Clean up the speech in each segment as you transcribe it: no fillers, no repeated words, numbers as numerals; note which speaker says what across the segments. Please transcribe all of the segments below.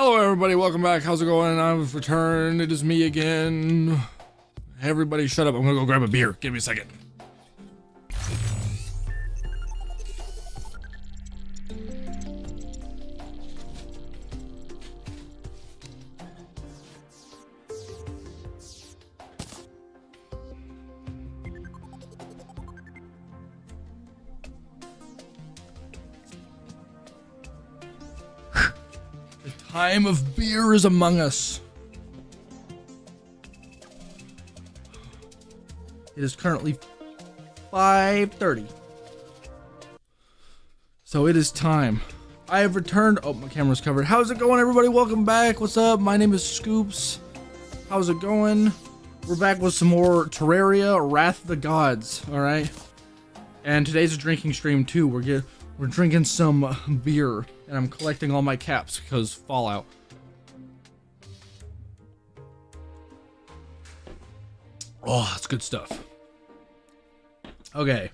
Speaker 1: Hello everybody, welcome back. How's it going? I've returned. It is me again. Everybody shut up. I'm gonna go grab a beer. Give me a second. Time of beer is among us. It is currently 5:30. So it is time. I have returned. Oh, my camera's covered. How's it going, everybody? Welcome back. What's up? My name is Scoops. How's it going? We're back with some more Terraria, Wrath of the Gods. All right. And today's a drinking stream too. We're drinking some beer. And I'm collecting all my caps because Fallout. Oh, that's good stuff. Okay.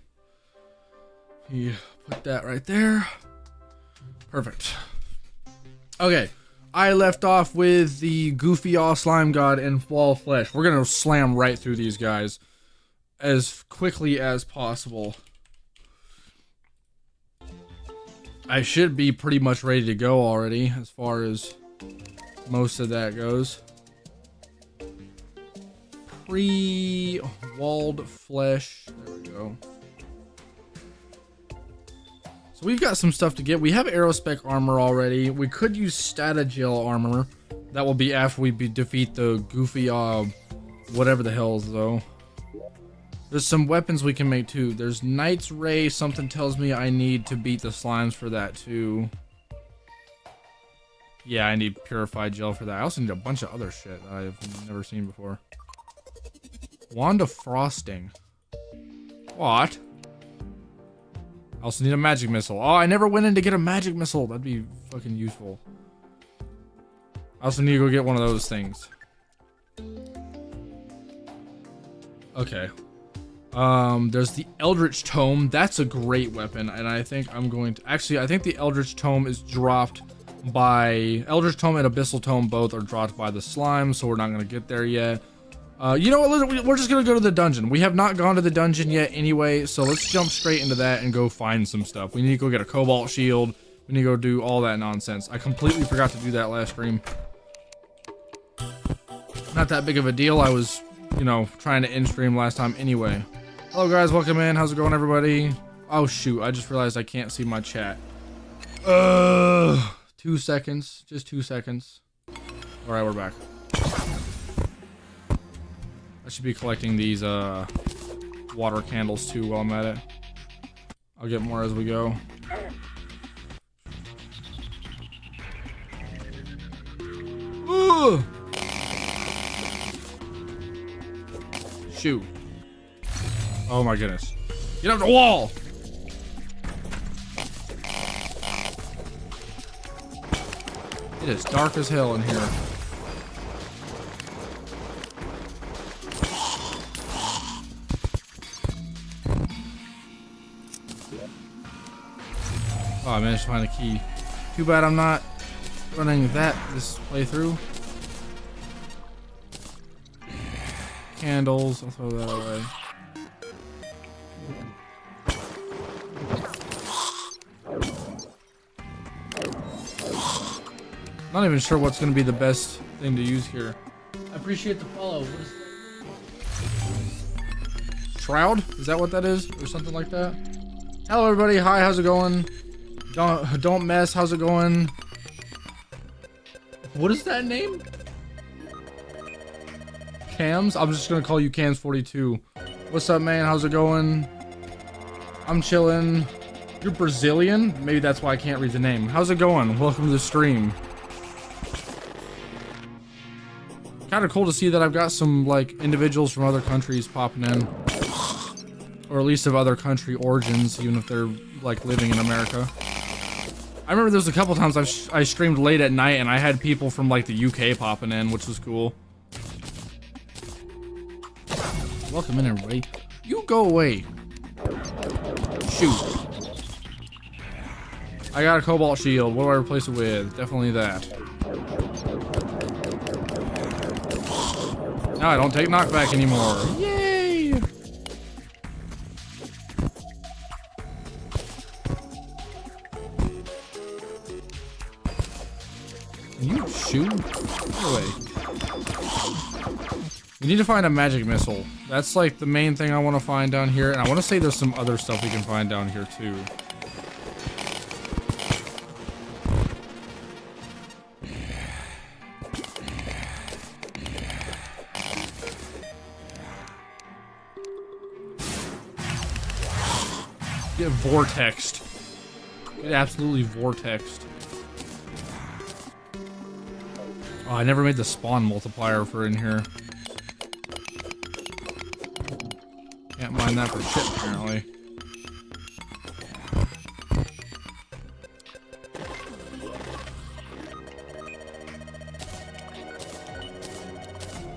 Speaker 1: You put that right there. Perfect. Okay. I left off with the goofy slime god and wall of flesh. We're going to slam right through these guys as quickly as possible. I should be pretty much ready to go already, as far as most of that goes. Pre-walled flesh. There we go. So we've got some stuff to get. We have aerospec armor already. We could use Statagel armor. That will be after we defeat the goofy, whatever the hell is though. There's some weapons we can make too. There's Knight's Ray. Something tells me I need to beat the slimes for that too. Yeah, I need purified gel for that. I also need a bunch of other shit that I've never seen before. Wand of Frosting. What? I also need a magic missile. Oh, I never went in to get a magic missile. That'd be fucking useful. I also need to go get one of those things. Okay. There's the Eldritch Tome. That's a great weapon, and I think I'm going to... Actually, I think the Eldritch Tome is dropped by... Eldritch Tome and Abyssal Tome both are dropped by the slime, so we're not going to get there yet. You know what? We're just going to go to the dungeon. We have not gone to the dungeon yet anyway, so let's jump straight into that and go find some stuff. We need to go get a Cobalt Shield. We need to go do all that nonsense. I completely forgot to do that last stream. Not that big of a deal. I was, you know, trying to end stream last time anyway. Hello guys, welcome in. How's it going, everybody? Oh shoot, I just realized I can't see my chat. 2 seconds, just 2 seconds. All right, we're back. I should be collecting these water candles too while I'm at it. I'll get more as we go. Ooh! Shoot. Oh my goodness. Get up the wall! It is dark as hell in here. Oh, I managed to find a key. Too bad I'm not running this playthrough. Candles, I'll throw that away. Not even sure what's going to be the best thing to use here. I appreciate the follow. What is that? Shroud? Is that what that is? Or something like that? Hello everybody. Hi, how's it going? Don't mess. How's it going? What is that name? Cams? I'm just going to call you Cams42. What's up, man? How's it going? I'm chilling. You're Brazilian? Maybe that's why I can't read the name. How's it going? Welcome to the stream. Kind of cool to see that I've got some like individuals from other countries popping in, or at least of other country origins, even if they're like living in America. I remember there was a couple times I streamed late at night and I had people from like the UK popping in, which was cool. Welcome in, everybody. You go away. Shoot. I got a Cobalt Shield. What do I replace it with? Definitely that. Now I don't take knockback anymore. Yay! Can you shoot? No way. We need to find a magic missile. That's like the main thing I want to find down here. And I want to say there's some other stuff we can find down here too. Get vortexed. Get absolutely vortexed. Oh, I never made the spawn multiplier for in here. Can't mine that for shit, apparently.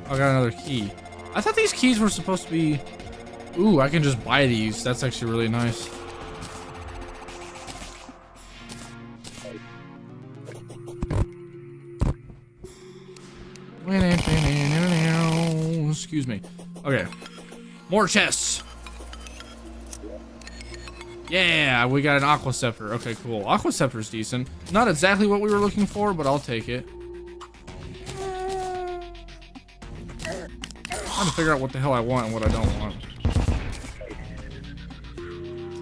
Speaker 1: I got another key. I thought these keys were supposed to be... Ooh, I can just buy these. That's actually really nice. Excuse me. Okay. More chests. Yeah, we got an aqua scepter. Okay, cool. Aqua scepter's decent. Not exactly what we were looking for, but I'll take it. Trying to figure out what the hell I want and what I don't want.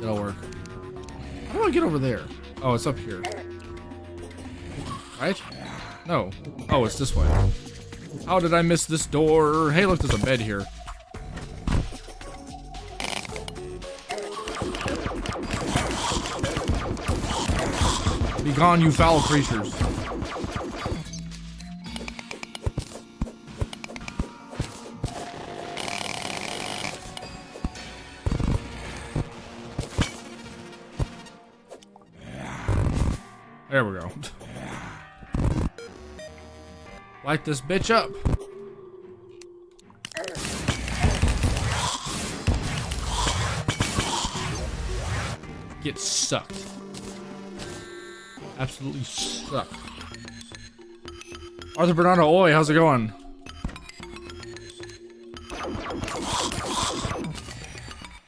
Speaker 1: That'll work. How do I get over there? Oh, it's up here. Right? No. Oh, it's this way. How did I miss this door? Hey, look, there's a bed here. Be gone, you foul creatures. There we go. Light this bitch up. Get sucked. Absolutely sucked. Arthur Bernardo, oi, how's it going?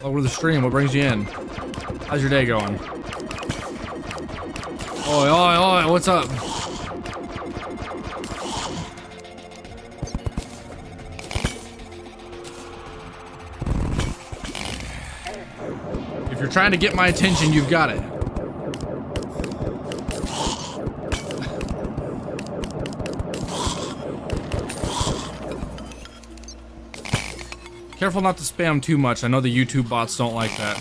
Speaker 1: Over the stream, what brings you in? How's your day going? Oi, oi, oi, what's up? If you're trying to get my attention, you've got it. Careful not to spam too much. I know the YouTube bots don't like that.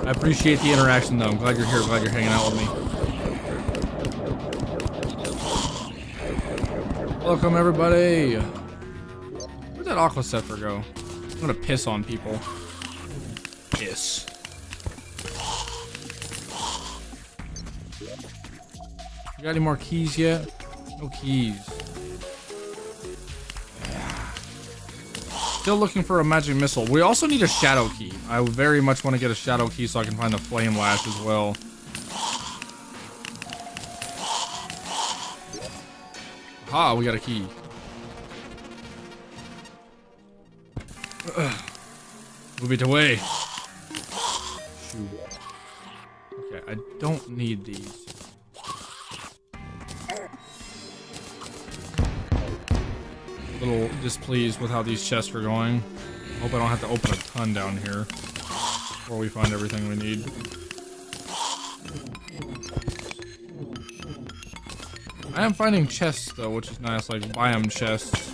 Speaker 1: I appreciate the interaction though. I'm glad you're here. Glad you're hanging out with me. Welcome everybody. Where'd that aqua scepter go? I'm gonna piss on people. Piss. You got any more keys yet? No keys. Still looking for a magic missile. We also need a shadow key. I very much want to get a shadow key so I can find the flame lash as well. Ah, we got a key. Move it away. Shoot. Okay, I don't need these. A little displeased with how these chests are going. Hope I don't have to open a ton down here before we find everything we need. I am finding chests though, which is nice, like biome chests.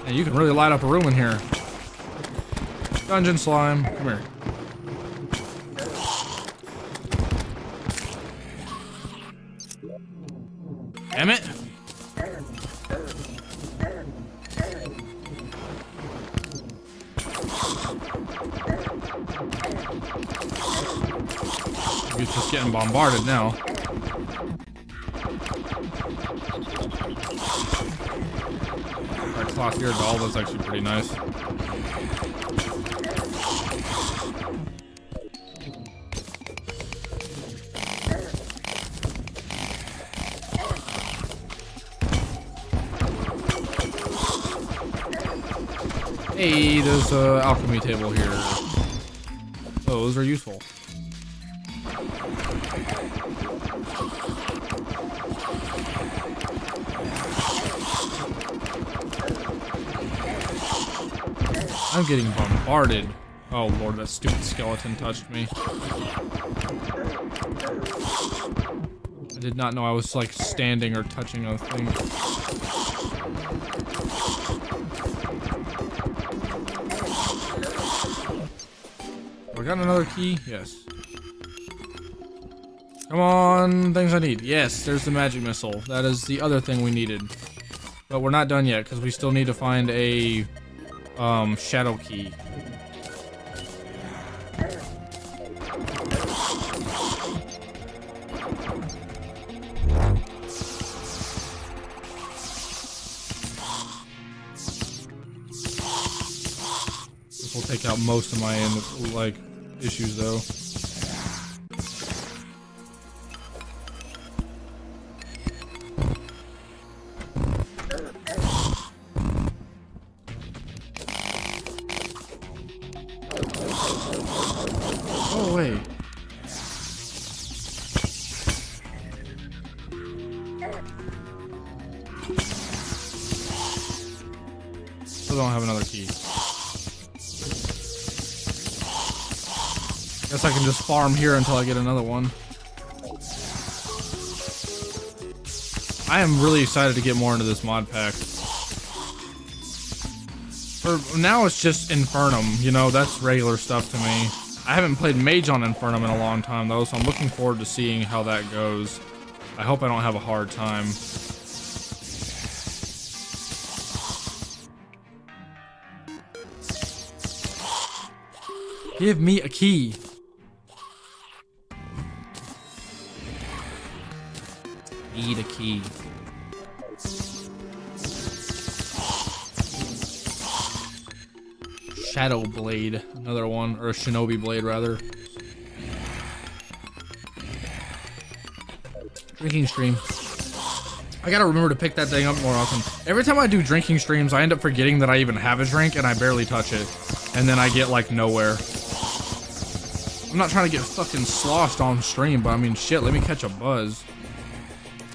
Speaker 1: And you can really light up a room in here. Dungeon slime, come here. Damn it! He's just getting bombarded now. That cloth ear doll, that's actually pretty nice. Hey, there's a alchemy table here. Oh, those are useful. I'm getting bombarded. Oh lord, that stupid skeleton touched me. I did not know I was like standing or touching a thing. I got another key? Yes. Come on, things I need. Yes, there's the magic missile. That is the other thing we needed. But we're not done yet, because we still need to find a shadow key. This will take out most of my like issues though. Oh wait. Still don't have another key. Guess I can just farm here until I get another one. I am really excited to get more into this mod pack. For now it's just Infernum, you know, that's regular stuff to me. I haven't played Mage on Infernum in a long time though, so I'm looking forward to seeing how that goes. I hope I don't have a hard time. Give me a key. Need a key. Shadow blade, another one, or a shinobi blade rather. Drinking stream. I gotta remember to pick that thing up more often. Every time I do drinking streams, I end up forgetting that I even have a drink and I barely touch it. And then I get like nowhere. I'm not trying to get fucking sloshed on stream, but I mean shit, let me catch a buzz.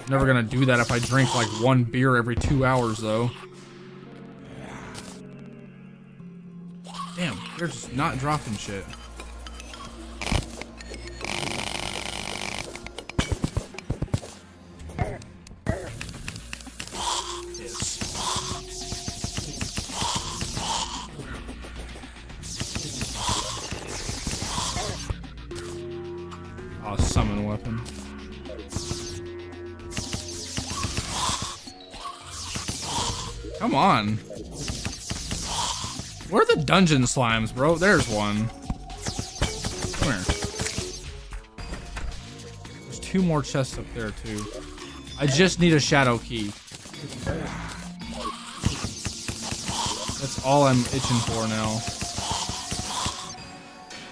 Speaker 1: Never gonna do that if I drink like one beer every 2 hours though. Damn, they're just not dropping shit. Yes. Oh, summon weapon. Come on. Where are the dungeon slimes, bro? There's one. Come here. There's 2 more chests up there, too. I just need a shadow key. That's all I'm itching for now.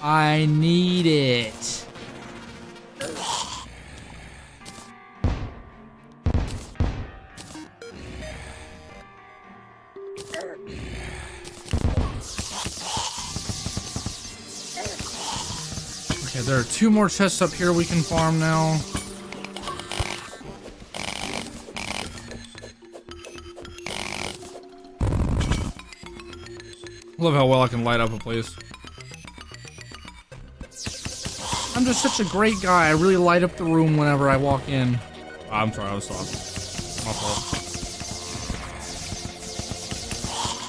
Speaker 1: I need it. Okay, there are 2 more chests up here we can farm now. Love how well I can light up a place. I'm just such a great guy. I really light up the room whenever I walk in. Oh, I'm sorry, I was soft. My fault.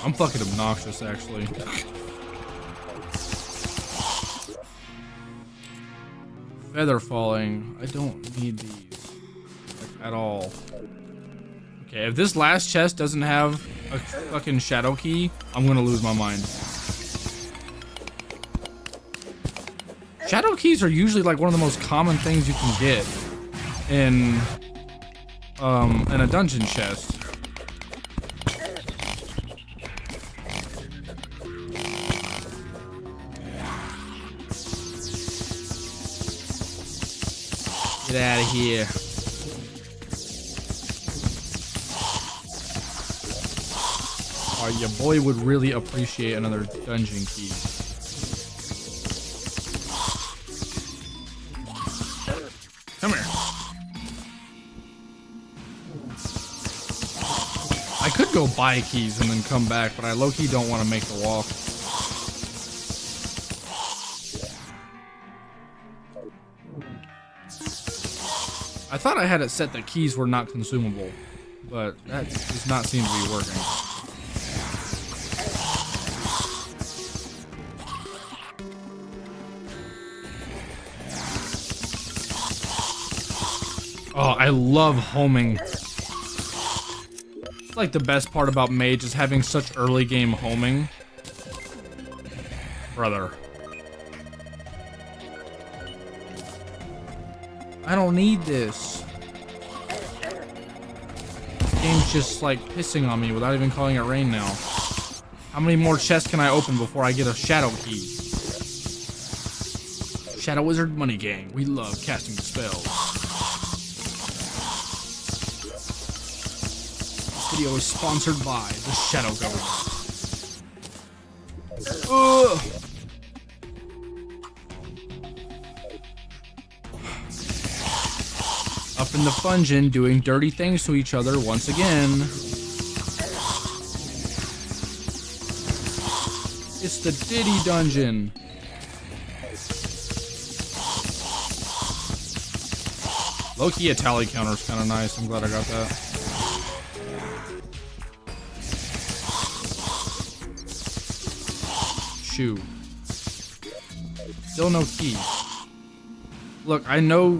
Speaker 1: I'm fucking obnoxious, actually. Feather falling. I don't need these like, at all. Okay, if this last chest doesn't have a fucking shadow key, I'm gonna lose my mind. Shadow keys are usually like one of the most common things you can get in a dungeon chest. Get out of here. Alright, your boy would really appreciate another dungeon key. Come here. I could go buy keys and then come back, but I low-key don't want to make the walk. I thought I had it set that keys were not consumable, but that does not seem to be working. Oh, I love homing. It's like the best part about Mage is having such early game homing. Brother. I don't need this. This game's just like pissing on me without even calling it rain now. How many more chests can I open before I get a shadow key? Shadow Wizard Money Gang. We love casting spells. This video is sponsored by the Shadow Government. Ugh. Up in the fungeon, doing dirty things to each other once again. It's the Diddy dungeon. Low-key a tally counter's kind of nice. I'm glad I got that. Shoe. Still no key. Look, I know...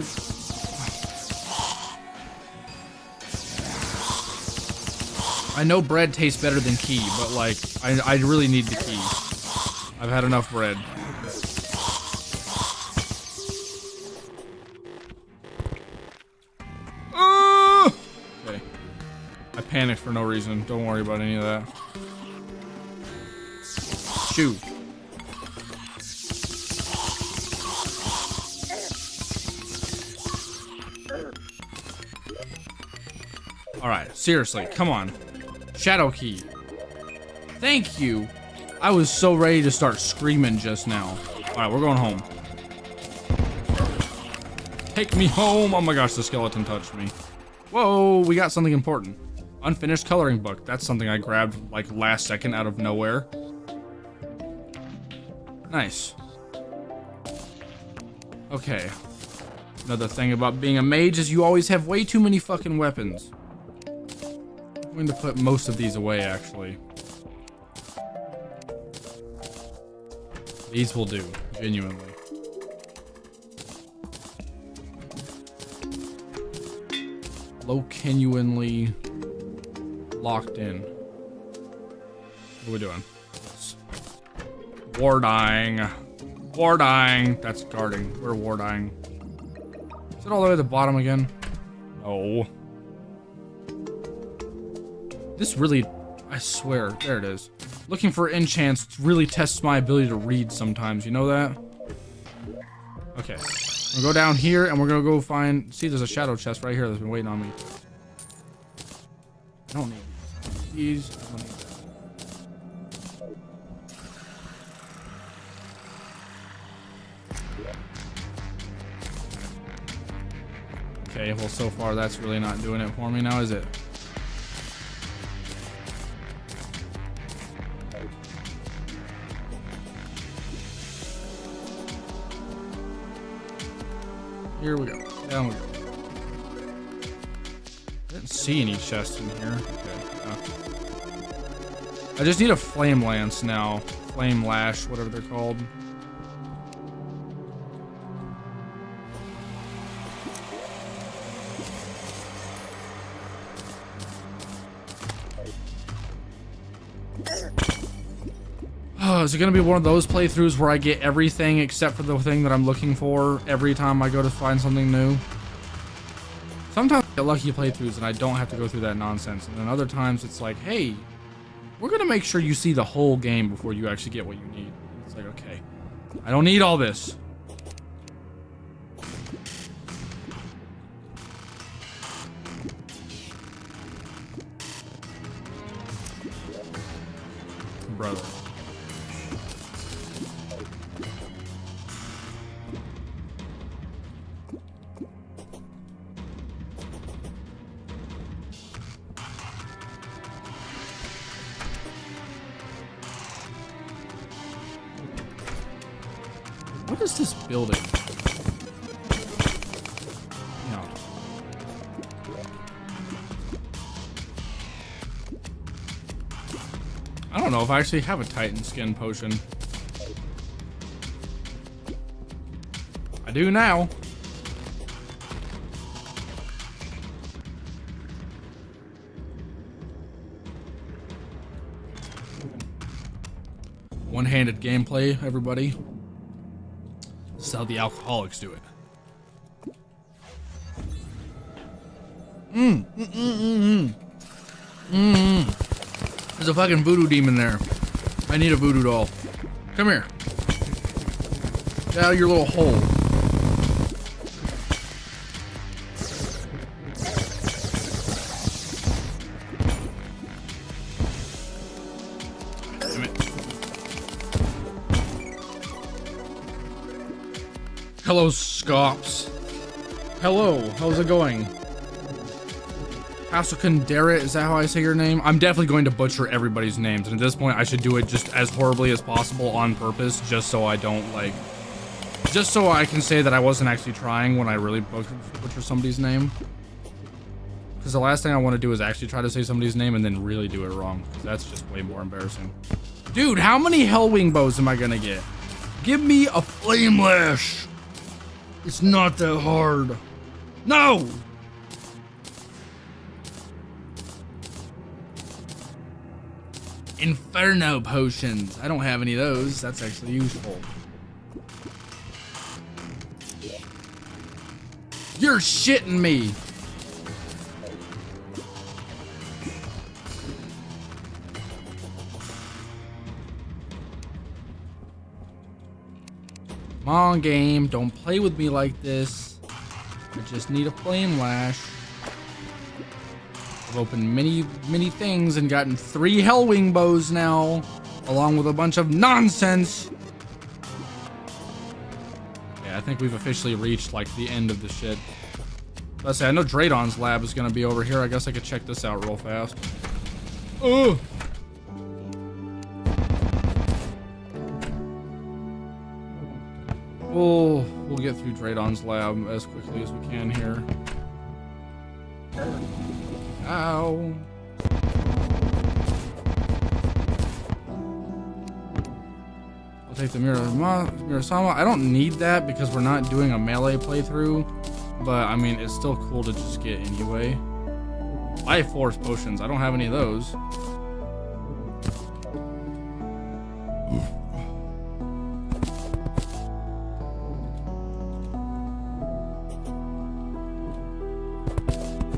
Speaker 1: I know bread tastes better than key, but like, I really need the key. I've had enough bread. Okay. I panicked for no reason. Don't worry about any of that. Shoot. Alright, seriously, come on. Shadow key. Thank you. I was so ready to start screaming just now. Alright, we're going home. Take me home. Oh my gosh, the skeleton touched me. Whoa, we got something important. Unfinished coloring book. That's something I grabbed like last second out of nowhere. Nice. Okay. Another thing about being a mage is you always have way too many fucking weapons. I'm going to put most of these away, actually. These will do, genuinely. Genuinely locked in. What are we doing? War dying. War dying. That's guarding. We're war dying. Is it all the way at the bottom again? Oh. This really, I swear, there it is. Looking for enchants really tests my ability to read sometimes, you know that? Okay, we'll go down here and we're gonna go find, see there's a shadow chest right here that's been waiting on me. I don't need these, I don't need that. Okay, well so far that's really not doing it for me now, is it? Here we go. Down we go. Didn't see any chests in here. Okay. I just need a flame lance now. Flame lash, whatever they're called. Oh, is it gonna be one of those playthroughs where I get everything except for the thing that I'm looking for every time I go to find something new? Sometimes I get lucky playthroughs and I don't have to go through that nonsense, and then other times it's like, hey, we're gonna make sure you see the whole game before you actually get what you need. It's like, okay, I don't need all this. brother. What is this building? No. I don't know if I actually have a Titan skin potion. I do now. One-handed gameplay, everybody. This is how the alcoholics do it. There's a fucking voodoo demon there. I need a voodoo doll. Come here. Get out of your little hole. Damn it. Hello, Scops. Hello, how's it going? Asukandera, is that how I say your name? I'm definitely going to butcher everybody's names, and at this point I should do it just as horribly as possible on purpose, just so I don't just so I can say that I wasn't actually trying when I really butcher somebody's name. Because the last thing I want to do is actually try to say somebody's name and then really do it wrong. That's just way more embarrassing. Dude, how many Hellwing bows am I gonna get? Give me a Flame Lash. It's not that hard. No! Inferno potions. I don't have any of those. That's actually useful. You're shitting me. Come on, game. Don't play with me like this. I just need a Flame Lash. I've opened many things and gotten 3 Hellwing bows now, along with a bunch of nonsense. Yeah, I think we've officially reached like the end of the shit. Let's say I know Draydon's lab is gonna be over here. I guess I could check this out real fast. Oh. We'll get through Draydon's lab as quickly as we can here. Ow. I'll take the Mirasama. I don't need that because we're not doing a melee playthrough, but I mean, it's still cool to just get anyway. Life Force potions. I don't have any of those.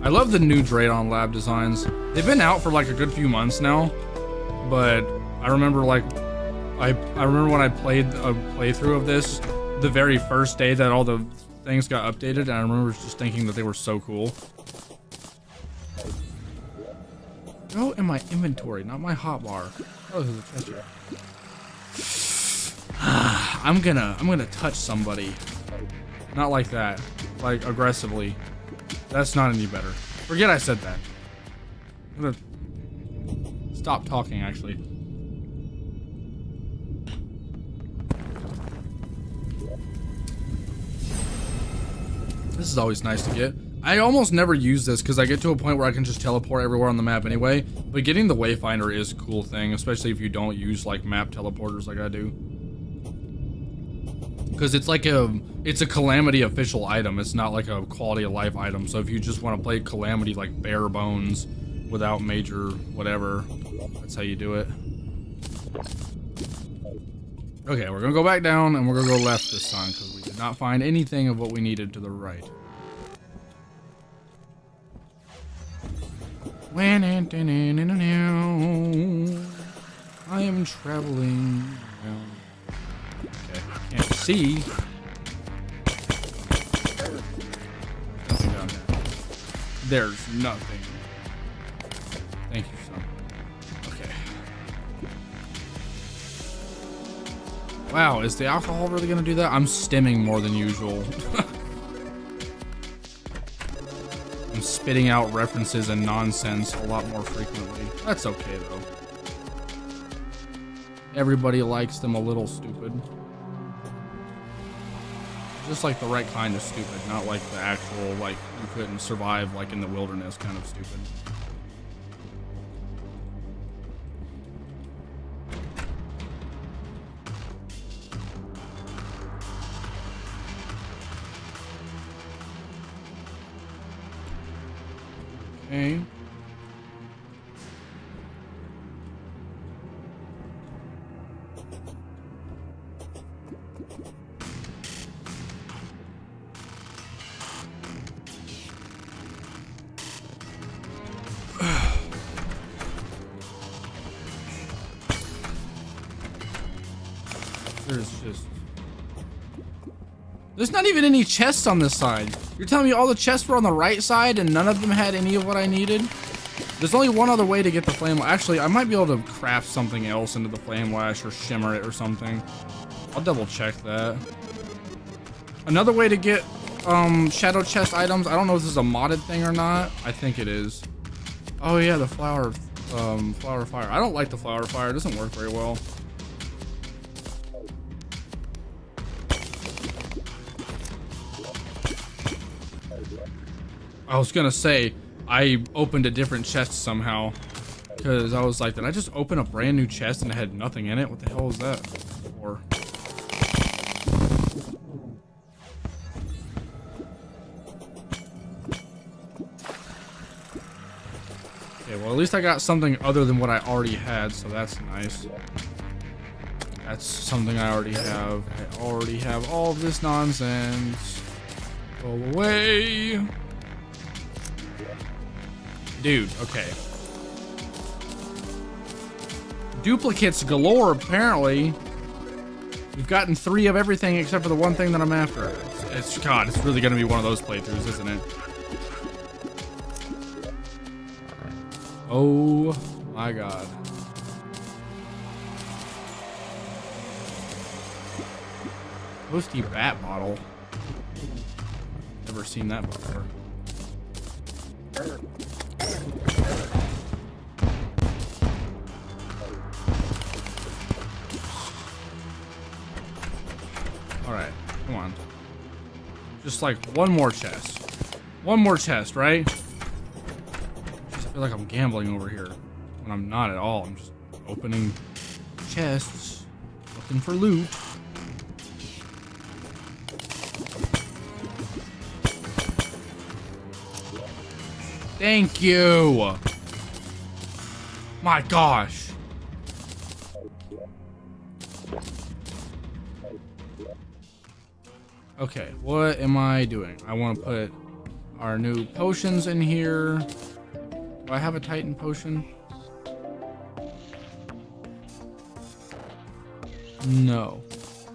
Speaker 1: I love the new Draydon lab designs. They've been out for like a good few months now, but I remember like I remember when I played a playthrough of this the very first day that all the things got updated, and I remember just thinking that they were so cool. Go in my inventory, not my hotbar. Oh, there's a chest here. I'm gonna touch somebody. Not like that. Like aggressively. That's not any better. Forget I said that. I'm gonna stop talking, actually. This is always nice to get. I almost never use this because I get to a point where I can just teleport everywhere on the map anyway, but getting the Wayfinder is a cool thing, especially if you don't use like map teleporters like I do. Because it's like it's a Calamity official item. It's not like a quality of life item. So if you just want to play Calamity like bare bones without major whatever, that's how you do it. Okay, we're gonna go back down and we're gonna go left this time because we did not find anything of what we needed to the right. I am traveling around. Okay, can't see. Nothing down there. There's nothing. Thank you, son. Okay. Wow, is the alcohol really gonna do that? I'm stimming more than usual. I'm spitting out references and nonsense a lot more frequently. That's okay though. Everybody likes them a little stupid. Just like the right kind of stupid, not like the actual, like, you couldn't survive like in the wilderness kind of stupid. Okay. There's not even any chests on this side. You're telling me all the chests were on the right side and none of them had any of what I needed? There's only one other way to get the flame. Actually, I might be able to craft something else into the flame lash or shimmer it or something. I'll double check that. Another way to get shadow chest items. I don't know if this is a modded thing or not. I think it is. Oh yeah, the flower fire. I don't like the flower fire. It doesn't work very well. I was gonna say, I opened a different chest somehow. Because I was like, did I just open a brand new chest and it had nothing in it? What the hell was that for? Okay, well at least I got something other than what I already had, so that's nice. That's something I already have. I already have all of this nonsense. Go away. Dude, okay. Duplicates galore, apparently. We've gotten 3 of everything except for the one thing that I'm after. God, it's really gonna be one of those playthroughs, isn't it? Oh my god. Toasty bat bottle. Never seen that before. Alright, come on. Just like one more chest. One more chest, right? Just feel like I'm gambling over here. When I'm not at all. I'm just opening chests. Looking for loot. Thank you. My gosh. Okay, what am I doing? I want to put our new potions in here. Do I have a Titan potion? No.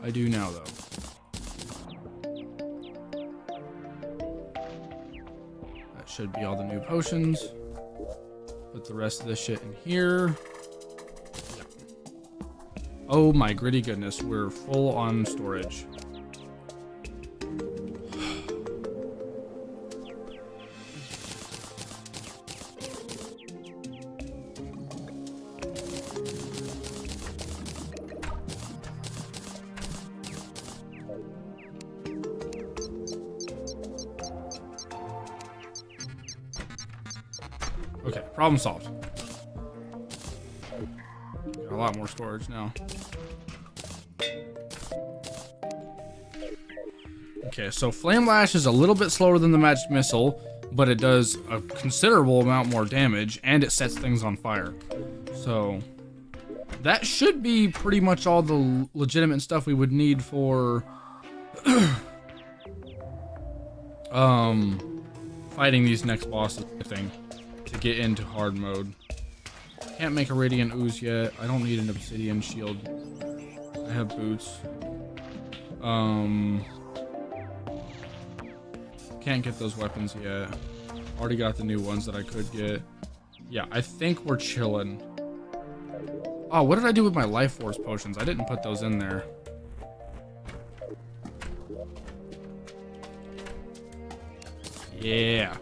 Speaker 1: I do now, though. Should be all the new potions. Put the rest of this shit in here. Yep. Oh my gritty goodness, we're full on storage. Okay, problem solved. Got a lot more storage now. Okay, so Flame Lash is a little bit slower than the Magic Missile, but it does a considerable amount more damage, and it sets things on fire. So, that should be pretty much all the legitimate stuff we would need for fighting these next bosses, I think, to get into hard mode. Can't make a Radiant Ooze yet. I don't need an Obsidian Shield. I have boots. Can't get those weapons yet. Already got the new ones that I could get. Yeah, I think we're chilling. Oh, what did I do with my Life Force potions? I didn't put those in there. Yeah.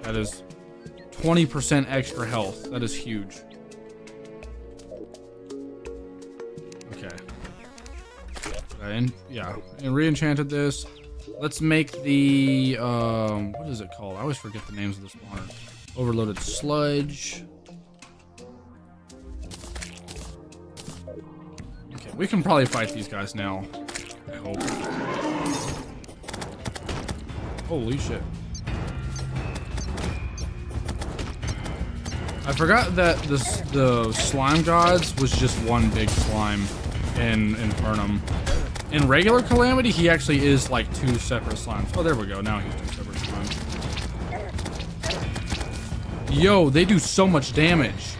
Speaker 1: That is 20% extra health. That is huge. Okay. And re-enchanted this. Let's make the what is it called? I always forget the names of the spawners. Overloaded sludge. Okay, we can probably fight these guys now. I hope. Holy shit. I forgot that the slime gods was just one big slime in Infernum. In regular Calamity, he actually is like 2 separate slimes. Oh, there we go. Now he's 2 separate slimes. Yo, they do so much damage.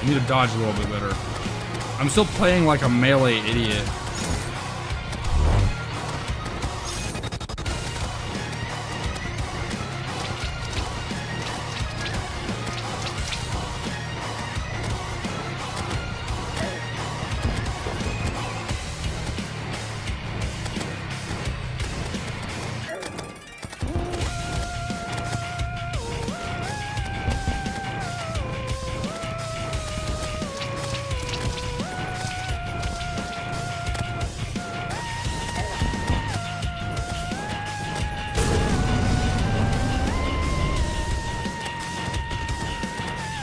Speaker 1: I need to dodge a little bit better. I'm still playing like a melee idiot.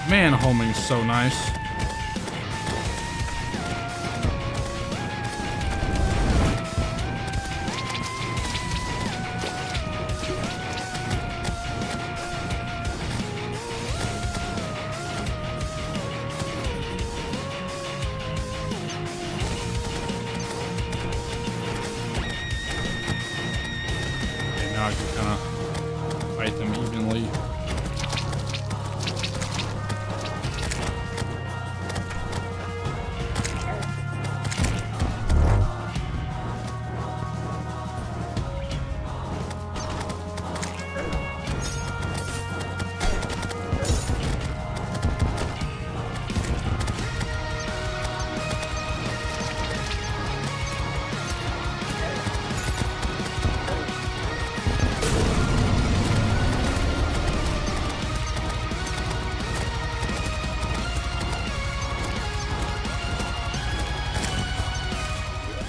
Speaker 1: Man, homing's so nice. Okay, now I can kind of fight them evenly.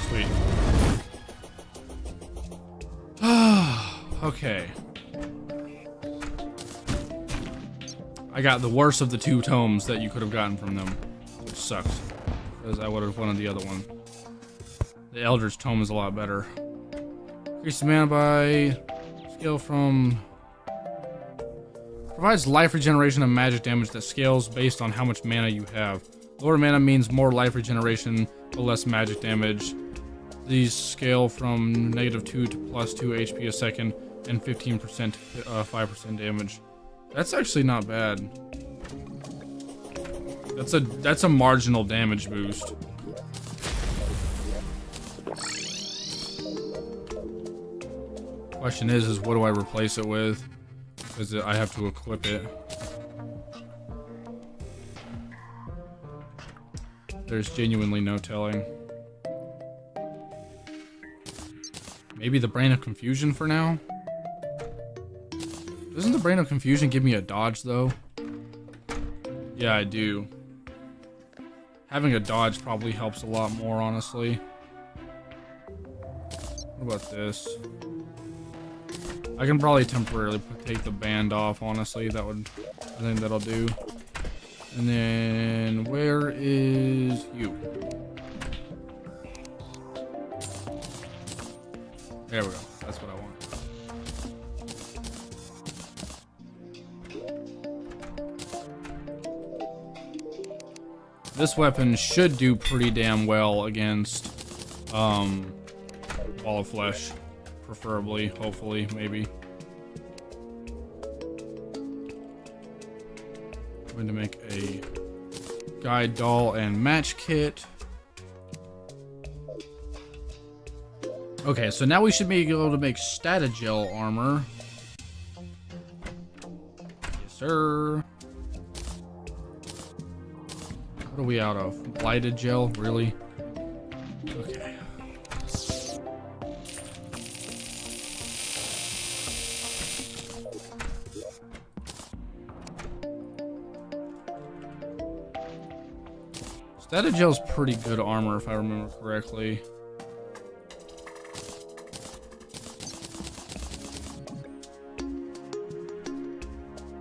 Speaker 1: Sweet. Okay. I got the worst of the 2 tomes that you could have gotten from them, which sucks, because I would have wanted the other one. The Eldritch Tome is a lot better. Increases mana by scale from... Provides life regeneration and magic damage that scales based on how much mana you have. Lower mana means more life regeneration, but less magic damage. These scale from -2 to +2 HP a second, and 15% 5% damage. That's actually not bad. That's a marginal damage boost. Question is what do I replace it with? Because I have to equip it. There's genuinely no telling. Maybe the Brain of Confusion for now? Doesn't the Brain of Confusion give me a dodge, though? Yeah, I do. Having a dodge probably helps a lot more, honestly. What about this? I can probably temporarily take the band off, honestly. I think that'll do. And then, where is you? There we go. That's what I want. This weapon should do pretty damn well against Wall of Flesh, preferably, hopefully, maybe. I'm going to make a guide doll and match kit. Okay, so now we should be able to make Statagel armor. Yes, sir. What are we out of? Blighted gel? Really? Okay. Statigel's pretty good armor, if I remember correctly.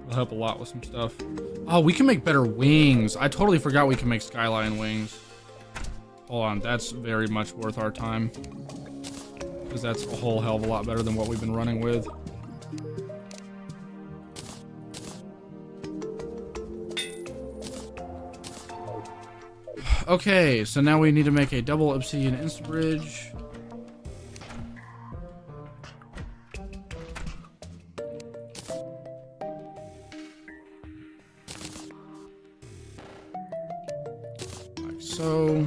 Speaker 1: It'll help a lot with some stuff. Oh, we can make better wings. I totally forgot we can make skyline wings. Hold on, that's very much worth our time. Because that's a whole hell of a lot better than what we've been running with. Okay, so now we need to make a double obsidian insta-bridge. Like so.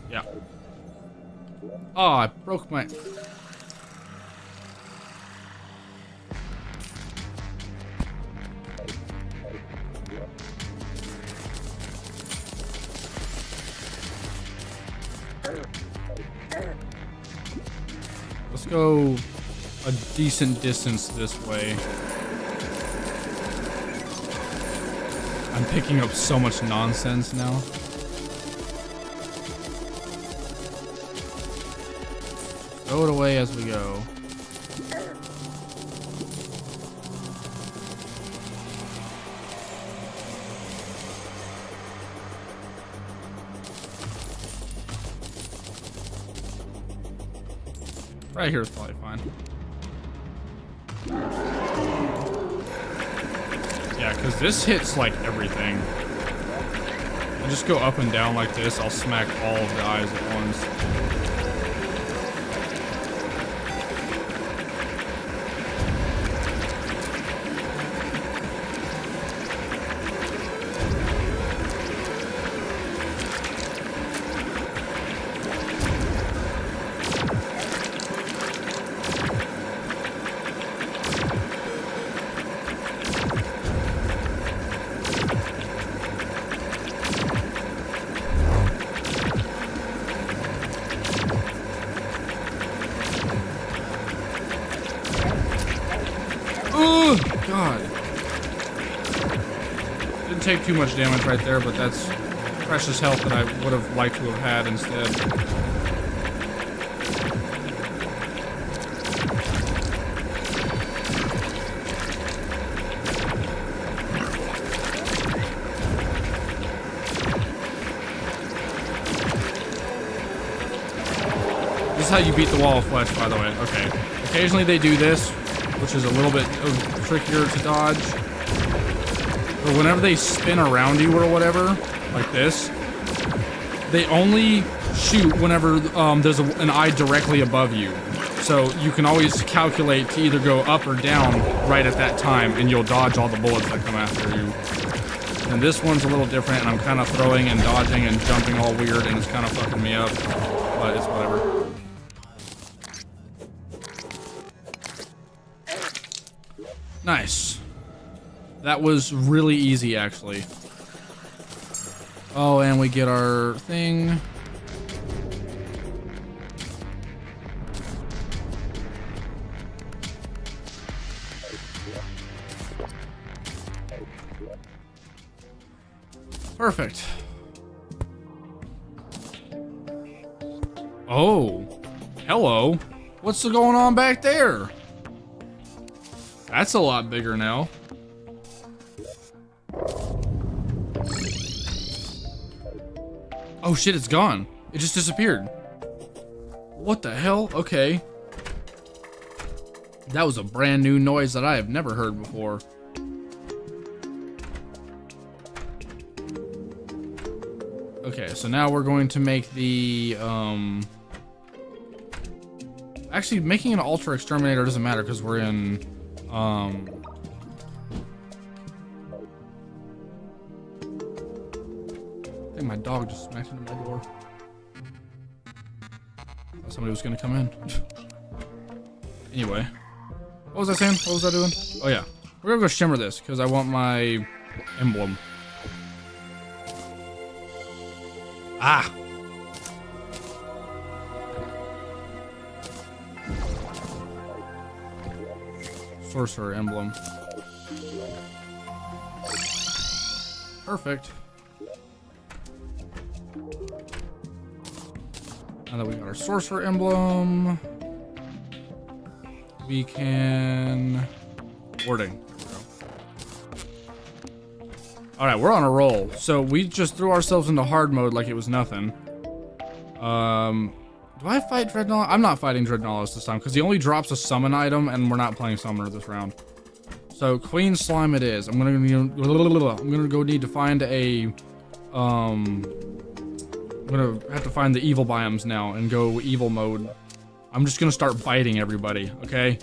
Speaker 1: Yeah. Oh, I broke my... Let's go a decent distance this way. I'm picking up so much nonsense now. Throw it away as we go. Right here is probably fine. Yeah, because this hits like everything. I just go up and down like this, I'll smack all of the eyes at once. Oh, God. Didn't take too much damage right there, but that's precious health that I would have liked to have had instead. This is how you beat the wall of flesh, by the way. Okay. Occasionally they do this, which is a little bit trickier to dodge. But whenever they spin around you or whatever, like this, they only shoot whenever there's an eye directly above you. So you can always calculate to either go up or down right at that time, and you'll dodge all the bullets that come after you. And this one's a little different, and I'm kind of throwing and dodging and jumping all weird, and it's kind of fucking me up. But it's whatever. Nice. That was really easy, actually. Oh, and we get our thing. Perfect. Oh. Hello. What's going on back there? That's a lot bigger now. Oh shit, it's gone. It just disappeared. What the hell? Okay. That was a brand new noise that I have never heard before. Okay, so now we're going to make the, actually, making an Ultra Exterminator doesn't matter because we're in, I think my dog just smacked into my door. Thought somebody was gonna come in. Anyway, what was I saying? What was I doing? Oh yeah, we're gonna go shimmer this because I want my emblem. Ah. sorcerer emblem. Perfect. Now that we got our sorcerer emblem, we can warding. All right, we're on a roll. So we just threw ourselves into hard mode like it was nothing. Do I fight Dreadnought? I'm not fighting Dreadnought this time because he only drops a summon item, and we're not playing summoner this round. So Queen Slime it is. I'm gonna go need to find a. I'm gonna have to find the evil biomes now and go evil mode. I'm just gonna start biting everybody. Okay.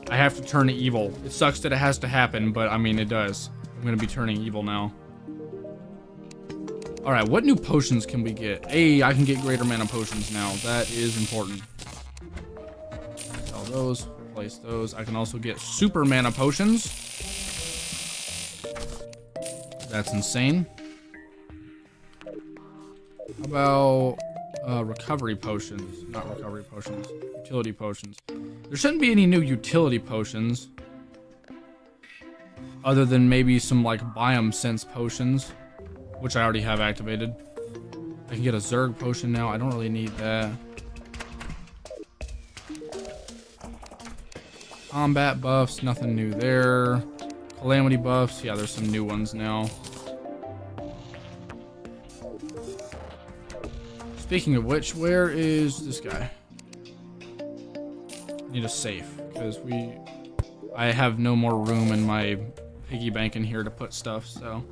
Speaker 1: I have to turn evil. It sucks that it has to happen, but I mean it does. I'm gonna be turning evil now. All right, what new potions can we get? Hey, I can get greater mana potions now. That is important. Sell those, replace those. I can also get super mana potions. That's insane. How about recovery potions? Not recovery potions, utility potions. There shouldn't be any new utility potions. Other than maybe some like biome sense potions, which I already have activated. I can get a Zerg potion now. I don't really need that. Combat buffs, nothing new there. Calamity buffs, yeah, there's some new ones now. Speaking of which, where is this guy? Need a safe, because I have no more room in my piggy bank in here to put stuff, so.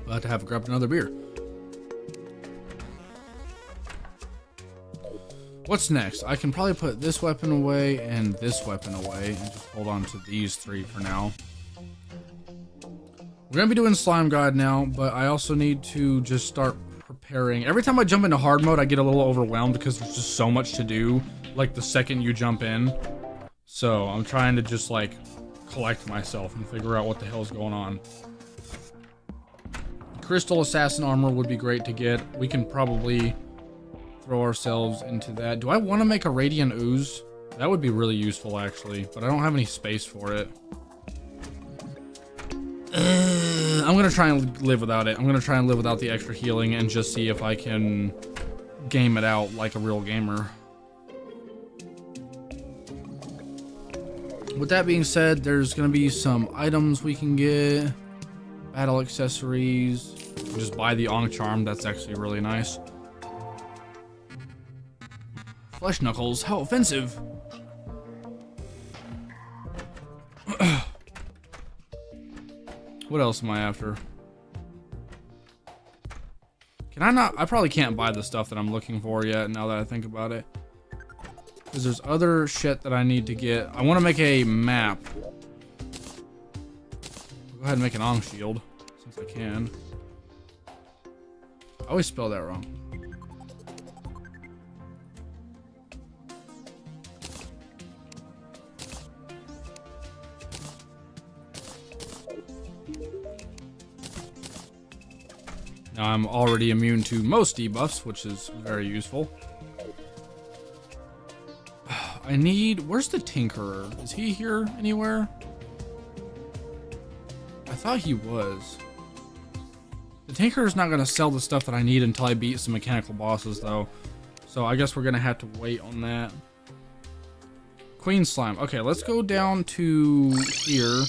Speaker 1: About to have grabbed another beer. What's next? I can probably put this weapon away and this weapon away and just hold on to these three for now. We're gonna be doing Slime God now, but I also need to just start preparing. Every time I jump into hard mode, I get a little overwhelmed because there's just so much to do, like the second you jump in. So I'm trying to just like collect myself and figure out what the hell's going on. Crystal Assassin armor would be great to get. We can probably throw ourselves into that. Do I want to make a Radiant Ooze? That would be really useful actually, but I don't have any space for it. I'm gonna try and live without it. I'm gonna try and live without the extra healing and just see if I can game it out like a real gamer. With that being said, there's gonna be some items we can get. Battle accessories. Just buy the Ong Charm, that's actually really nice. Flesh Knuckles, how offensive. What else am I after? Can I not? I probably can't buy the stuff that I'm looking for yet, now that I think about it. Because there's other shit that I need to get. I want to make a map. Go ahead and make an Ong Shield, since I can. I always spell that wrong. Now I'm already immune to most debuffs, which is very useful. I need... Where's the Tinkerer? Is he here anywhere? I thought he was. The Tinkerer's not going to sell the stuff that I need until I beat some mechanical bosses, though. So I guess we're going to have to wait on that. Queen Slime. Okay, let's go down to here.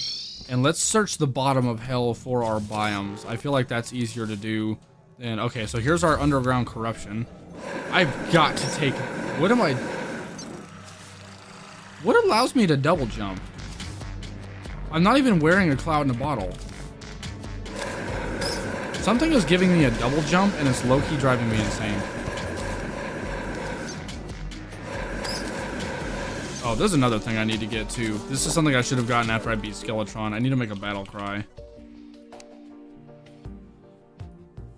Speaker 1: And let's search the bottom of hell for our biomes. I feel like that's easier to do than... Okay, so here's our underground corruption. I've got to take... What am I... What allows me to double jump? I'm not even wearing a cloud in a bottle. Something is giving me a double jump and it's low-key driving me insane. Oh, there's another thing I need to get too. This is something I should have gotten after I beat Skeletron. I need to make a battle cry.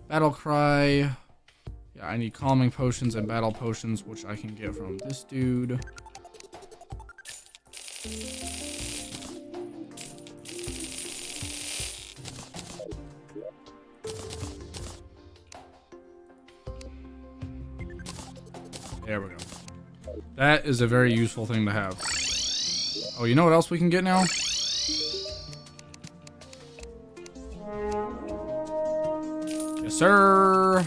Speaker 1: Battle cry. Yeah, I need calming potions and battle potions, which I can get from this dude. There we go. That is a very useful thing to have. Oh, you know what else we can get now? Yes, sir.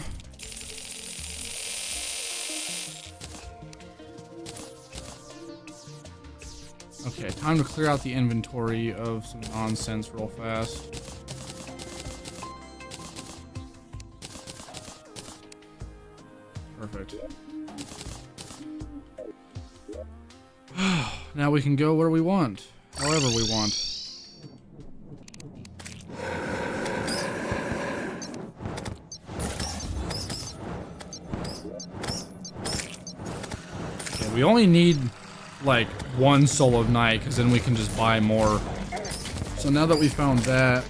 Speaker 1: Okay, time to clear out the inventory of some nonsense real fast. Perfect. Now we can go where we want, however we want. Okay, we only need like one soul of night, because then we can just buy more. So now that we found that,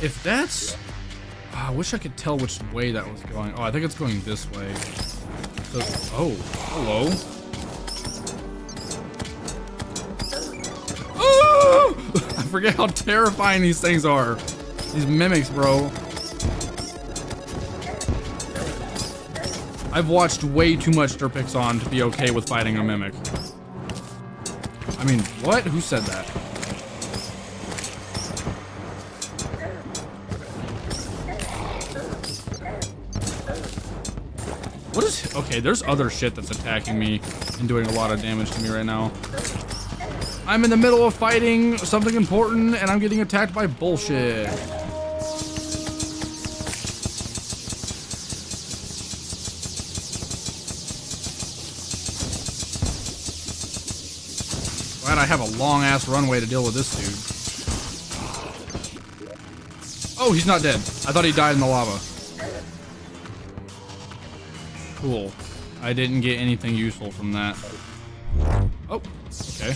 Speaker 1: if that's, I wish I could tell which way that was going. Oh, I think it's going this way. So, oh, hello. Oh! I forget how terrifying these things are. These mimics, bro. I've watched way too much Derpixon to be okay with fighting a mimic. I mean, what? Who said that? What is... Okay, there's other shit that's attacking me and doing a lot of damage to me right now. I'm in the middle of fighting something important and I'm getting attacked by bullshit. Glad I have a long ass runway to deal with this dude. Oh, he's not dead. I thought he died in the lava. Cool. I didn't get anything useful from that. Oh, okay.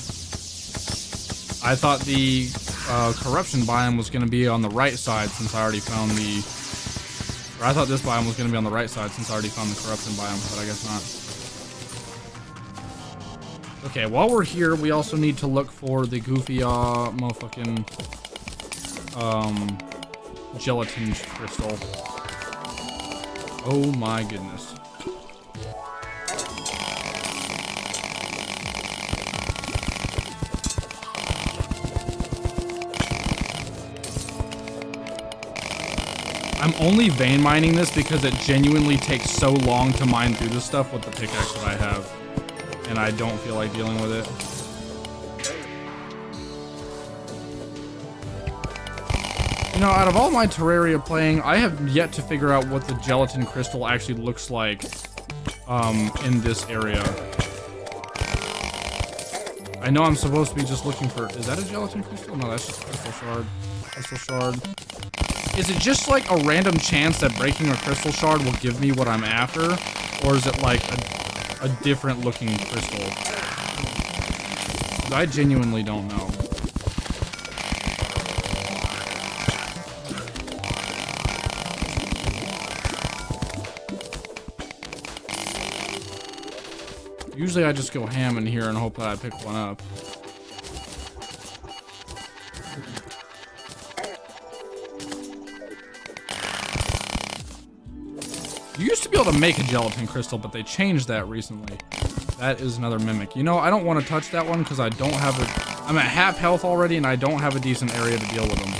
Speaker 1: I thought the corruption biome was going to be on the right side since I already found the... Or I thought this biome was going to be on the right side since I already found the corruption biome, but I guess not. Okay, while we're here, we also need to look for the goofy, motherfucking, gelatin crystal. Oh my goodness. I'm only vein mining this because it genuinely takes so long to mine through this stuff with the pickaxe that I have. And I don't feel like dealing with it. You know, out of all my Terraria playing, I have yet to figure out what the gelatin crystal actually looks like in this area. I know I'm supposed to be just looking for... Is that a gelatin crystal? No, that's just a crystal shard. Crystal shard. Is it just like a random chance that breaking a crystal shard will give me what I'm after? Or is it like a different looking crystal? I genuinely don't know. Usually I just go ham in here and hope that I pick one up. You used to be able to make a gelatin crystal, but they changed that recently. That is another mimic. You know, I don't want to touch that one because I don't have a... I'm at half health already and I don't have a decent area to deal with them.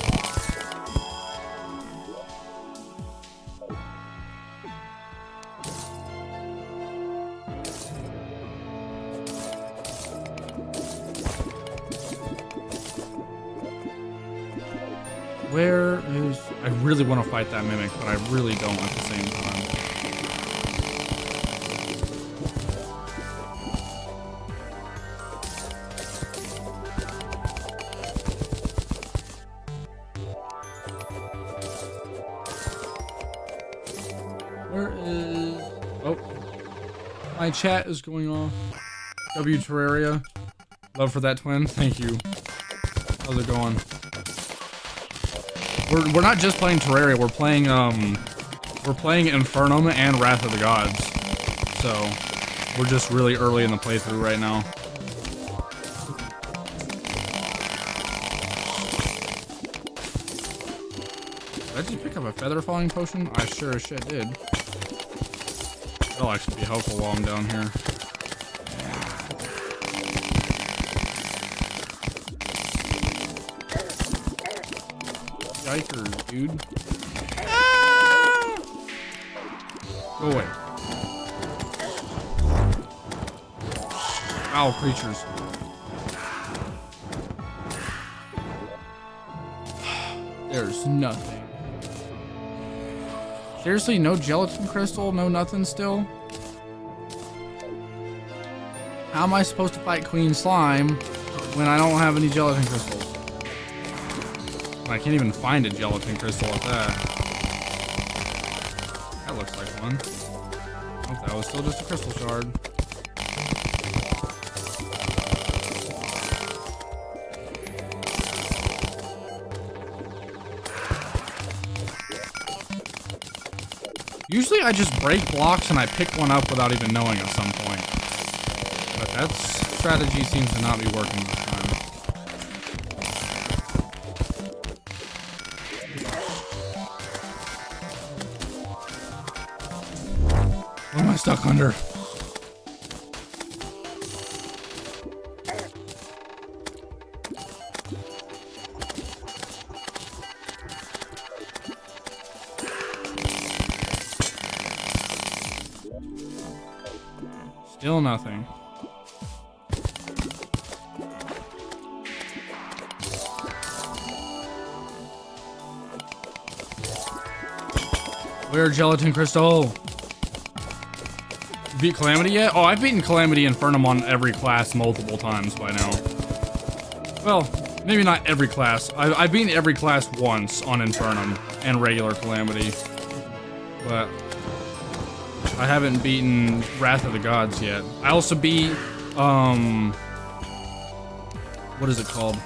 Speaker 1: Where is... I really want to fight that mimic, but I really don't at the same time. Where is... Oh. My chat is going off. W Terraria. Love for that twin. Thank you. How's it going? We're not just playing Terraria, we're playing Infernum and Wrath of the Gods. So, we're just really early in the playthrough right now. Did I just pick up a feather falling potion? I sure as shit did. That'll actually be helpful while I'm down here. Yikers, dude. Ah! Go away. Ow, creatures. There's nothing. Seriously, no gelatin crystal? No nothing still? How am I supposed to fight Queen Slime when I don't have any gelatin crystals? I can't even find a gelatin crystal at that. That looks like one. Oh, that was still just a crystal shard. Usually I just break blocks and I pick one up without even knowing at some point. But that strategy seems to not be working this time. What am I stuck under? Still nothing. Where gelatin crystal? Beat Calamity yet? Oh, I've beaten Calamity and Infernum on every class multiple times by now. Well, maybe not every class. I've beaten every class once on Infernum and regular Calamity. But I haven't beaten Wrath of the Gods yet. I also beat, what is it called?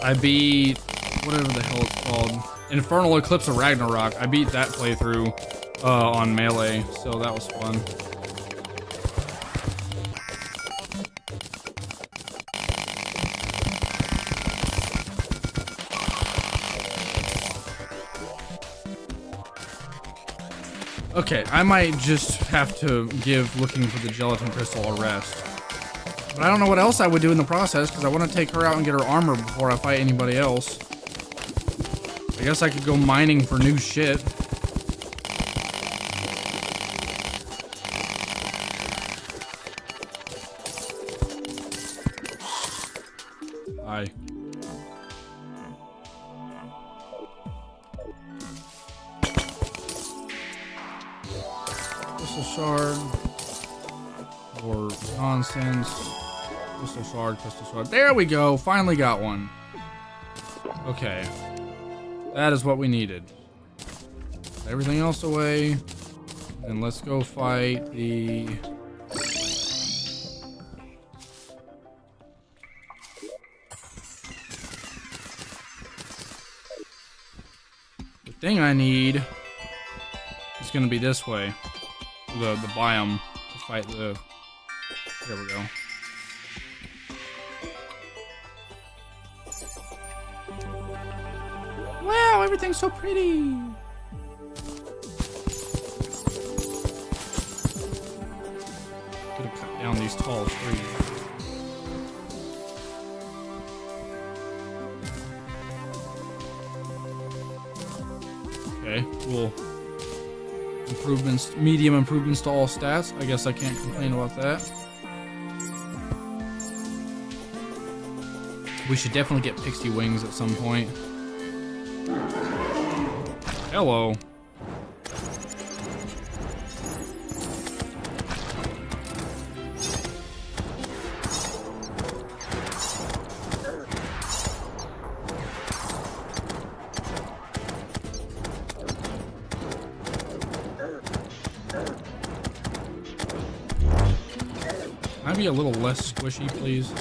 Speaker 1: I beat, whatever the hell it's called. Infernal Eclipse of Ragnarok. I beat that playthrough on Melee, so that was fun. Okay, I might just have to give looking for the gelatin crystal a rest. But I don't know what else I would do in the process, because I want to take her out and get her armor before I fight anybody else. I guess I could go mining for new shit. Hi. Crystal shard. Or nonsense. Crystal shard, crystal shard. There we go. Finally got one. Okay. That is what we needed. Put everything else away. And let's go fight the... The thing I need is gonna be this way. The biome to fight the... There we go. Wow, everything's so pretty. Gotta cut down these tall trees. Okay, cool. Improvements, medium improvements to all stats. I guess I can't complain about that. We should definitely get pixie wings at some point. Hello. Can I be a little less squishy, please?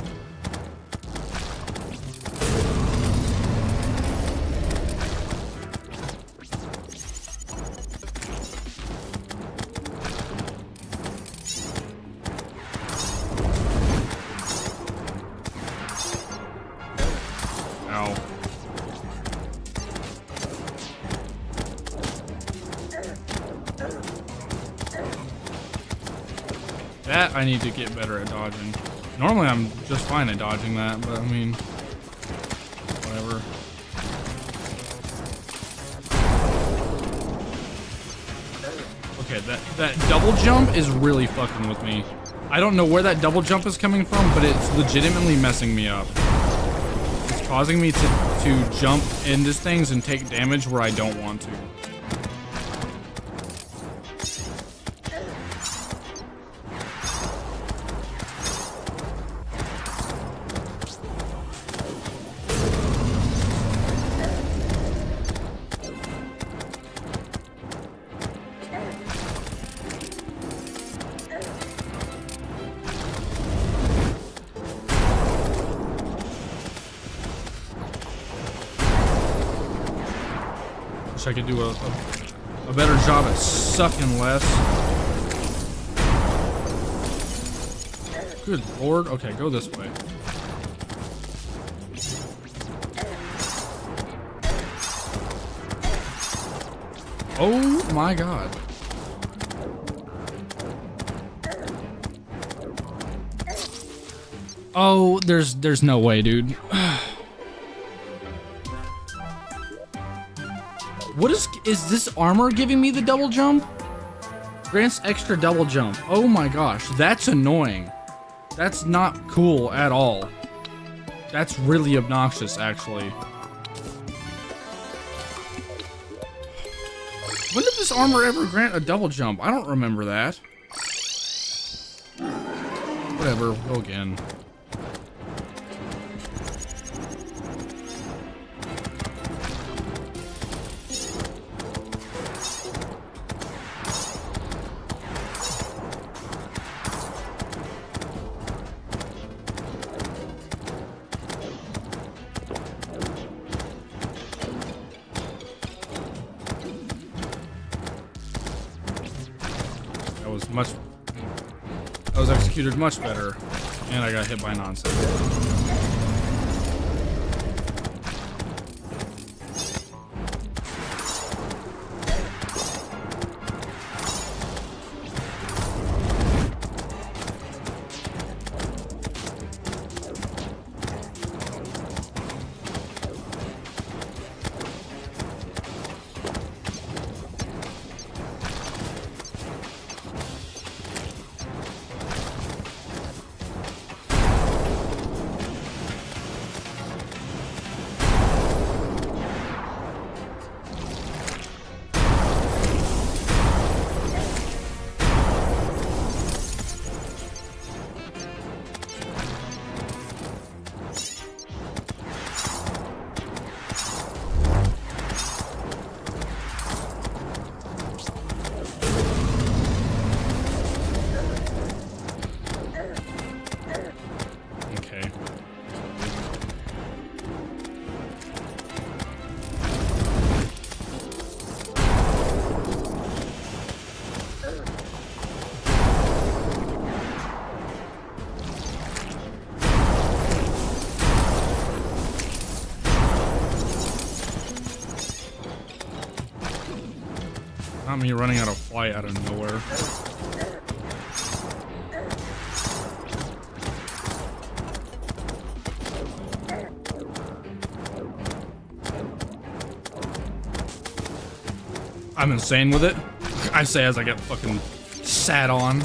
Speaker 1: Ow. That I need to get better at dodging. Normally I'm just fine at dodging that, but I mean, whatever. Okay, that double jump is really fucking with me. I don't know where that double jump is coming from, but it's legitimately messing me up. It's causing me to jump into things and take damage where I don't want to. Wish I could do a better job at sucking less. Good lord. Okay, go this way. Oh my god. Oh, there's no way, dude. What is this armor giving me the double jump? Grants extra double jump. Oh my gosh, that's annoying. That's not cool at all. That's really obnoxious, actually. When did this armor ever grant a double jump? I don't remember that. Whatever, go again. That was executed much better, and I got hit by nonsense. Not me running out of flight out of nowhere. I'm insane with it. I say as I get fucking sat on.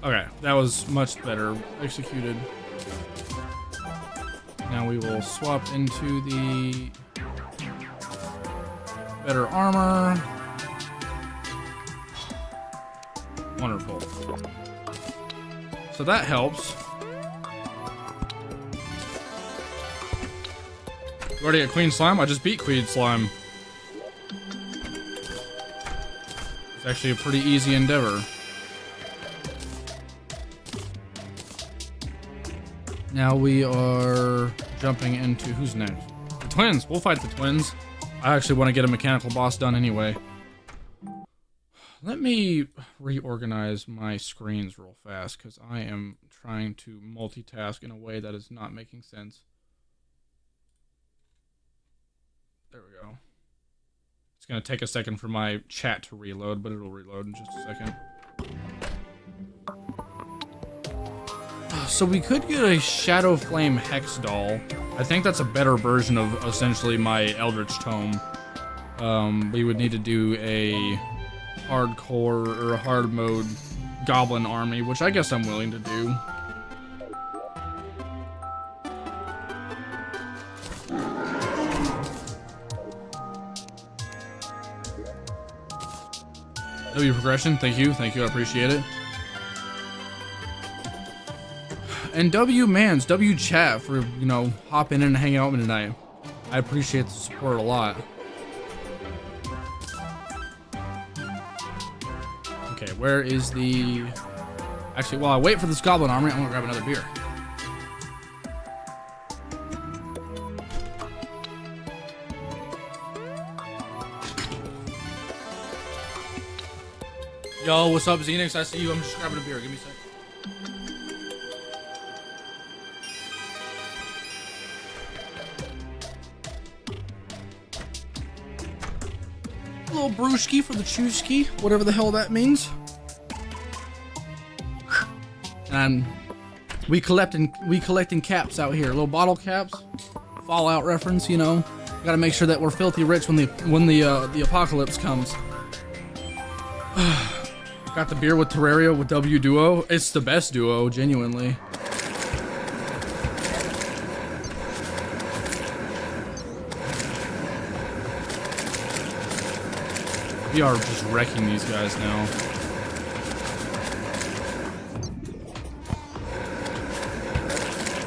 Speaker 1: Okay, that was much better executed. Now we will swap into the better armor. Wonderful. So that helps. You already at Queen Slime? I just beat Queen Slime. It's actually a pretty easy endeavor. Now we are jumping into who's next? The twins. We'll fight the twins. I actually want to get a mechanical boss done anyway. Let me reorganize my screens real fast because I am trying to multitask in a way that is not making sense. There we go. It's going to take a second for my chat to reload, but it'll reload in just a second. So we could get a Shadow Flame Hex doll. I think that's a better version of essentially my Eldritch Tome. We would need to do a hardcore or a hard mode goblin army, which I guess I'm willing to do. W progression, thank you, I appreciate it. And W mans, W chat for, you know, hopping in and hanging out with me tonight. I appreciate the support a lot. Okay, where is the... Actually, while I wait for this goblin army, I'm gonna grab another beer. Yo, what's up, Xenix? I see you. I'm just grabbing a beer. Give me a sec. A little brewski for the chewski, whatever the hell that means. And we collecting caps out here, little bottle caps. Fallout reference, you know. Got to make sure that we're filthy rich when the apocalypse comes. Got the beer with Terraria with W duo. It's the best duo, genuinely. We are just wrecking these guys now.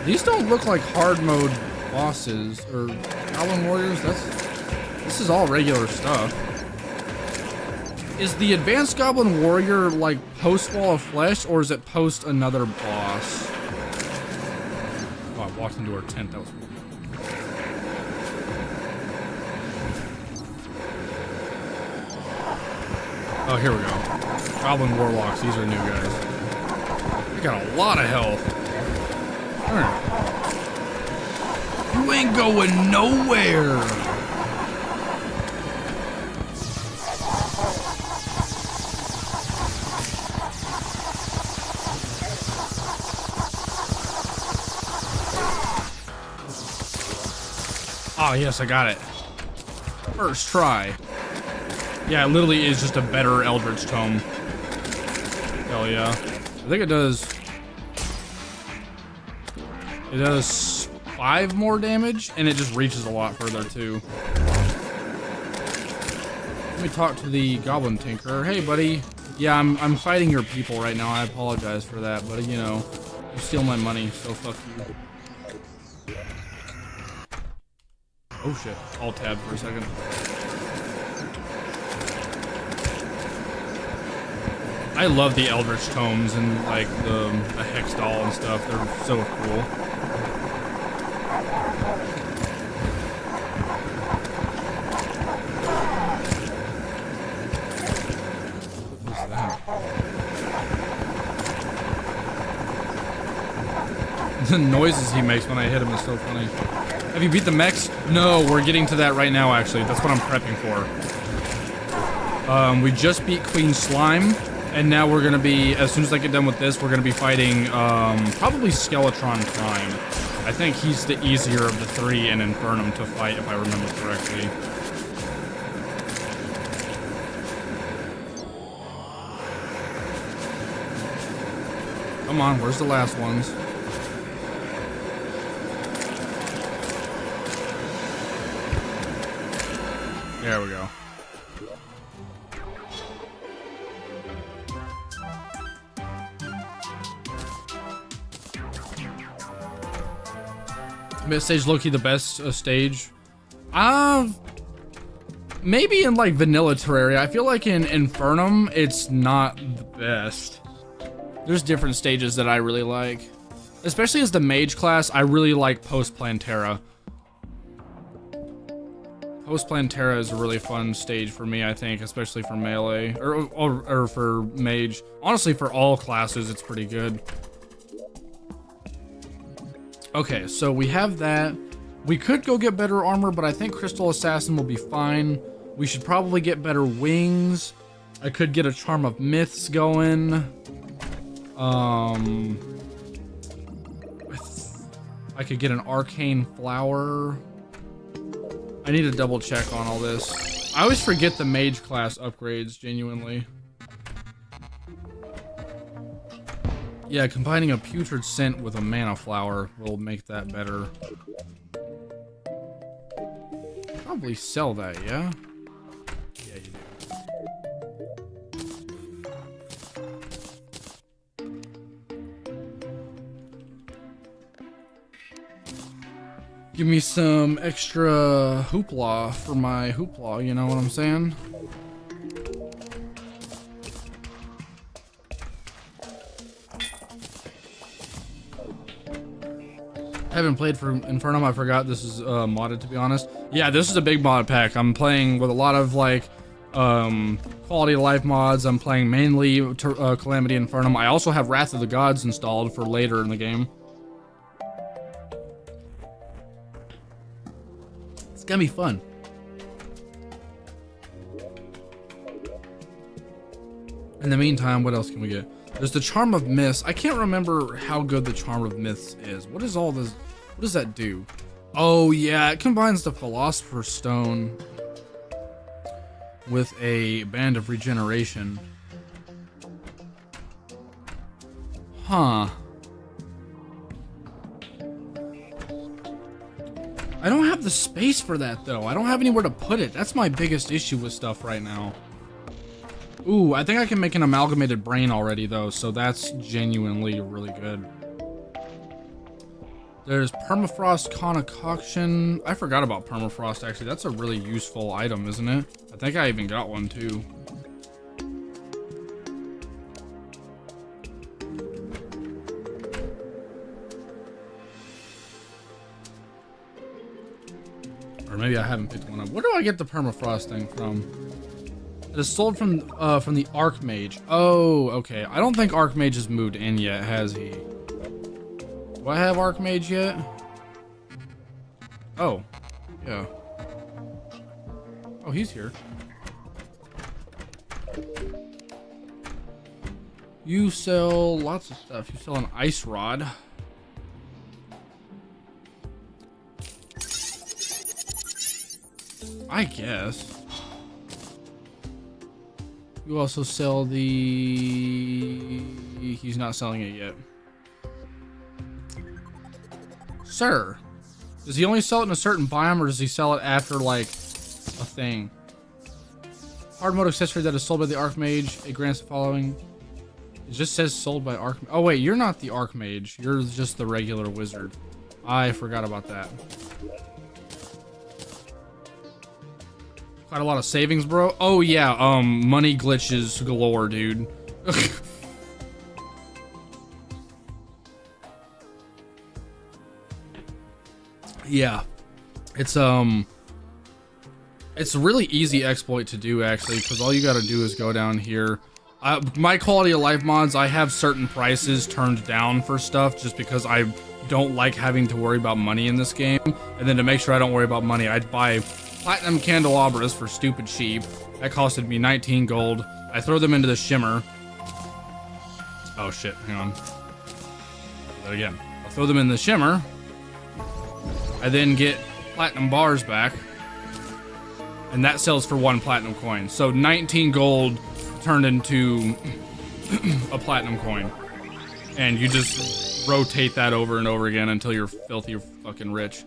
Speaker 1: These don't look like hard mode bosses or Goblin Warriors. This is all regular stuff. Is the Advanced Goblin Warrior like post Wall of Flesh or is it post another boss? Oh, I walked into our tent. That was weird. Oh, here we go. Goblin Warlocks. These are new guys. They got a lot of health. You ain't going nowhere. Oh, yes, I got it. First try. Yeah, it literally is just a better Eldritch Tome. Hell yeah. I think it does... It does 5 more damage, and it just reaches a lot further, too. Let me talk to the Goblin Tinkerer. Hey, buddy. Yeah, I'm fighting your people right now. I apologize for that, but, you know, you steal my money, so fuck you. Oh shit, alt tab for a second. I love the Eldritch Tomes and like the Hex doll and stuff. They're so cool. What is that? The noises he makes when I hit him is so funny. Have you beat the mechs? No, we're getting to that right now, actually. That's what I'm prepping for. We just beat Queen Slime, and now we're gonna be, as soon as I get done with this, we're gonna be fighting, probably Skeletron Prime. I think he's the easier of the 3 in Infernum to fight, if I remember correctly. Come on, where's the last ones? There we go. Mid stage low-key the best stage. Maybe in like vanilla Terraria. I feel like in Infernum, it's not the best. There's different stages that I really like. Especially as the mage class, I really like Post Plantera. Post Plantera is a really fun stage for me, I think, especially for melee, or for mage. Honestly, for all classes, it's pretty good. Okay, so we have that. We could go get better armor, but I think Crystal Assassin will be fine. We should probably get better wings. I could get a Charm of Myths going. I could get an Arcane Flower. I need to double check on all this. I always forget the mage class upgrades, genuinely. Yeah, combining a putrid scent with a mana flower will make that better. Probably sell that, yeah? Yeah, you do. Give me some extra hoopla for my hoopla, you know what I'm saying? I haven't played for Infernum. I forgot this is modded, to be honest. Yeah, this is a big mod pack. I'm playing with a lot of like quality of life mods. I'm playing mainly Calamity Infernum. I also have Wrath of the Gods installed for later in the game. It's gonna be fun. In the meantime, what else can we get? There's the Charm of Myths. I can't remember how good the Charm of Myths is. What is all this? What does that do? Oh yeah, it combines the Philosopher's Stone with a Band of Regeneration. Huh. I don't have the space for that though. I don't have anywhere to put it. That's my biggest issue with stuff right now. Ooh, I think I can make an amalgamated brain already though, so that's genuinely really good. There's permafrost concoction. I forgot about permafrost actually. That's a really useful item, isn't it? I think I even got one too. Or maybe I haven't picked one up. Where do I get the permafrost thing from? It is sold from the Archmage. Oh, okay. I don't think Archmage has moved in yet, has he? Do I have Archmage yet? Oh, yeah. Oh, he's here. You sell lots of stuff. You sell an ice rod. I guess. You also sell the... He's not selling it yet. Sir, does he only sell it in a certain biome, or does he sell it after, like, a thing? Hard mode accessory that is sold by the Archmage. It grants the following. It just says sold by Archmage. Oh, wait, you're not the Archmage. You're just the regular wizard. I forgot about that. Quite a lot of savings, bro. Oh, yeah, money glitches galore, dude. Yeah, it's a really easy exploit to do actually, because all you got to do is go down here. My quality of life mods, I have certain prices turned down for stuff just because I don't like having to worry about money in this game. And then to make sure I don't worry about money, I'd buy platinum candelabras for stupid cheap. That costed me 19 gold. I throw them into the shimmer. Oh shit, hang on. Do that again. I'll throw them in the shimmer. I then get platinum bars back, and that sells for 1 platinum coin. So 19 gold turned into a platinum coin, and you just rotate that over and over again until you're filthy fucking rich.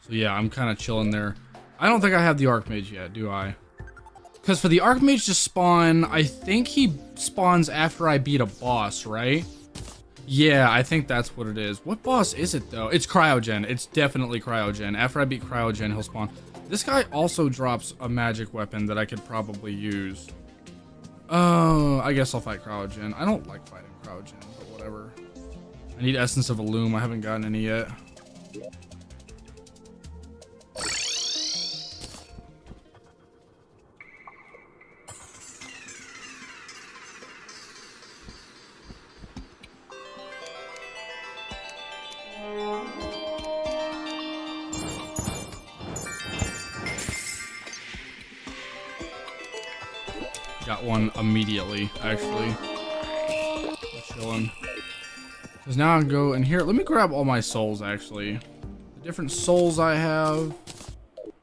Speaker 1: So yeah, I'm kind of chilling there. I don't think I have the Archmage yet, do I? Because for the Archmage to spawn, I think he spawns after I beat a boss, right? Yeah, I think that's what it is. What boss is it though? It's Cryogen. It's definitely Cryogen. After I beat Cryogen, he'll spawn. This guy also drops a magic weapon that I could probably use. I guess I'll fight Cryogen. I don't like fighting Cryogen, but whatever. I need Essence of Illum. I haven't gotten any yet. Got one immediately, actually. Chilling. Because now I can go in here. Let me grab all my souls, actually. The different souls I have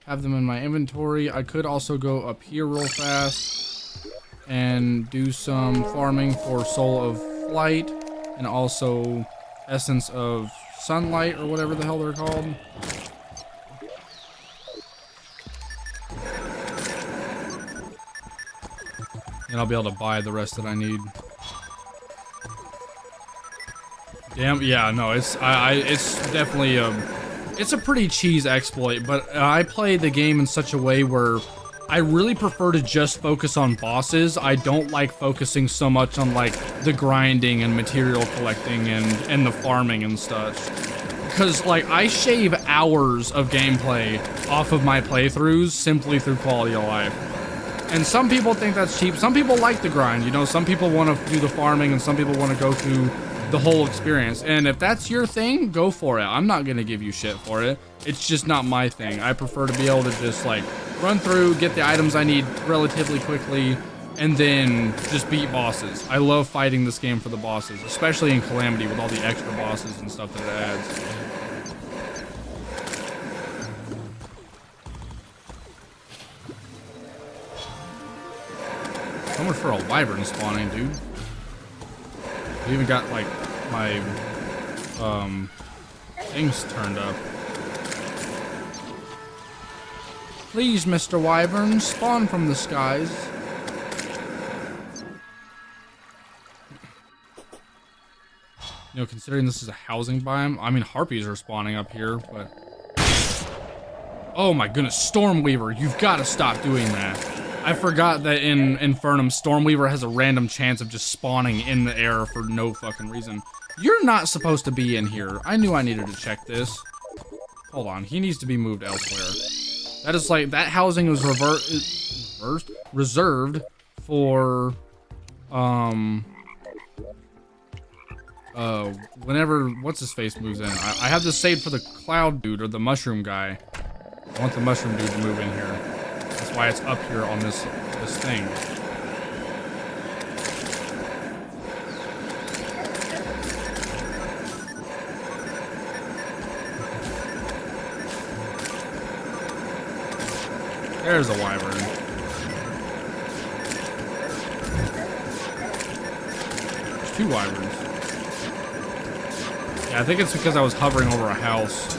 Speaker 1: them in my inventory. I could also go up here real fast and do some farming for Soul of Flight and also Essence of Sunlight or whatever the hell they're called. And I'll be able to buy the rest that I need. Damn, yeah, no, it's definitely it's a pretty cheese exploit, but I play the game in such a way where I really prefer to just focus on bosses. I don't like focusing so much on like the grinding and material collecting and the farming and stuff. Because like I shave hours of gameplay off of my playthroughs simply through quality of life. And some people think that's cheap. Some people like the grind, you know, some people want to do the farming and some people want to go through the whole experience. And if that's your thing, go for it. I'm not going to give you shit for it. It's just not my thing. I prefer to be able to just like run through, get the items I need relatively quickly, and then just beat bosses. I love fighting this game for the bosses, especially in Calamity with all the extra bosses and stuff that it adds. So much for a wyvern spawning, dude. We even got like my things turned up. Please, Mr. Wyvern, spawn from the skies. You know, considering this is a housing biome, I mean harpies are spawning up here, but oh my goodness, Stormweaver, you've got to stop doing that. I forgot that in Infernum, Stormweaver has a random chance of just spawning in the air for no fucking reason. You're not supposed to be in here. I knew I needed to check this. Hold on, he needs to be moved elsewhere. That is like, that housing was reserved for, whenever, what's his face moves in. I have this saved for the cloud dude or the mushroom guy. I want the mushroom dude to move in here. That's why it's up here on this thing. There's a wyvern. There's two wyverns. Yeah, I think it's because I was hovering over a house.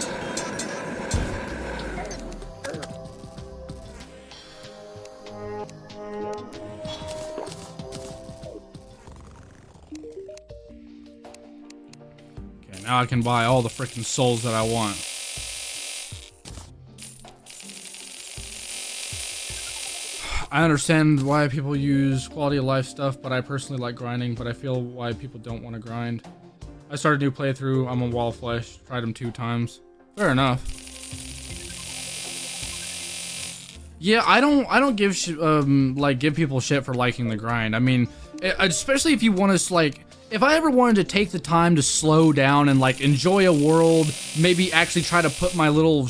Speaker 1: Now I can buy all the freaking souls that I want. I understand why people use quality of life stuff, but I personally like grinding, but I feel why people don't want to grind. I started a new playthrough. I'm on Wall of Flesh. Tried them 2 times. Fair enough. Yeah, I don't give give people shit for liking the grind. I mean, especially if you want to like, if I ever wanted to take the time to slow down and like enjoy a world, maybe actually try to put my little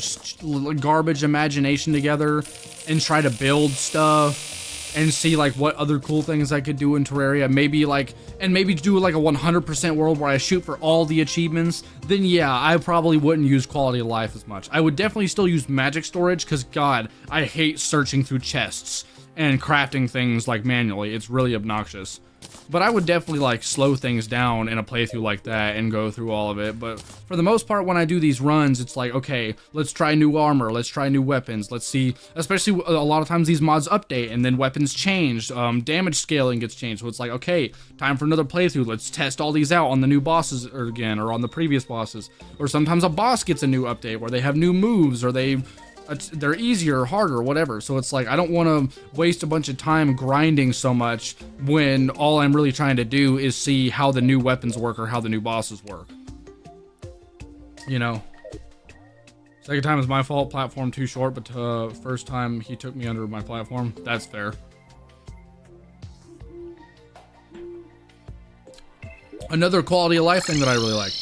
Speaker 1: garbage imagination together and try to build stuff and see like what other cool things I could do in Terraria, maybe do like a 100% world where I shoot for all the achievements, then yeah, I probably wouldn't use quality of life as much. I would definitely still use magic storage because God, I hate searching through chests and crafting things like manually. It's really obnoxious. But I would definitely like slow things down in a playthrough like that and go through all of it. But for the most part, when I do these runs, it's like, okay, let's try new armor, let's try new weapons, let's see, especially a lot of times these mods update and then weapons change, damage scaling gets changed. So it's like, okay, time for another playthrough, let's test all these out on the new bosses or on the previous bosses. Or sometimes a boss gets a new update where they have new moves or they're easier, harder, whatever. So it's like, I don't want to waste a bunch of time grinding so much when all I'm really trying to do is see how the new weapons work or how the new bosses work. You know? Second time is my fault, platform too short, but first time he took me under my platform. That's fair. Another quality of life thing that I really like.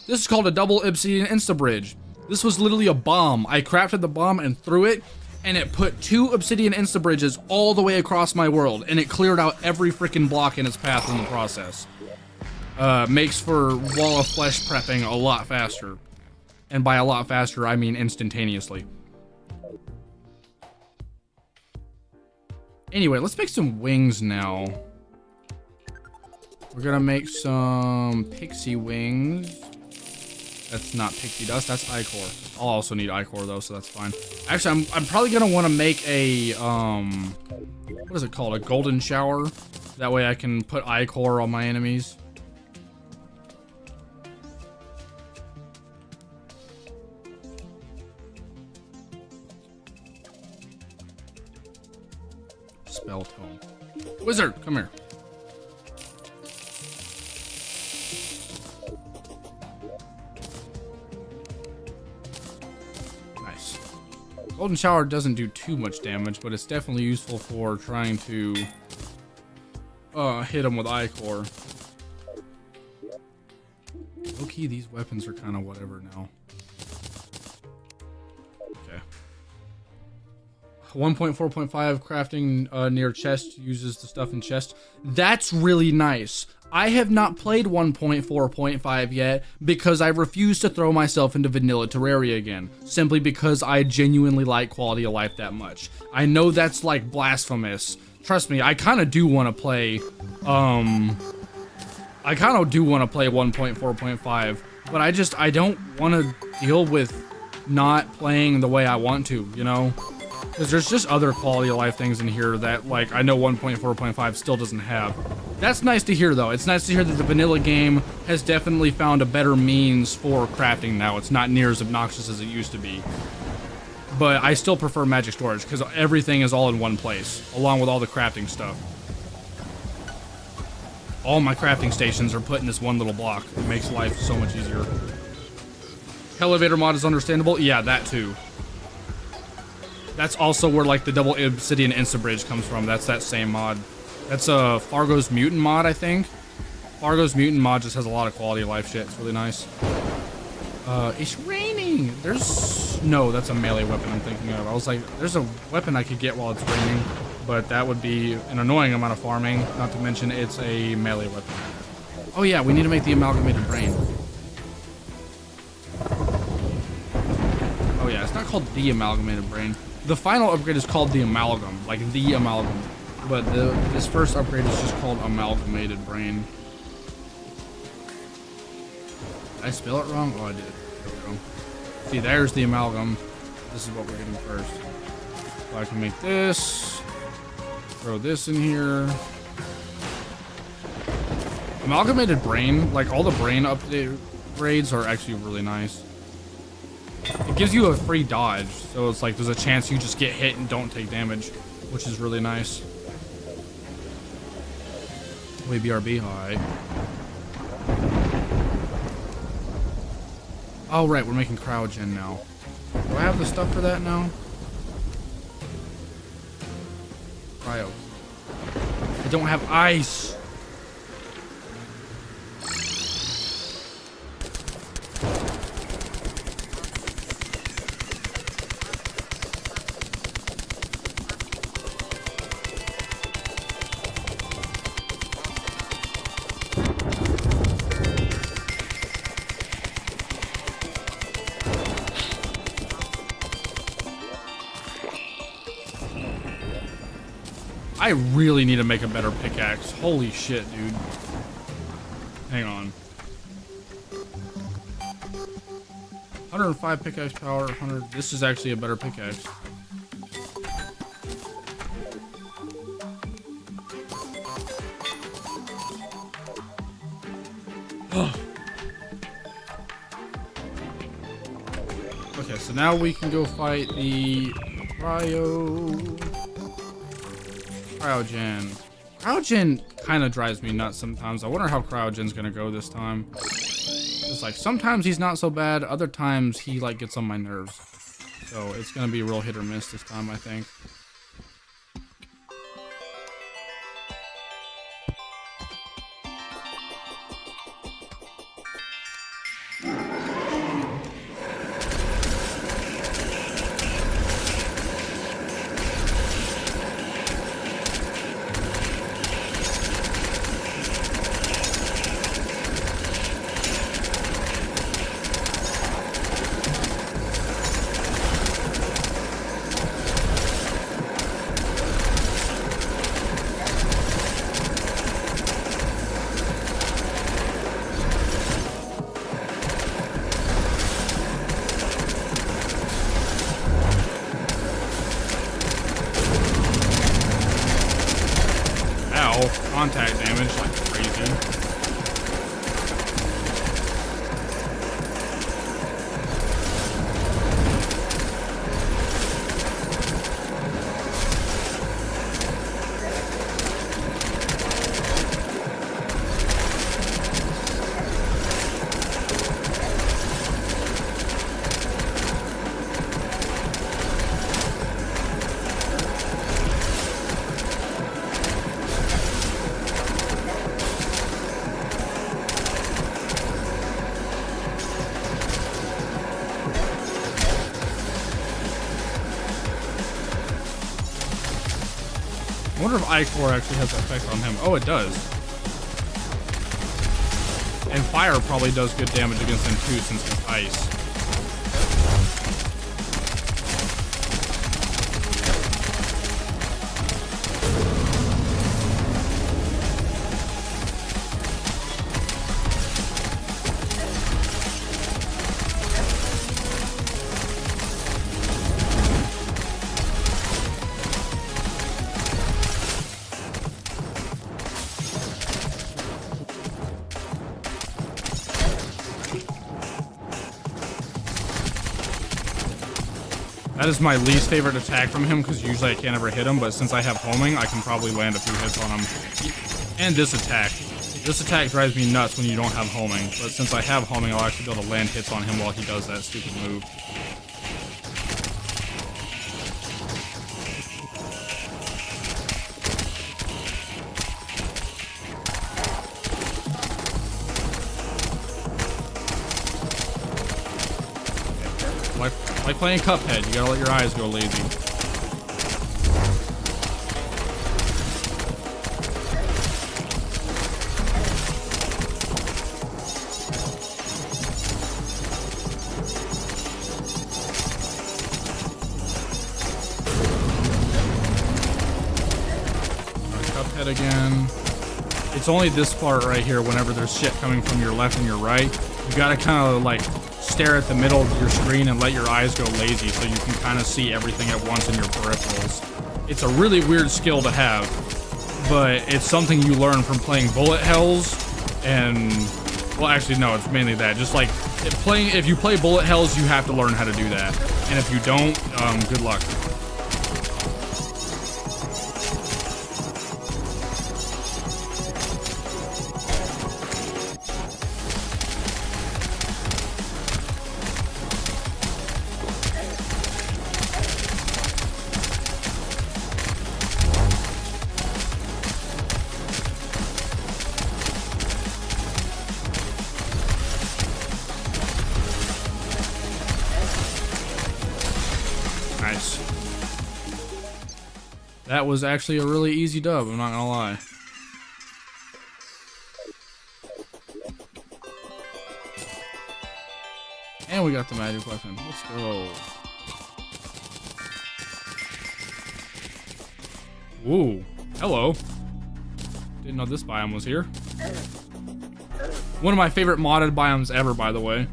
Speaker 1: This is called a double obsidian insta bridge. This was literally a bomb. I crafted the bomb and threw it, and it put 2 obsidian insta bridges all the way across my world, and it cleared out every freaking block in its path in the process. Makes for wall of flesh prepping a lot faster. And by a lot faster, I mean instantaneously. Anyway, let's make some wings now. We're gonna make some pixie wings. That's not pixie dust, that's ichor. I'll also need ichor though, so that's fine. Actually, I'm probably gonna want to make a what is it called? A golden shower. That way I can put ichor on my enemies. Spell tome. Wizard, come here. Golden Shower doesn't do too much damage, but it's definitely useful for trying to hit them with ichor. Low-key, these weapons are kind of whatever now. Okay. 1.4.5 crafting near chest uses the stuff in chest. That's really nice. I have not played 1.4.5 yet because I refuse to throw myself into vanilla Terraria again, simply because I genuinely like quality of life that much. I know that's like blasphemous. Trust me, I kind of do want to play, 1.4.5, but I don't want to deal with not playing the way I want to, you know? Because there's just other quality of life things in here that, like, I know 1.4.5 still doesn't have. That's nice to hear, though. It's nice to hear that the vanilla game has definitely found a better means for crafting now. It's not near as obnoxious as it used to be. But I still prefer magic storage, because everything is all in one place, along with all the crafting stuff. All my crafting stations are put in this one little block. It makes life so much easier. Elevator mod is understandable? Yeah, that too. That's also where, like, the double obsidian insta bridge comes from. That's that same mod. That's Fargo's mutant mod, I think. Fargo's mutant mod just has a lot of quality of life shit. It's really nice. It's raining. No, that's a melee weapon I'm thinking of. I was like, there's a weapon I could get while it's raining, but that would be an annoying amount of farming. Not to mention it's a melee weapon. Oh yeah, we need to make the amalgamated brain. Oh yeah, it's not called the amalgamated brain. The final upgrade is called the amalgam, like the amalgam. But this first upgrade is just called amalgamated brain. Did I spell it wrong? Oh, I did. There we go. See, there's the amalgam. This is what we're getting first. So I can make this. Throw this in here. Amalgamated brain, like all the brain upgrades are actually really nice. It gives you a free dodge, so it's like there's a chance you just get hit and don't take damage, which is really nice. Wait, BRB, alright. Oh, right, we're making cryogen now. Do I have the stuff for that now? Cryo. I don't have ice! I really need to make a better pickaxe. Holy shit, dude. Hang on. 105 pickaxe power, 100. This is actually a better pickaxe. Okay, so now we can go fight the Cryogen. Cryogen kind of drives me nuts sometimes. I wonder how Cryogen's gonna go this time. It's like sometimes he's not so bad, other times he like gets on my nerves. So it's gonna be real hit or miss this time, I think. Contact damage like crazy. I wonder if I-Core actually has an effect on him. Oh, it does. And fire probably does good damage against him too, since it's ice. That is my least favorite attack from him, because usually I can't ever hit him, but since I have homing, I can probably land a few hits on him. And this attack. This attack drives me nuts when you don't have homing, but since I have homing, I'll actually be able to land hits on him while he does that stupid move. Like playing Cuphead, you gotta let your eyes go lazy. Cuphead again. It's only this part right here, whenever there's shit coming from your left and your right. You gotta kind of like stare at the middle of your screen and let your eyes go lazy so you can kind of see everything at once in your peripherals. It's a really weird skill to have, but it's something you learn from playing bullet hells and, well, actually no, it's mainly that. Just like if you play bullet hells, you have to learn how to do that, and if you don't, good luck. Nice. That was actually a really easy dub, I'm not gonna lie. And we got the magic weapon. Let's go. Ooh. Hello. Didn't know this biome was here. One of my favorite modded biomes ever, by the way.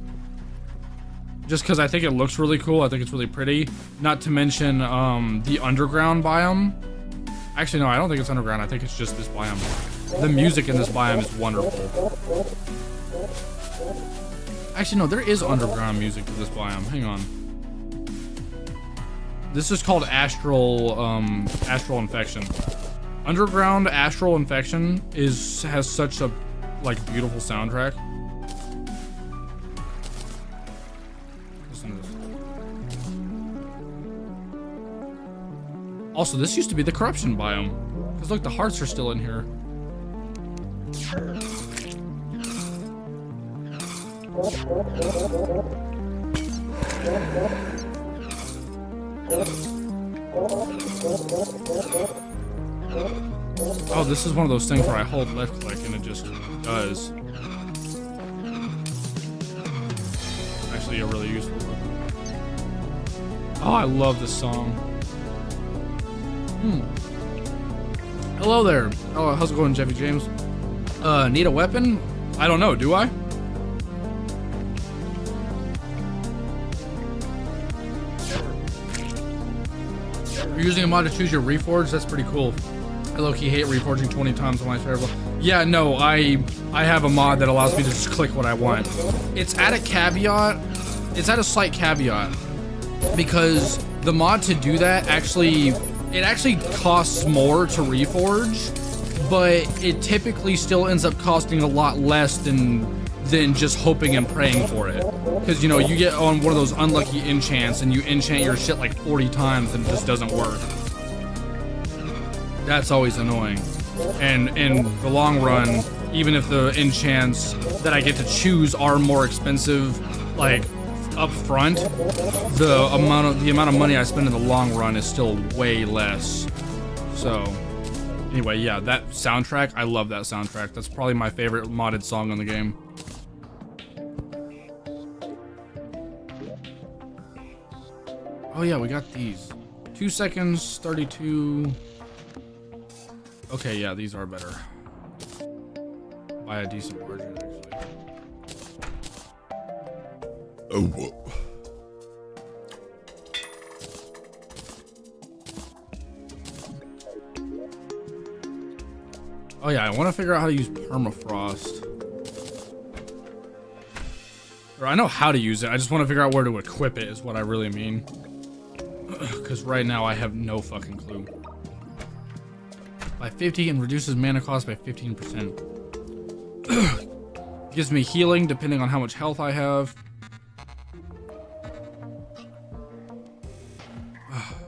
Speaker 1: Just because I think it looks really cool. I think it's really pretty. Not to mention the underground biome. Actually, no, I don't think it's underground. I think it's just this biome. The music in this biome is wonderful. Actually, no, there is underground music to this biome. Hang on. This is called Astral Infection. Underground Astral Infection has such a beautiful soundtrack. Listen to this. Also, this used to be the corruption biome. Because look, the hearts are still in here. Oh, this is one of those things where I hold left click and it just does. Actually, a really useful one. Oh, I love this song. Hello there. Oh, how's it going, Jeffy James? Need a weapon? I don't know, do I? You're using a mod to choose your reforge? That's pretty cool. I low-key hate reforging 20 times on my server. Yeah, no, I have a mod that allows me to just click what I want. It's at a caveat. It's at a slight caveat. Because the mod to do that actually costs more to reforge, but it typically still ends up costing a lot less than just hoping and praying for it. Because, you know, you get on one of those unlucky enchants and you enchant your shit like 40 times and it just doesn't work. That's always annoying. And in the long run, even if the enchants that I get to choose are more expensive, like up front, the amount of money I spend in the long run is still way less. So anyway, yeah, that soundtrack, I love that soundtrack. That's probably my favorite modded song on the game. Oh yeah, we got these. 2 seconds, 32. Okay, yeah, these are better. By a decent margin, actually. Oh, whoa. Oh yeah, I want to figure out how to use permafrost. Or I know how to use it, I just want to figure out where to equip it is what I really mean. Because right now I have no fucking clue. By 50 and reduces mana cost by 15%. Gives me healing depending on how much health I have.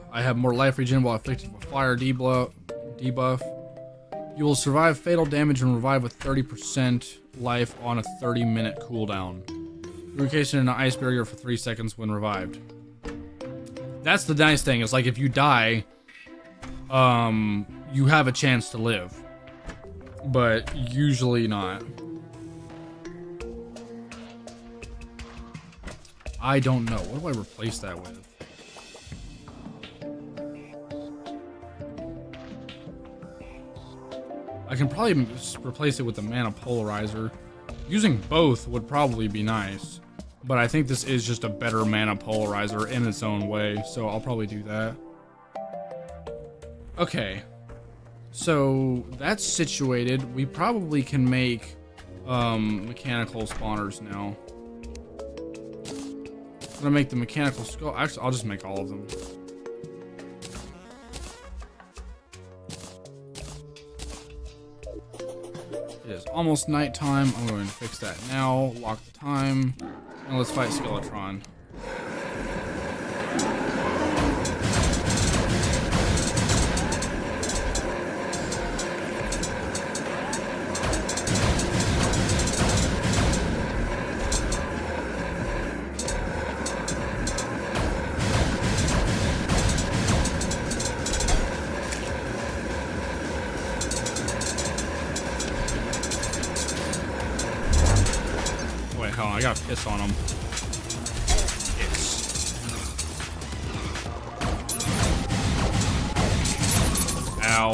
Speaker 1: I have more life regen while afflicted with fire debuff. You will survive fatal damage and revive with 30% life on a 30-minute cooldown. You're encased in an ice barrier for 3 seconds when revived. That's the nice thing, is like if you die, you have a chance to live. But usually not. I don't know. What do I replace that with? I can probably replace it with the mana polarizer. Using both would probably be nice. But I think this is just a better mana polarizer in its own way, so I'll probably do that. Okay. So that's situated. We probably can make mechanical spawners now. I'm gonna make the mechanical skull. Actually, I'll just make all of them. It is almost nighttime. I'm going to fix that now. Lock the time. And let's fight Skeletron. Hold on, I gotta piss on him. Piss. Ow.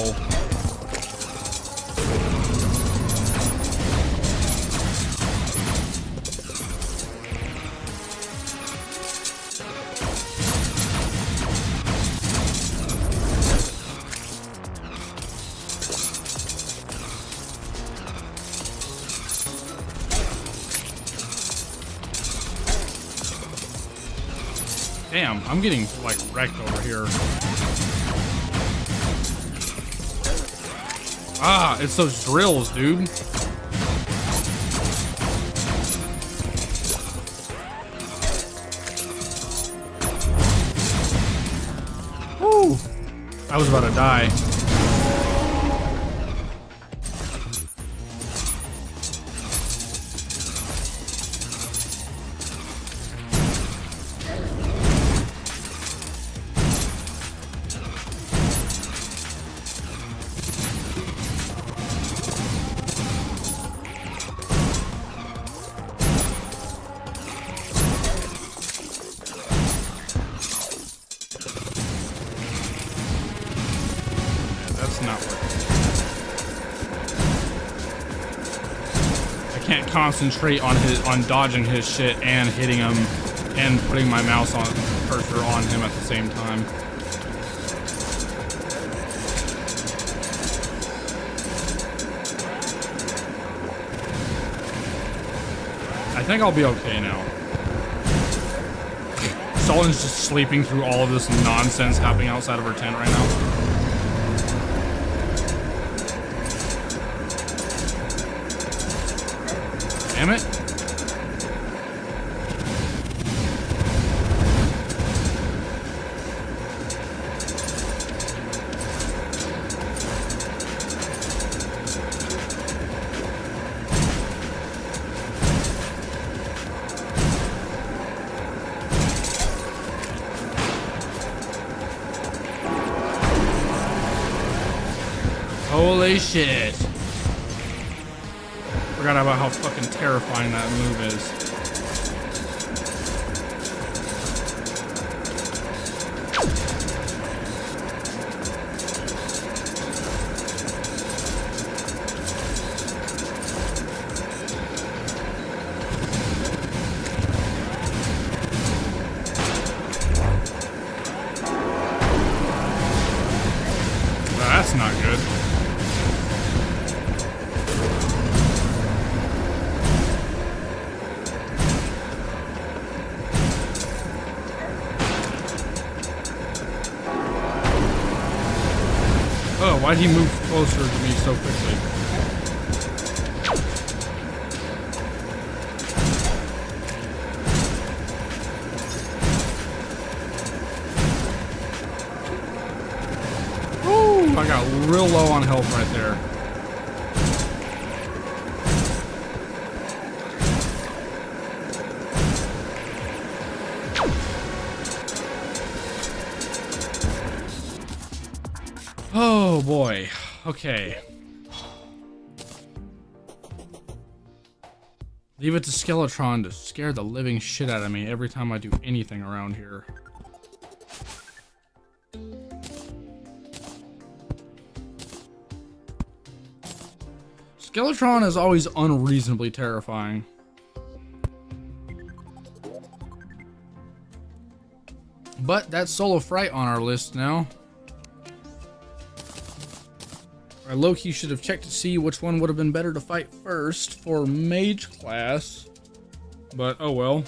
Speaker 1: Damn, I'm getting like wrecked over here. Ah, it's those drills, dude. Woo! I was about to die. Concentrate on dodging his shit and hitting him and putting my mouse on cursor on him at the same time. I think I'll be okay now. Sullen's just sleeping through all of this nonsense happening outside of her tent right now. Damn it. Holy shit. Forgot about how fucking terrifying that move is. That's not good. Oh, why'd he move closer to me so quickly? Woo! I got real low on health right there. Oh boy. Okay. Leave it to Skeletron to scare the living shit out of me every time I do anything around here. Skeletron is always unreasonably terrifying. But that's Soul of Fright on our list now. I low-key should have checked to see which one would have been better to fight first for mage class, but oh well.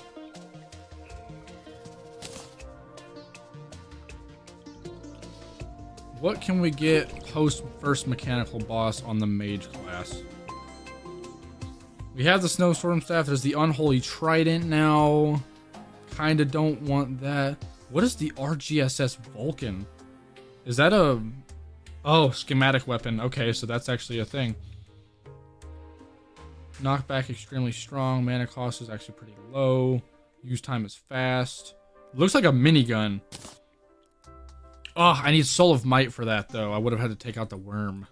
Speaker 1: What can we get post first mechanical boss on the mage class? We have the snowstorm staff. There's the unholy trident now. Kinda don't want that. What is the RGSS Vulcan? Is that a... Oh, schematic weapon. Okay, so that's actually a thing. Knockback extremely strong. Mana cost is actually pretty low. Use time is fast. Looks like a minigun. Oh, I need Soul of Might for that, though. I would have had to take out the worm.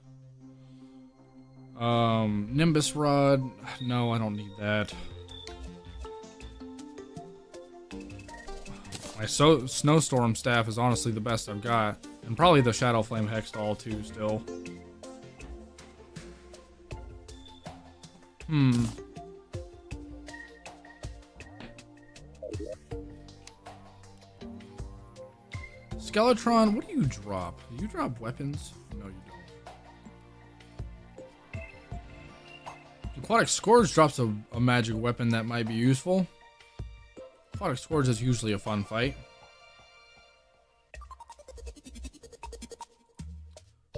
Speaker 1: Nimbus Rod. No, I don't need that. My Snowstorm Staff is honestly the best I've got. And probably the Shadow Flame Hextall too, still. Skeletron, what do you drop? Do you drop weapons? No, you don't. Aquatic Scourge drops a magic weapon that might be useful. Aquatic Scourge is usually a fun fight.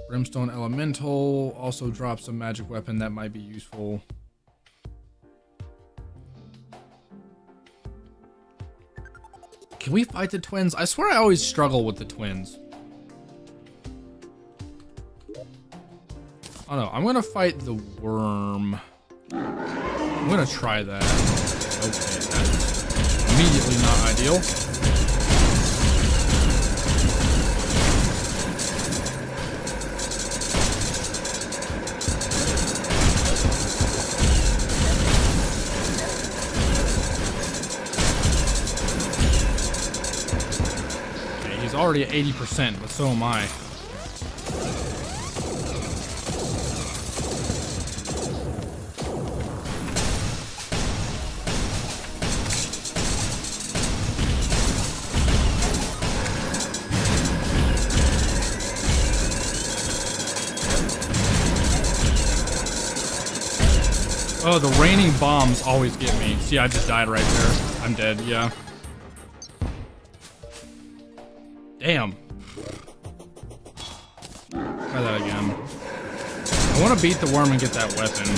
Speaker 1: Brimstone Elemental also drops a magic weapon that might be useful. Can we fight the twins? I swear I always struggle with the twins. Oh no, I'm gonna fight the worm. I'm gonna try that. Okay, that's immediately not ideal. Okay, he's already at 80%, but so am I. Oh, the raining bombs always get me. See, I just died right there. I'm dead, yeah. Damn. Try that again. I want to beat the worm and get that weapon.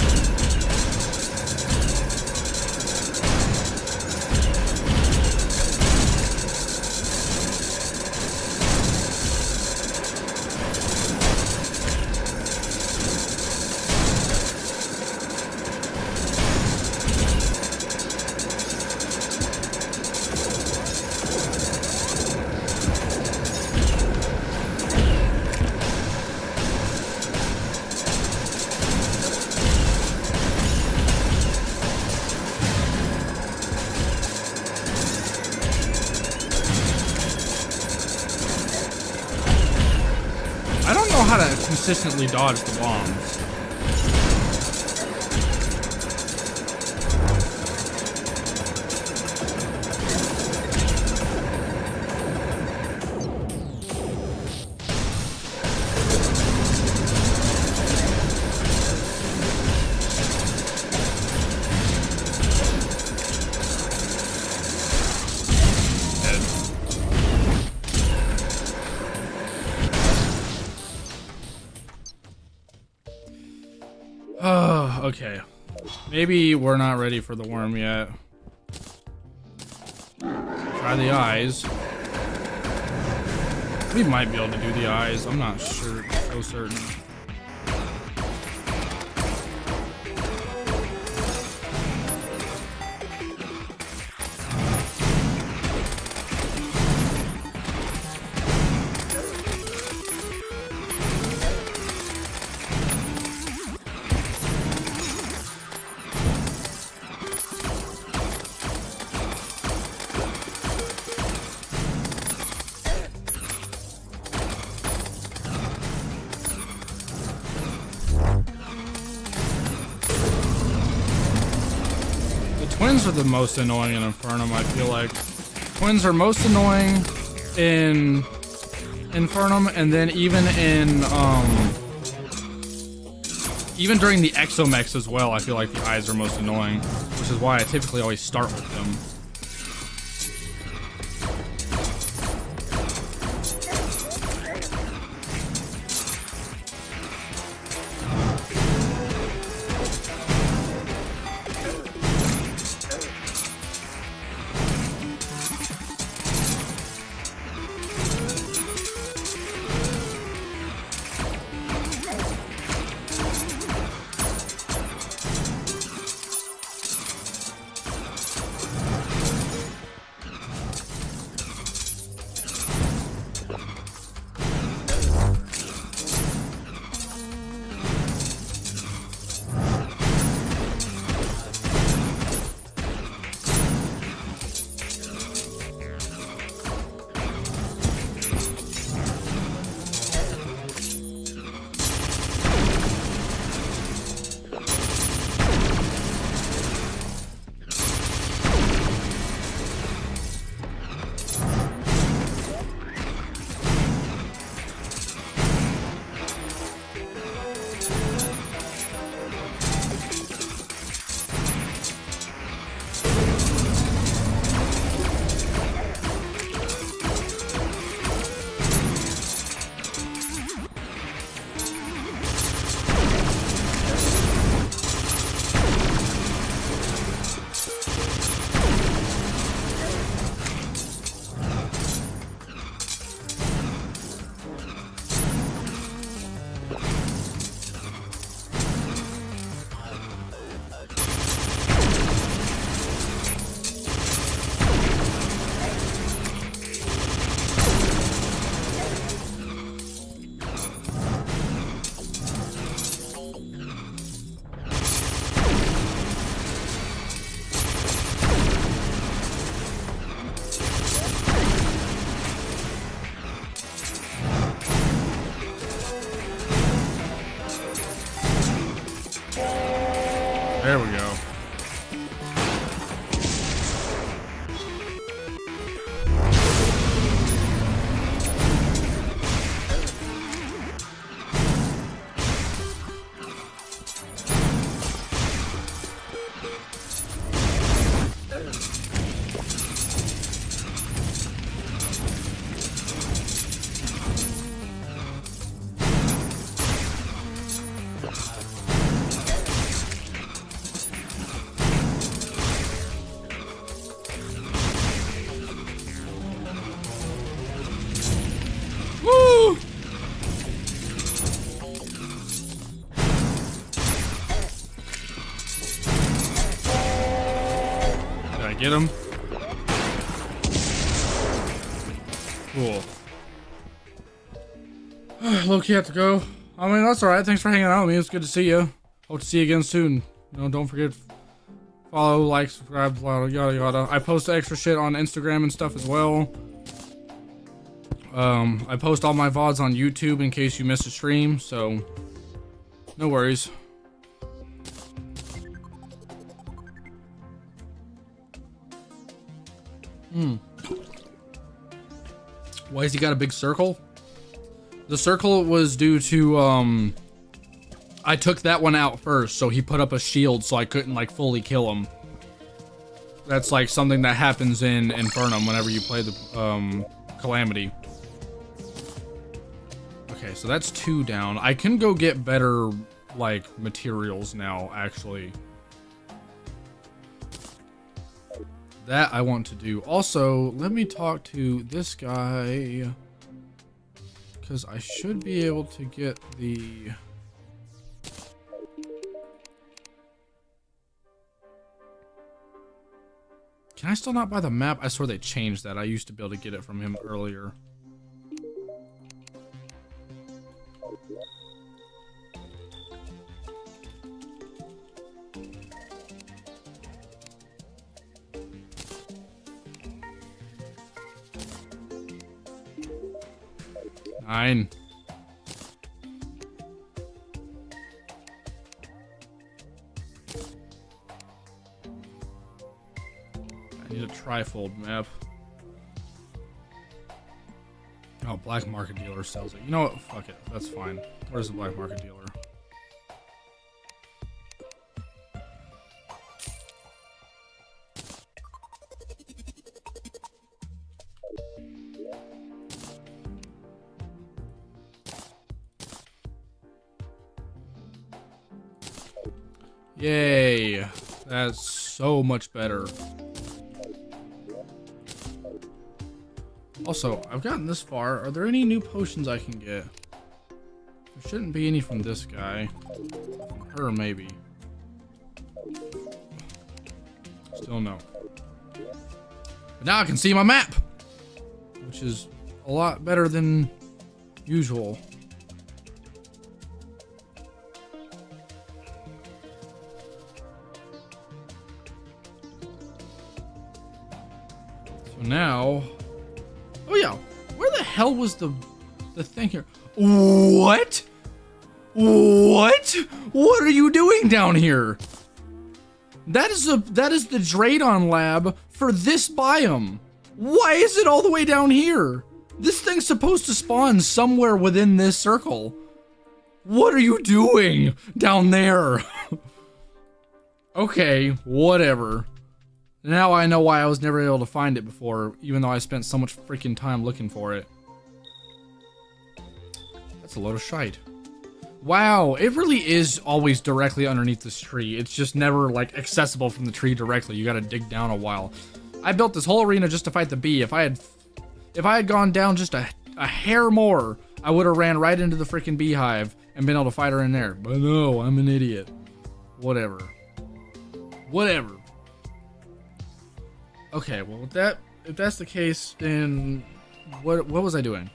Speaker 1: I don't know how to consistently dodge the bombs. Oh, okay. Maybe we're not ready for the worm yet. Try the eyes. We might be able to do the eyes. I'm not sure. So certain. Twins are the most annoying in Infernum, I feel like. Twins are most annoying in Infernum, and then even during the Exomex as well, I feel like the eyes are most annoying, which is why I typically always start with them. get him? Cool. Low-key have to go. I mean, that's alright. Thanks for hanging out with me. It's good to see you. Hope to see you again soon. You know, don't forget, follow, like, subscribe, yada yada. I post extra shit on Instagram and stuff as well. I post all my VODs on YouTube in case you missed a stream, so no worries. Why has he got a big circle? The circle was due to, I took that one out first, so he put up a shield so I couldn't, like, fully kill him. That's, like, something that happens in Infernum whenever you play the, Calamity. Okay, so that's 2 down. I can go get better, like, materials now, actually. That I want to do. Also, let me talk to this guy, because I should be able to get the... Can I still not buy the map? I swear they changed that. I used to be able to get it from him earlier. Nine. I need a trifold map. Oh, black market dealer sells it. You know what? Fuck it. That's fine. Where's the black market dealer? Yay. That's so much better. Also, I've gotten this far. Are there any new potions I can get? There shouldn't be any from this guy. From her, maybe. Still no. But now I can see my map! Which is a lot better than usual. So now... Oh yeah, where the hell was the thing here? What? What? What are you doing down here? That is the Draydon lab for this biome. Why is it all the way down here? This thing's supposed to spawn somewhere within this circle. What are you doing down there? Okay, whatever. Now I know why I was never able to find it before, even though I spent so much freaking time looking for it. That's a load of shite. Wow, it really is always directly underneath this tree. It's just never, like, accessible from the tree directly. You gotta dig down a while. I built this whole arena just to fight the bee. If I had gone down just a hair more, I would have ran right into the freaking beehive and been able to fight her in there. But no, I'm an idiot. Whatever. Whatever. Okay, well, if that's the case, then what was I doing?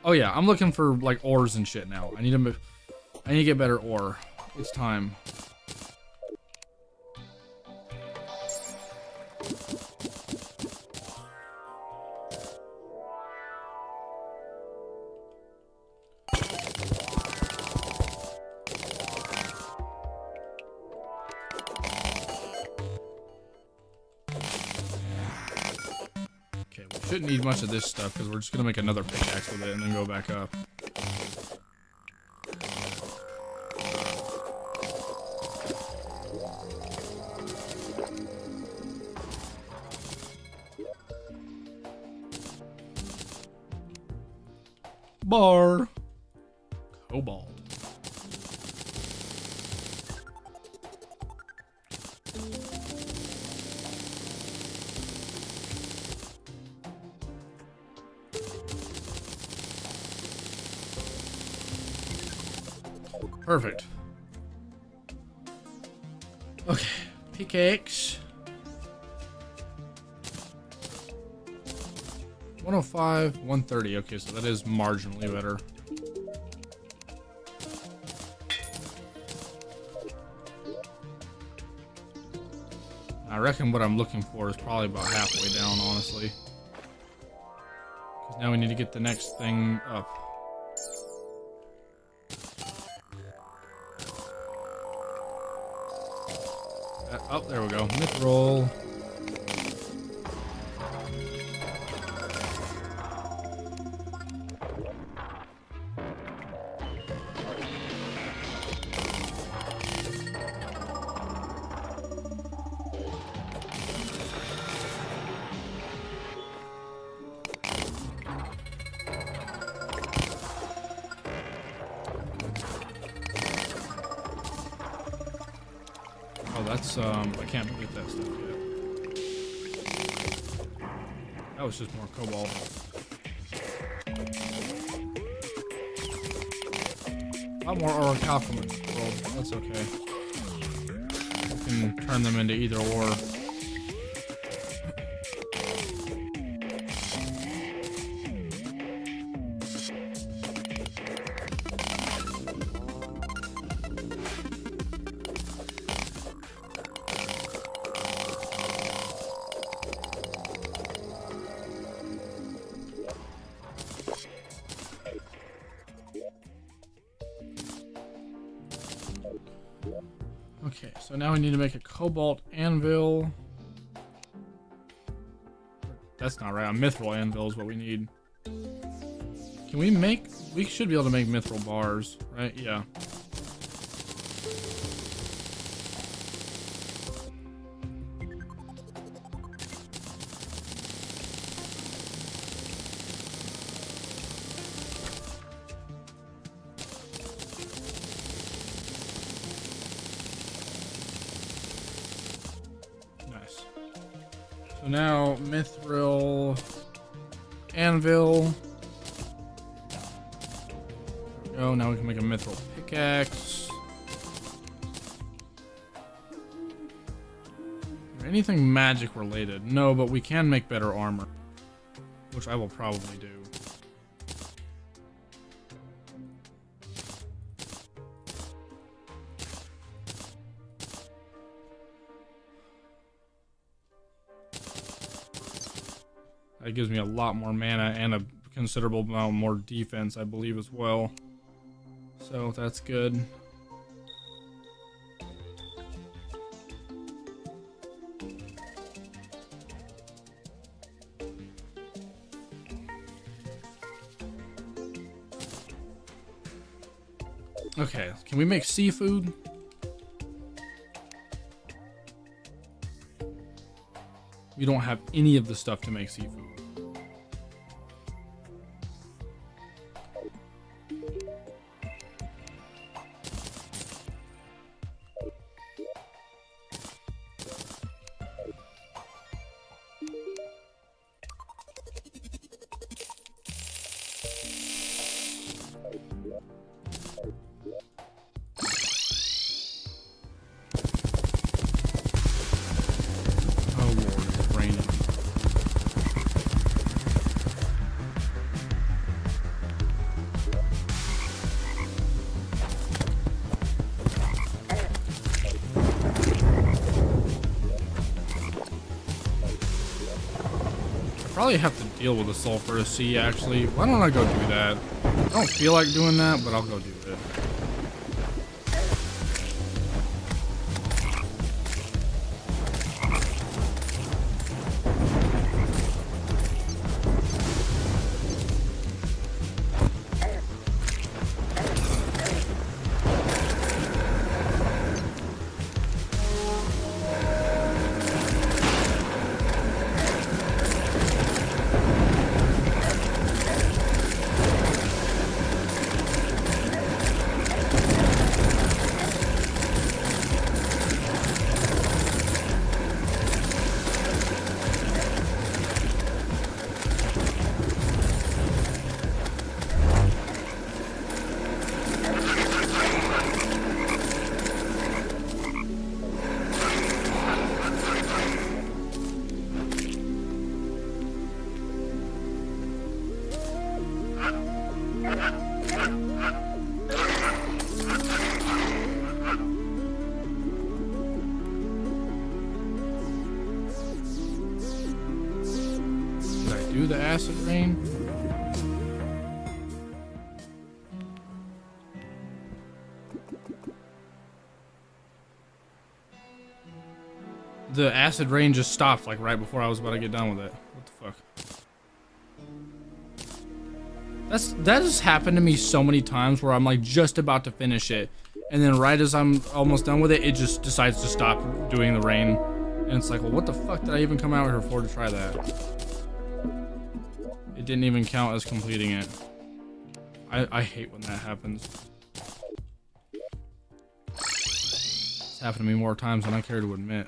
Speaker 1: Oh yeah, I'm looking for like ores and shit now. I need to get better ore. It's time. Shouldn't need much of this stuff because we're just gonna make another pickaxe with it and then go back up. Bar. Cobalt. Perfect. Okay, pickaxe. 105, 130. Okay, so that is marginally better. I reckon what I'm looking for is probably about halfway down, honestly. Because now we need to get the next thing up. Oh, there we go. Mithril. Oh, that's, I can't get that stuff yet. That was just more cobalt. A lot more orichalcum in the world. That's okay. We can turn them into either or. Okay, so now we need to make a cobalt anvil. That's not right. A mithril anvil is what we need. Can we make... We should be able to make mithril bars, right? Yeah. So now, mithril anvil. There we go. Now we can make a mithril pickaxe. Anything magic related? No, but we can make better armor, which I will probably do. That gives me a lot more mana and a considerable amount more defense, I believe, as well. So that's good. Okay, can we make seafood? We don't have any of the stuff to make seafood. Probably have to deal with the sulfurous sea, actually. Why don't I go do that? I don't feel like doing that, but I'll go do it. do the acid rain? The acid rain just stopped like right before I was about to get done with it. What the fuck? That has happened to me so many times where I'm like just about to finish it, and then right as I'm almost done with it, it just decides to stop doing the rain. And it's like, well, what the fuck did I even come out here for to try that? It didn't even count as completing it. I hate when that happens. It's happened to me more times than I care to admit.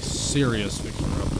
Speaker 1: Serious fixer upper.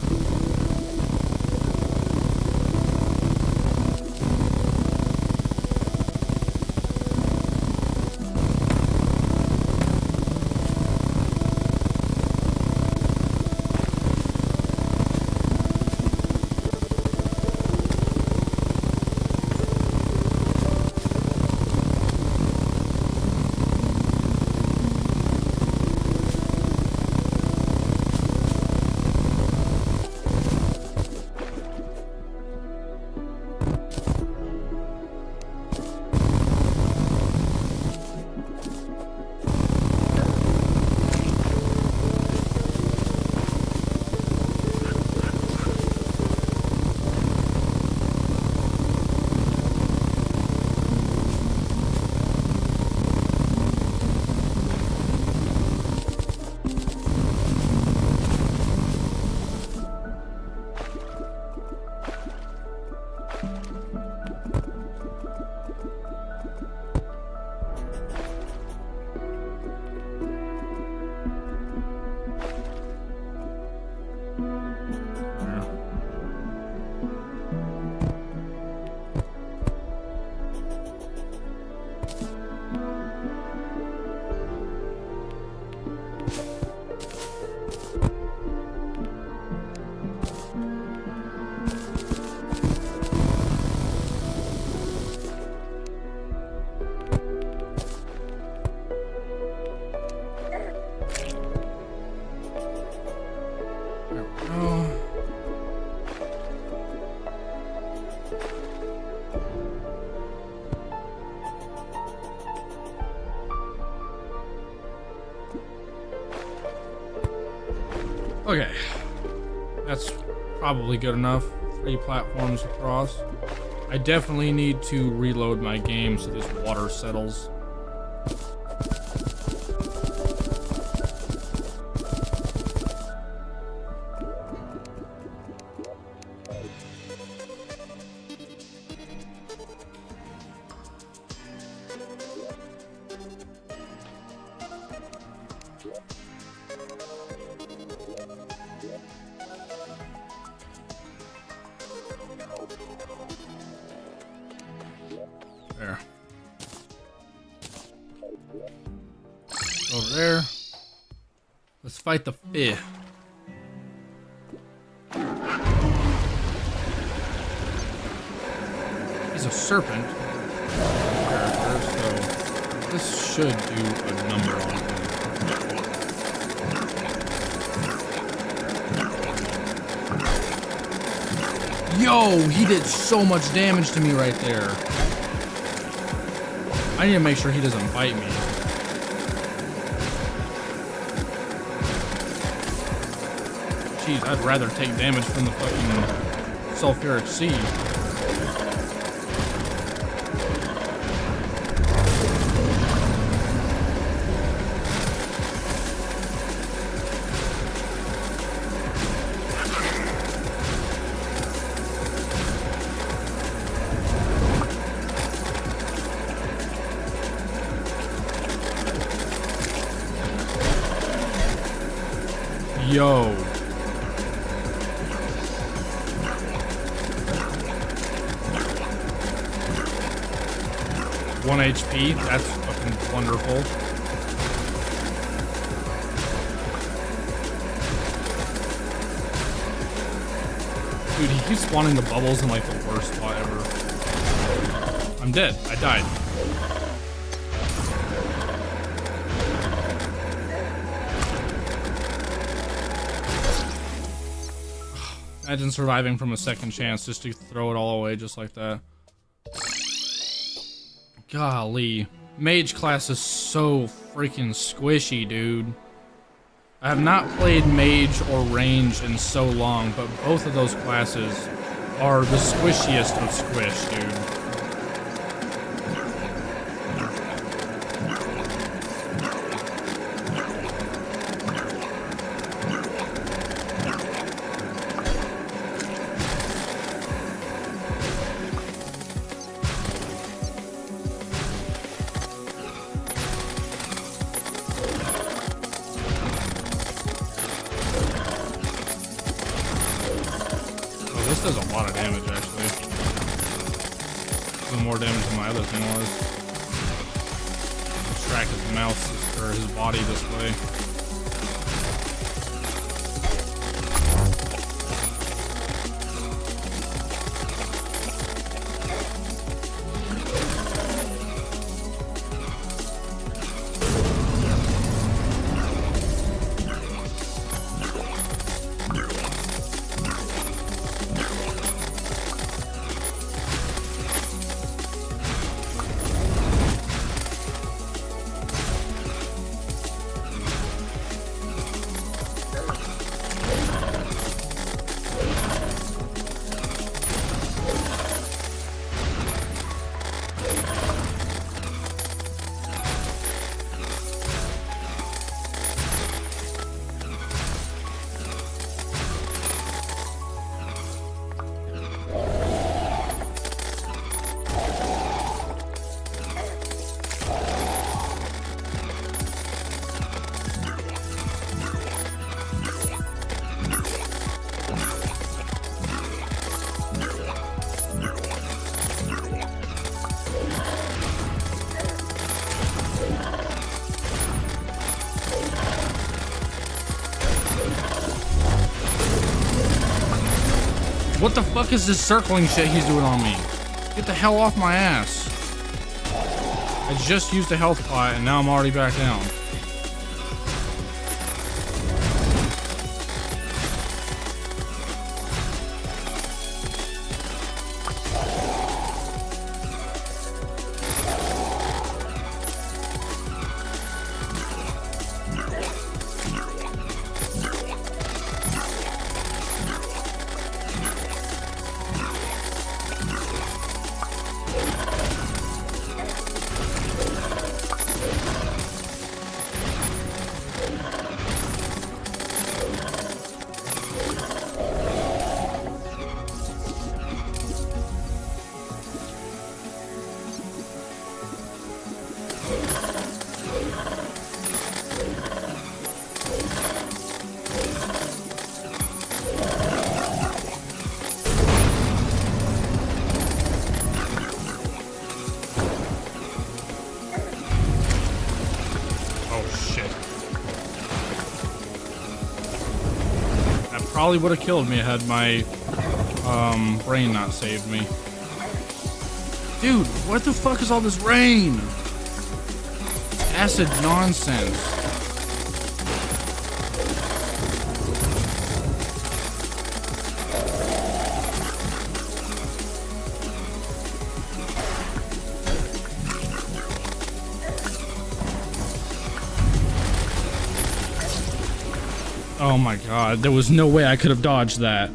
Speaker 1: Okay, that's probably good enough. 3 platforms across. I definitely need to reload my game so this water settles. There. Over there. Let's fight the fish. He's a serpent. So this should do a number on him. Yo, he did so much damage to me right there. I need to make sure he doesn't bite me. Jeez, I'd rather take damage from the fucking sulfuric sea. Yo. One HP, that's fucking wonderful. Dude, he keeps spawning the bubbles in like the worst spot ever. I'm dead. I died. Imagine surviving from a second chance just to throw it all away just like that. Golly. Mage class is so freaking squishy, dude. I have not played mage or range in so long, but both of those classes are the squishiest of squish, dude. This does a lot of damage, actually. Even more damage than my other thing was. Distract his mouse, or his body this way. What the fuck is this circling shit he's doing on me? Get the hell off my ass. I just used a health pot and now I'm already back down. Probably would have killed me had my brain not saved me. Dude, what the fuck is all this rain? Acid nonsense. Oh my god, there was no way I could have dodged that.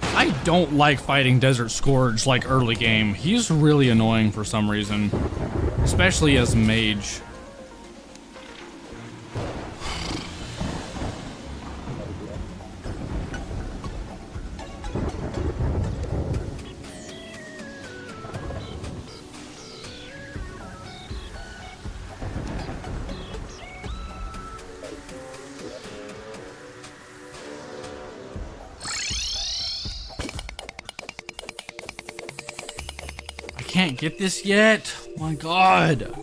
Speaker 1: I don't like fighting Desert Scourge like early game. He's really annoying for some reason, especially as mage. Can't get this yet. Oh my god.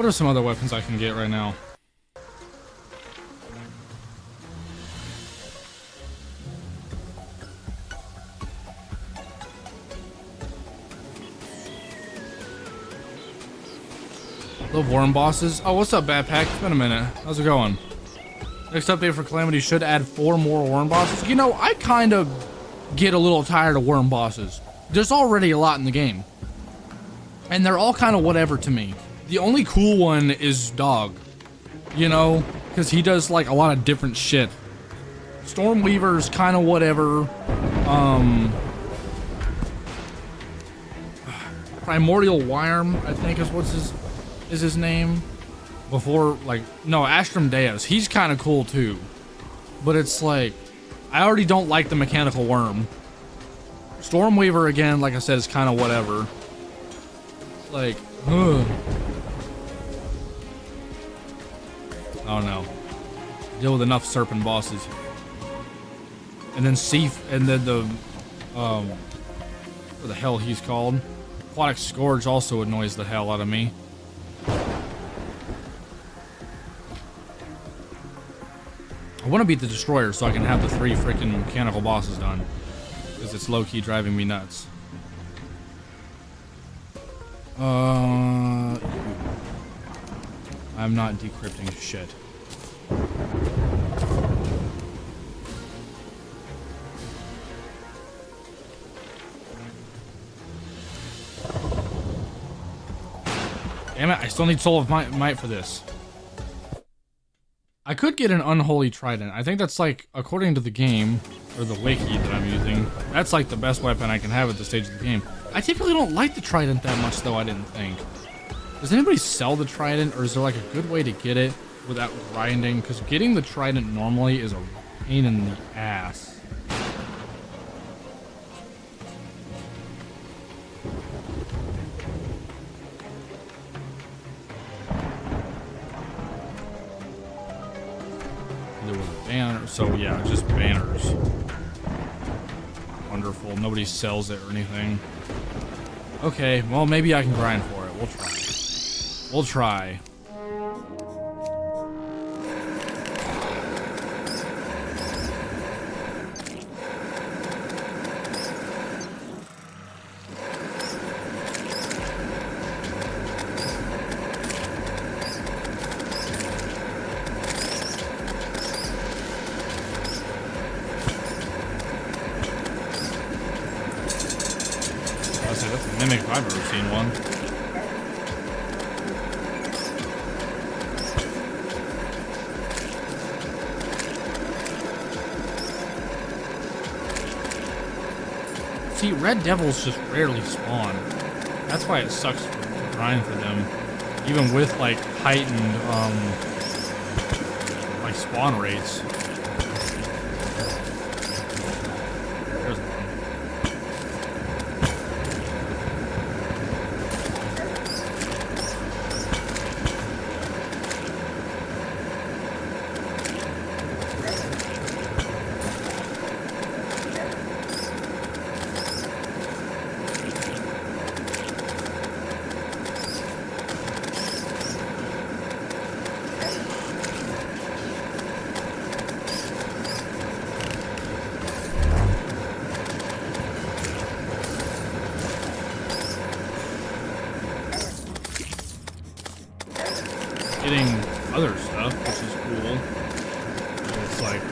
Speaker 1: What are some other weapons I can get right now? Love worm bosses. Oh, what's up, Backpack? It's been a minute. How's it going? Next update for Calamity should add 4 more worm bosses. You know, I kind of get a little tired of worm bosses. There's already a lot in the game. And they're all kind of whatever to me. The only cool one is Dog. You know, because he does like a lot of different shit. Stormweaver's kind of whatever. Primordial Worm, I think is his name. Before, like, no, Astrum Deus. He's kind of cool too. But it's like, I already don't like the mechanical worm. Stormweaver, again, like I said, is kind of whatever. Like, ugh. I don't know. Deal with enough serpent bosses. And then what the hell he's called. Aquatic Scourge also annoys the hell out of me. I want to beat the Destroyer so I can have the 3 freaking mechanical bosses done. Because it's low-key driving me nuts. I'm not decrypting shit. Damn it, I still need Soul of Might for this. I could get an Unholy Trident. I think that's like, according to the game, or the wiki that I'm using, that's like the best weapon I can have at this stage of the game. I typically don't like the Trident that much though, I didn't think. Does anybody sell the Trident, or is there like a good way to get it without grinding? Because getting the Trident normally is a pain in the ass. There was a banner, so yeah, just banners. Wonderful, nobody sells it or anything. Okay, well maybe I can grind for it, we'll try. We'll try. That's the mimic if I've ever seen one. See, red devils just rarely spawn. That's why it sucks to grind for them. Even with like heightened like spawn rates. There's one. Getting other stuff, which is cool. It's like,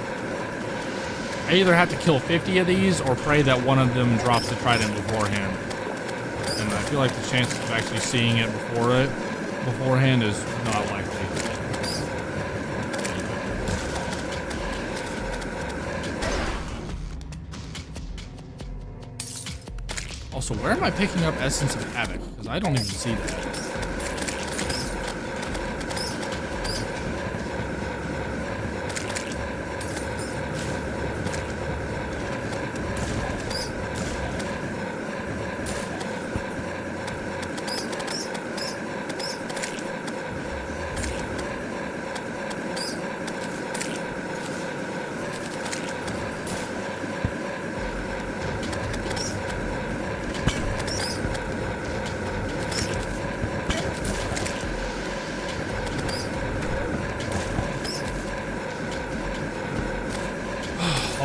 Speaker 1: I either have to kill 50 of these or pray that one of them drops the trident beforehand. And I feel like the chances of actually seeing it beforehand is not likely. Also, where am I picking up Essence of Havoc? Because I don't even see that.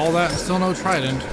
Speaker 1: all that and still no trident.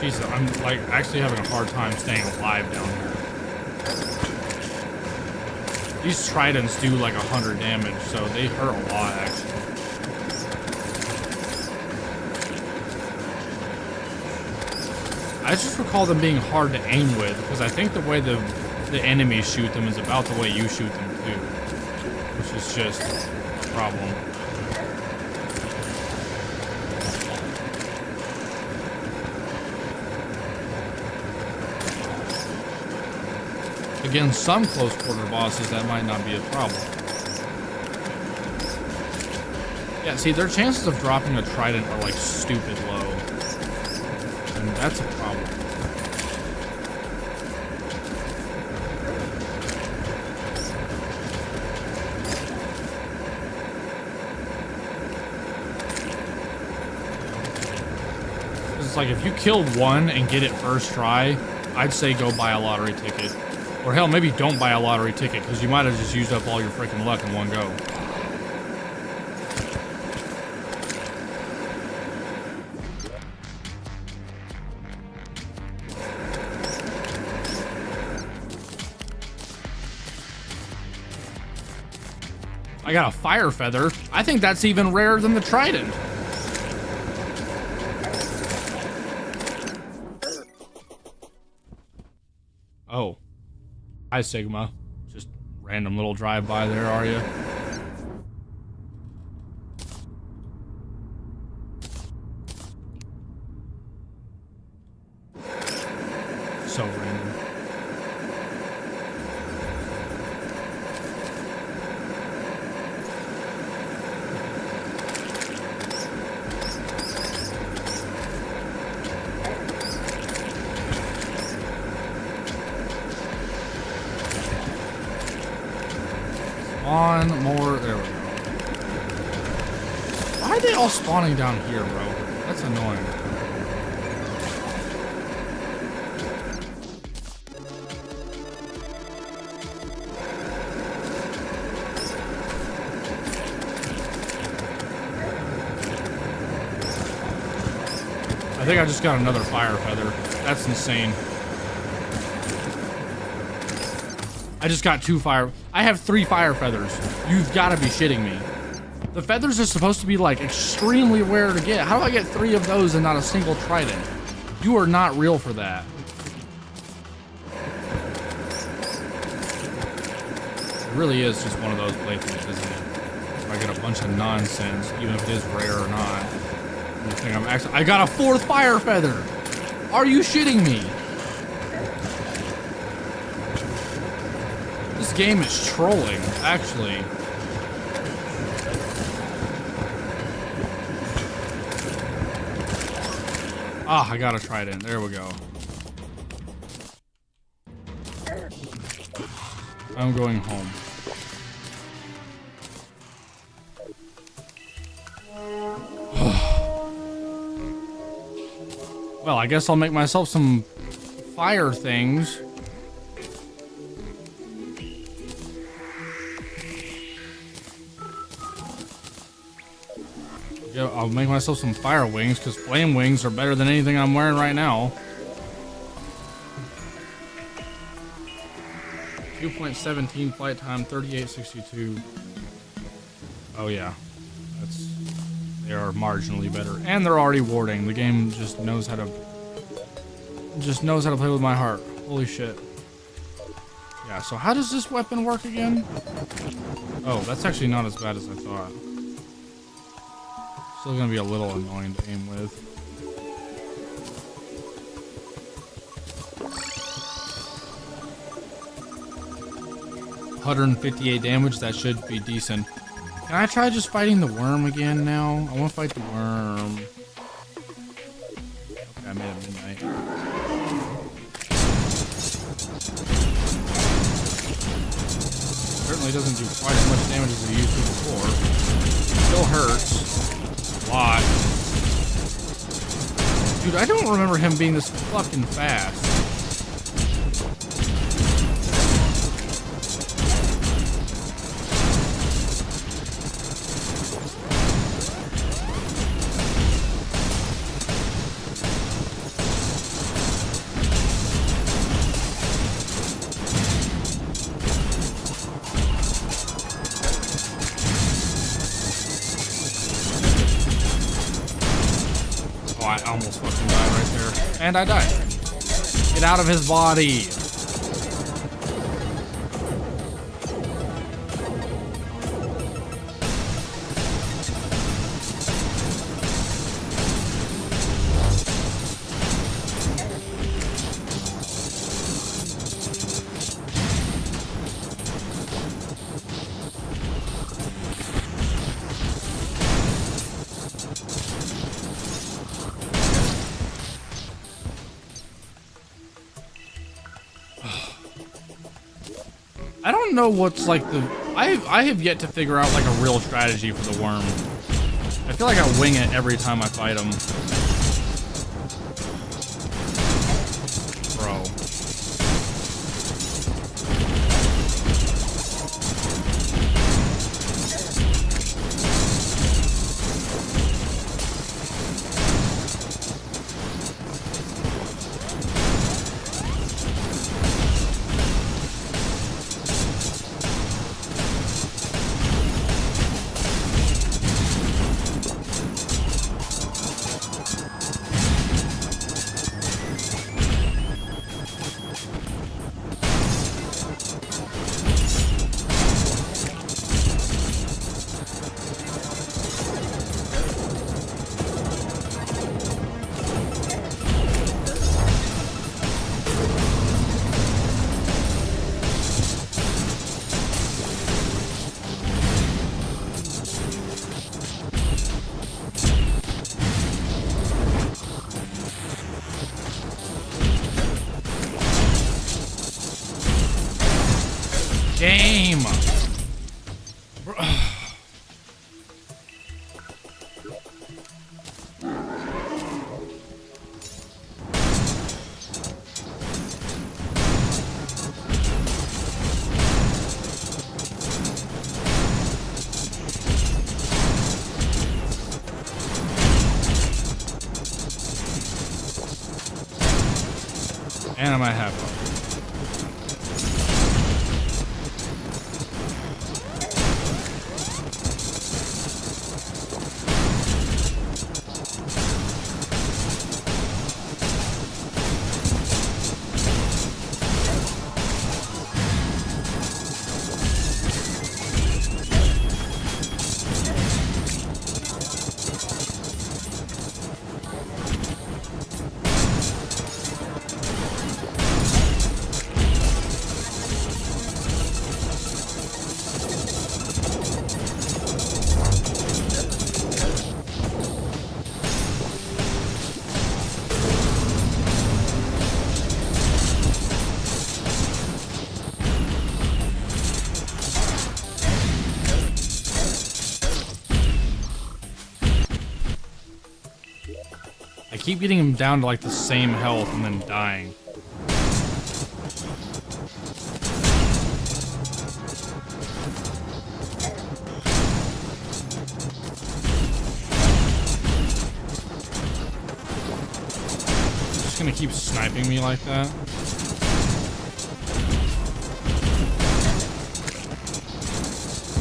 Speaker 1: Jesus, I'm like actually having a hard time staying alive down here. These tridents do like 100 damage, so they hurt a lot actually. I just recall them being hard to aim with, because I think the way the enemies shoot them is about the way you shoot them too, which is just a problem. Against some close quarter bosses, that might not be a problem. Yeah, see, their chances of dropping a trident are like stupid low. And that's a problem. It's like if you killed one and get it first try, I'd say go buy a lottery ticket. Or hell, maybe don't buy a lottery ticket, because you might have just used up all your freaking luck in one go. I got a fire feather. I think that's even rarer than the trident. Oh. Hi, Sigma. Just random little drive-by there, are you? So random. On more, there we go. Why are they all spawning down here, bro? That's annoying. I think I just got another fire feather. That's insane. I just got I have 3 fire feathers. You've got to be shitting me. The feathers are supposed to be like extremely rare to get. How do I get 3 of those and not a single trident? You are not real for that. It really is just one of those playthroughs, isn't it? Where I get a bunch of nonsense, even if it is rare or not. You think I'm actually, I got a 4th fire feather. Are you shitting me? This game is trolling, actually. Ah, I gotta try it in. There we go. I'm going home. Well, I guess I'll make myself some fire things. I'll make myself some fire wings, because flame wings are better than anything I'm wearing right now. 2.17 flight time, 38.62. Oh yeah, they are marginally better, and they're already warding. The game just knows how to play with my heart. Holy shit. Yeah. So how does this weapon work again? Oh, that's actually not as bad as I thought. Still gonna be a little annoying to aim with. 158 damage. That should be decent. Can I try just fighting the worm again now? I want to fight the worm. Okay, I made it midnight. Certainly doesn't do quite as much damage as it used to before. Still hurts. A lot. Dude, I don't remember him being this fucking fast. I almost fucking died right there. And I died. Get out of his body. I don't know what's like the... I have yet to figure out like a real strategy for the worm. I feel like I wing it every time I fight him. Bro. Game. And I might have one. I keep getting him down to like the same health and then dying. Just gonna keep sniping me like that.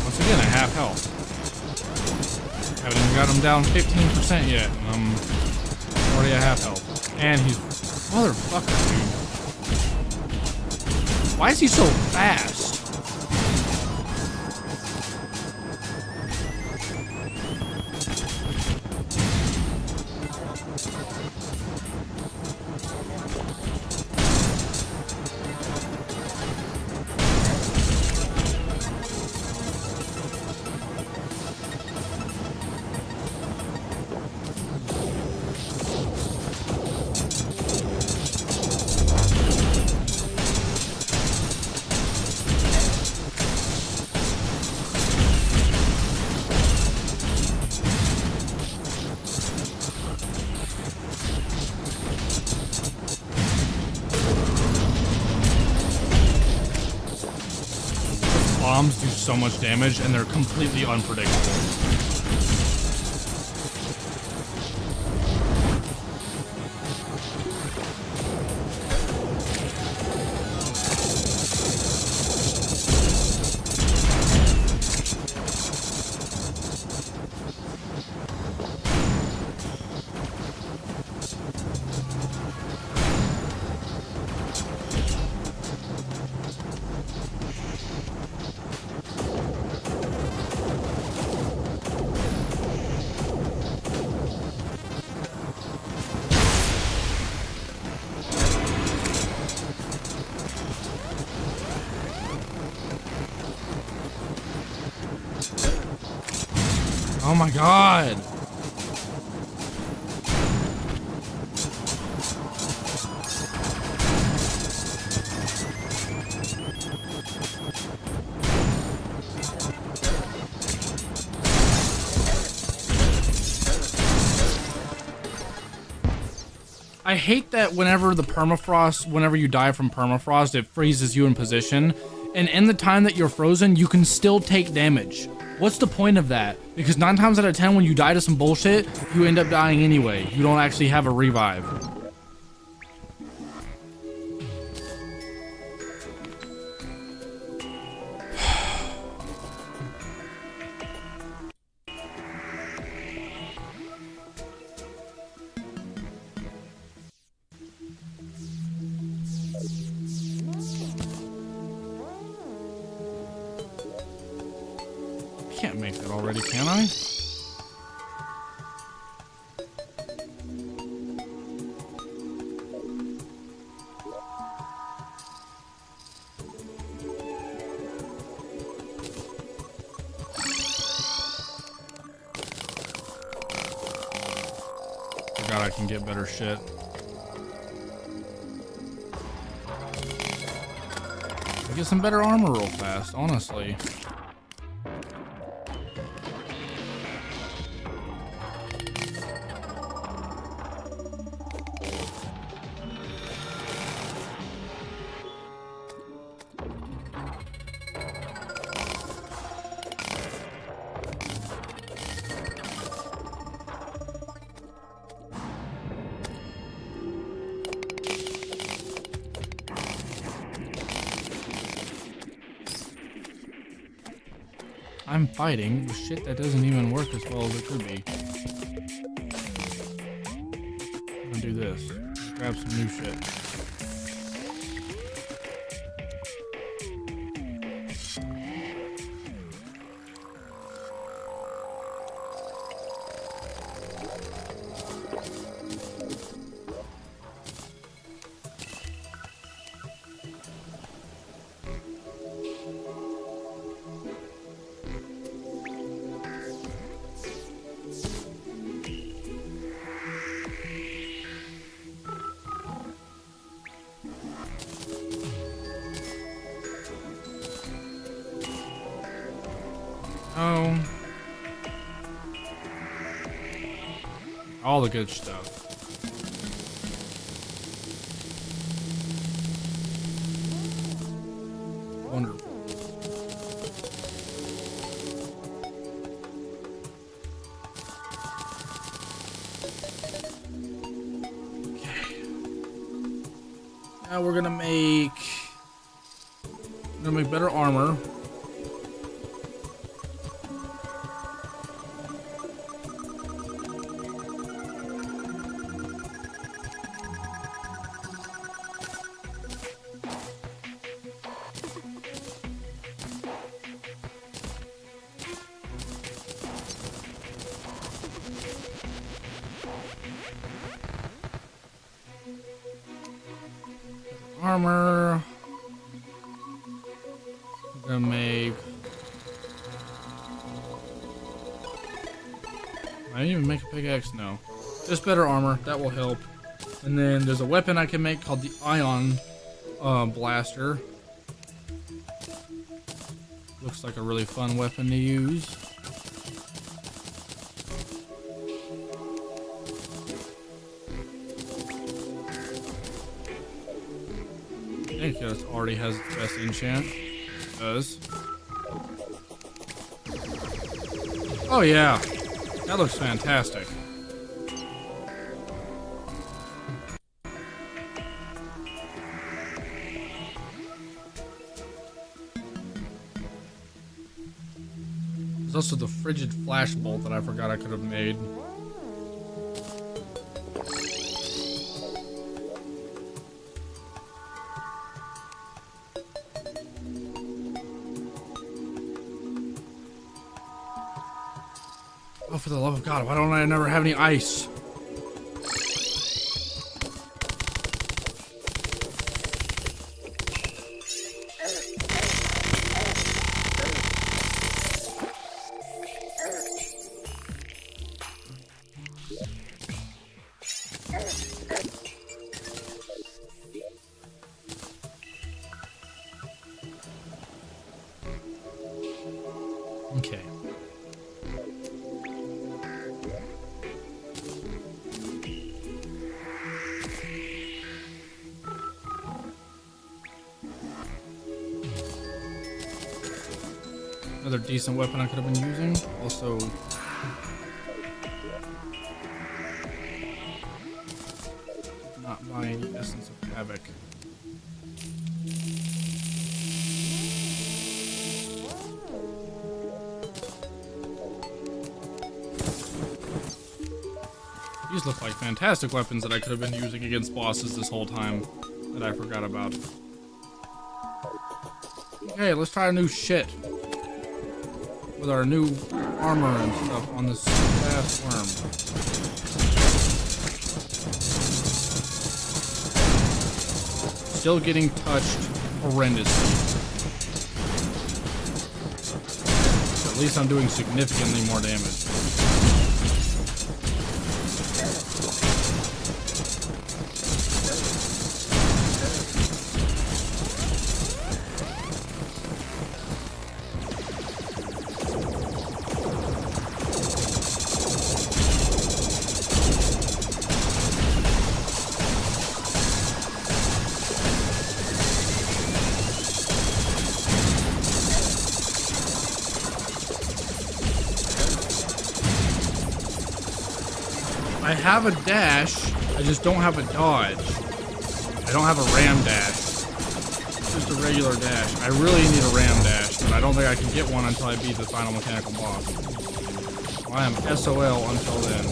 Speaker 1: Once again, I have health. Haven't even got him down 15% yet. Already at half health. And he's... Motherfucker, dude. Why is he so fast? bombs do so much damage and they're completely unpredictable. Oh my god! I hate that whenever you die from permafrost, it freezes you in position, and in the time that you're frozen, you can still take damage. What's the point of that? Because 9 times out of 10, when you die to some bullshit, you end up dying anyway. You don't actually have a revive. Can't make that already, can I? Forgot I can get better shit. Get some better armor real fast, honestly. I'm fighting with shit that doesn't even work as well as it could be. I'm gonna do this. Grab some new shit. Oh. All the good stuff. Wonderful. Okay. Now we're gonna make better armor. Armor. I'm gonna make. I didn't even make a pickaxe. No, just better armor. That will help. And then there's a weapon I can make called the Ion Blaster. Looks like a really fun weapon to use. I think it already has its best enchant. It does. Oh yeah, that looks fantastic. There's also the frigid flash bolt that I forgot I could have made. Oh, for the love of God, why don't I never have any ice? Okay. Another decent weapon I could have been using. Also, not buy any Essence of Havoc. These look like fantastic weapons that I could have been using against bosses this whole time that I forgot about. Okay, let's try a new shit. With our new armor and stuff on this fast worm. Still getting touched horrendously. But at least I'm doing significantly more damage. I have a dash, I just don't have a dodge. I don't have a ram dash. It's just a regular dash. I really need a ram dash, but I don't think I can get one until I beat the final mechanical boss. I am SOL until then.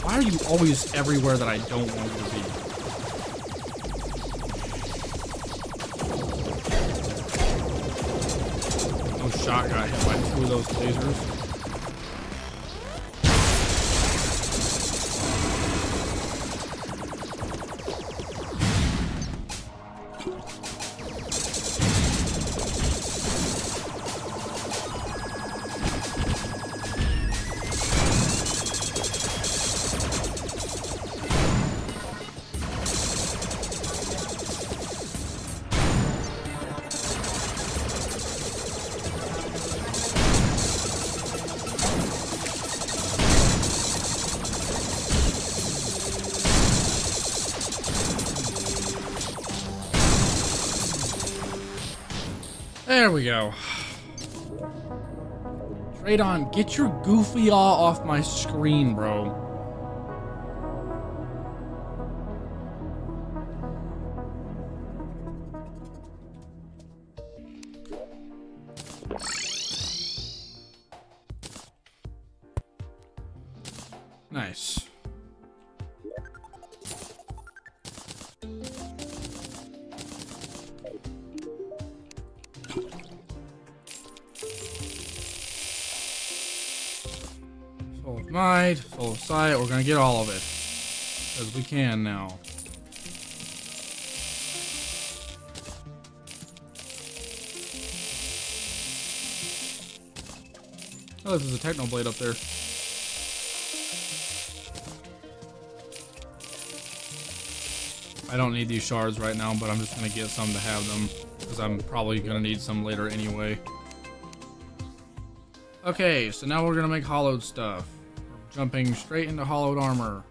Speaker 1: Why are you always everywhere that I don't want you to be? No shot got hit by 2 of those lasers. There we go. Trade-on, get your goofy aw off my screen, bro. Nice. might, soul of sight. We're gonna get all of it. Because we can now. Oh, there's a Technoblade up there. I don't need these shards right now, but I'm just gonna get some to have them. Because I'm probably gonna need some later anyway. Okay, so now we're gonna make hollowed stuff. We're jumping straight into hollowed armor.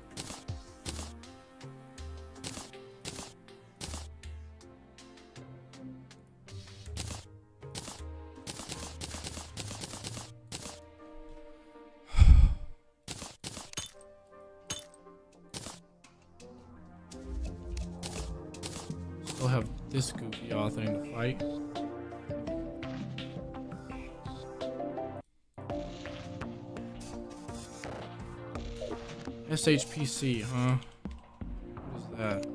Speaker 1: Still have this goofy thing to fight. SHPC, huh? What is that?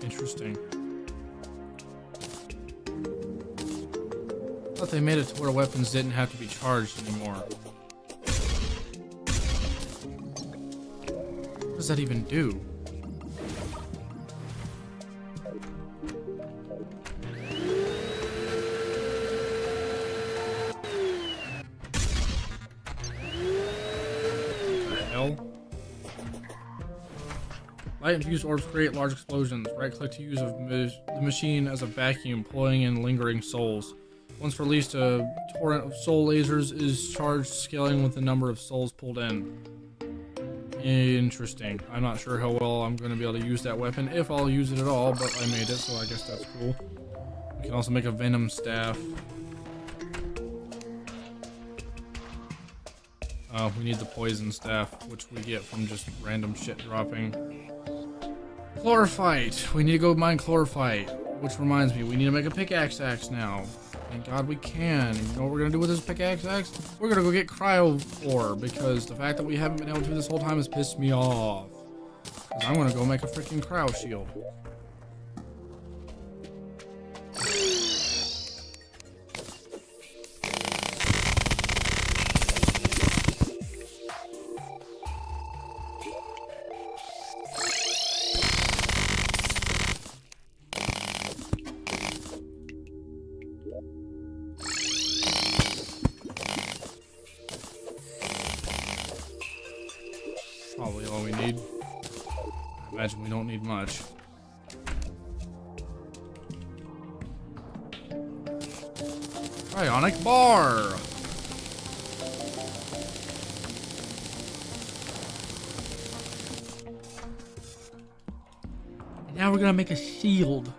Speaker 1: Interesting. I thought they made it to where weapons didn't have to be charged anymore. What does that even do? Light infused orbs create large explosions. Right click to use the machine as a vacuum, pulling in lingering souls. Once released, a torrent of soul lasers is charged, scaling with the number of souls pulled in. Interesting. I'm not sure how well I'm going to be able to use that weapon, if I'll use it at all, but I made it, so I guess that's cool. We can also make a venom staff. We need the poison staff, which we get from just random shit dropping. Chlorophyte! We need to go mine chlorophyte. Which reminds me, we need to make a pickaxe axe now. Thank God we can. You know what we're gonna do with this pickaxe axe? We're gonna go get cryo ore, because the fact that we haven't been able to this whole time has pissed me off. Because I'm gonna go make a freaking cryo shield. Probably all we need. I imagine we don't need much. Ionic bar! And now we're gonna make a shield.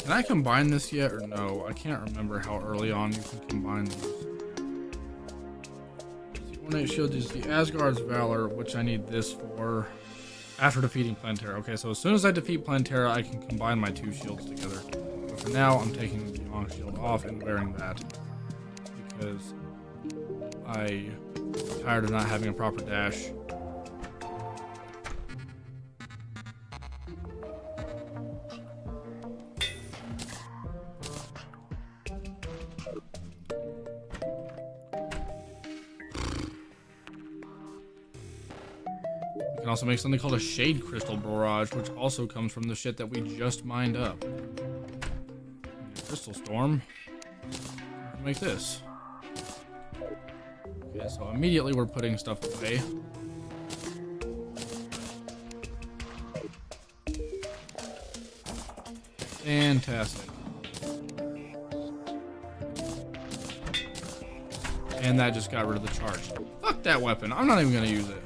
Speaker 1: Can I combine this yet or no? I can't remember how early on you can combine these. The ornate shield is the Asgard's Valor, which I need this for after defeating Plantera. Okay, so as soon as I defeat Plantera, I can combine my two shields together. But for now, I'm taking the long shield off and wearing that because I'm tired of not having a proper dash. We can also make something called a Shade Crystal Barrage, which also comes from the shit that we just mined up. Crystal Storm. We can make this. Okay, so immediately we're putting stuff away. Fantastic. And that just got rid of the charge. Fuck that weapon. I'm not even gonna use it.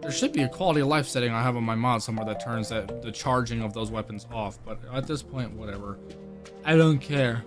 Speaker 1: There should be a quality of life setting I have on my mod somewhere that turns the charging of those weapons off, but at this point, whatever. I don't care.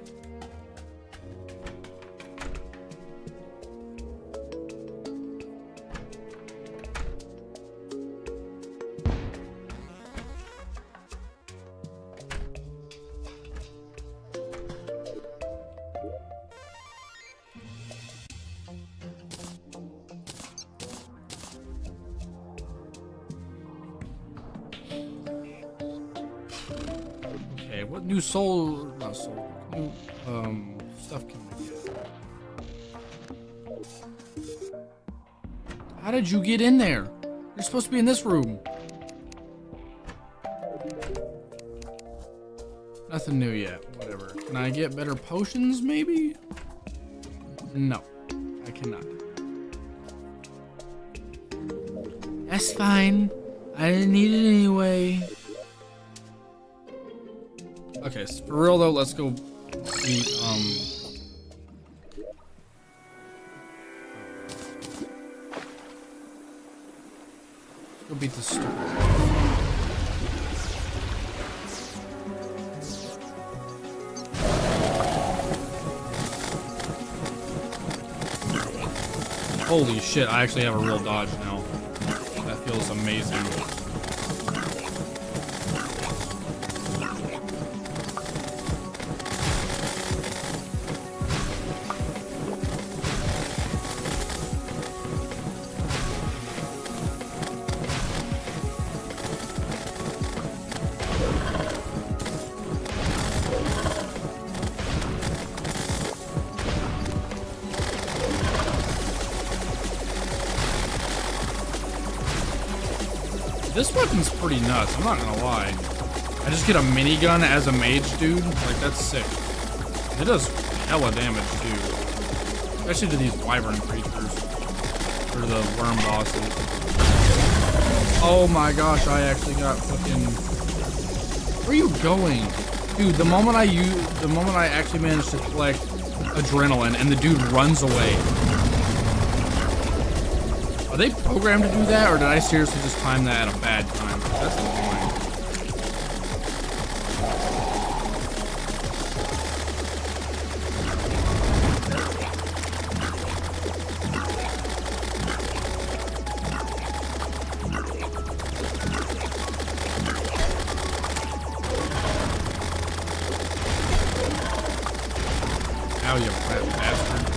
Speaker 1: What new soul? Not soul. What new stuff can we get? How did you get in there? You're supposed to be in this room. Nothing new yet. Whatever. Can I get better potions, maybe? No, I cannot. That's fine. I didn't need it anyway. Okay, so for real though, let's go beat, let's go beat this stupid. Holy shit, I actually have a real dodge now. That feels amazing. This weapon's pretty nuts, I'm not gonna lie. I just get a minigun as a mage, dude. Like, that's sick. It does hella damage, too. Especially to these wyvern creatures. Or the worm bosses. Oh my gosh, I actually got fucking... Where are you going? Dude, the moment I actually managed to collect adrenaline and the dude runs away. Are they programmed to do that, or did I seriously just time that at a bad time? That's annoying. Ow, you fat bastard.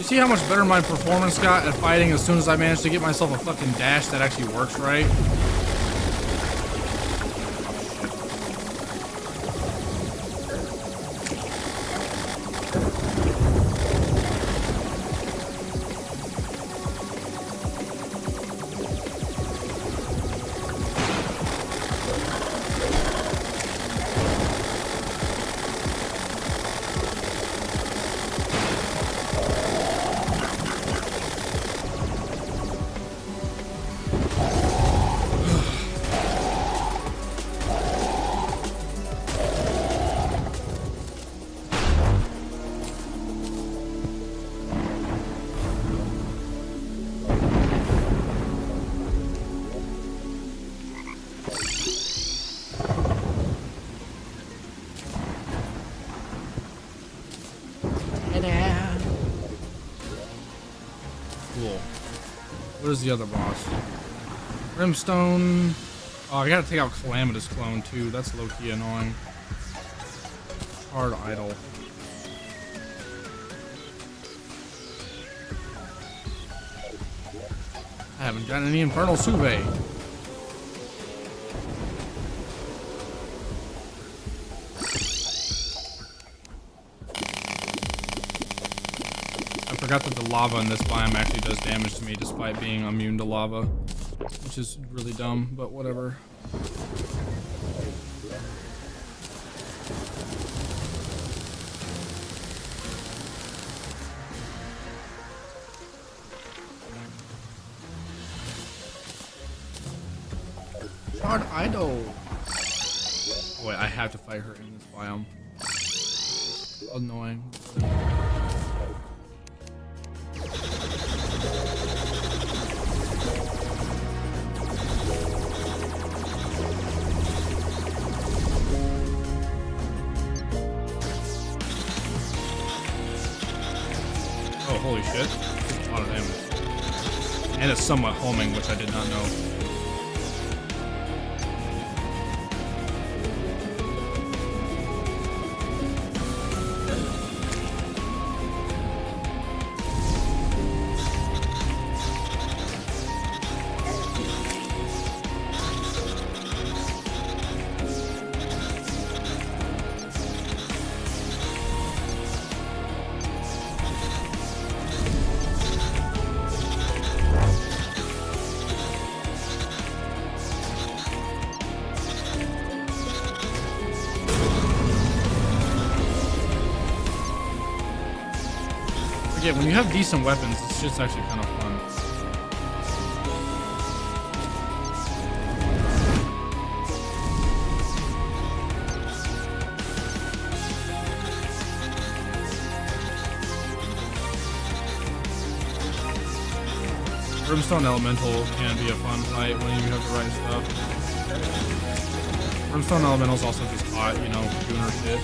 Speaker 1: See how much better my performance got at fighting as soon as I managed to get myself a fucking dash that actually works right? Cool. What is the other boss? Brimstone. Oh, I gotta take out Calamity's clone too. That's low-key annoying. Hard idol. I haven't gotten any Infernal Suve. forgot that the lava in this biome actually does damage to me despite being immune to lava, which is really dumb, but whatever. Shard Idol. Oh wait, I have to fight her in this biome. Annoying. Oh, holy shit. That's a lot of damage. And it's somewhat homing, which I did not know. Yeah, when you have decent weapons, it's just actually kind of fun. Brimstone Elemental can be a fun fight when you have the right stuff. Brimstone Elemental's also just hot, you know, doing her shit.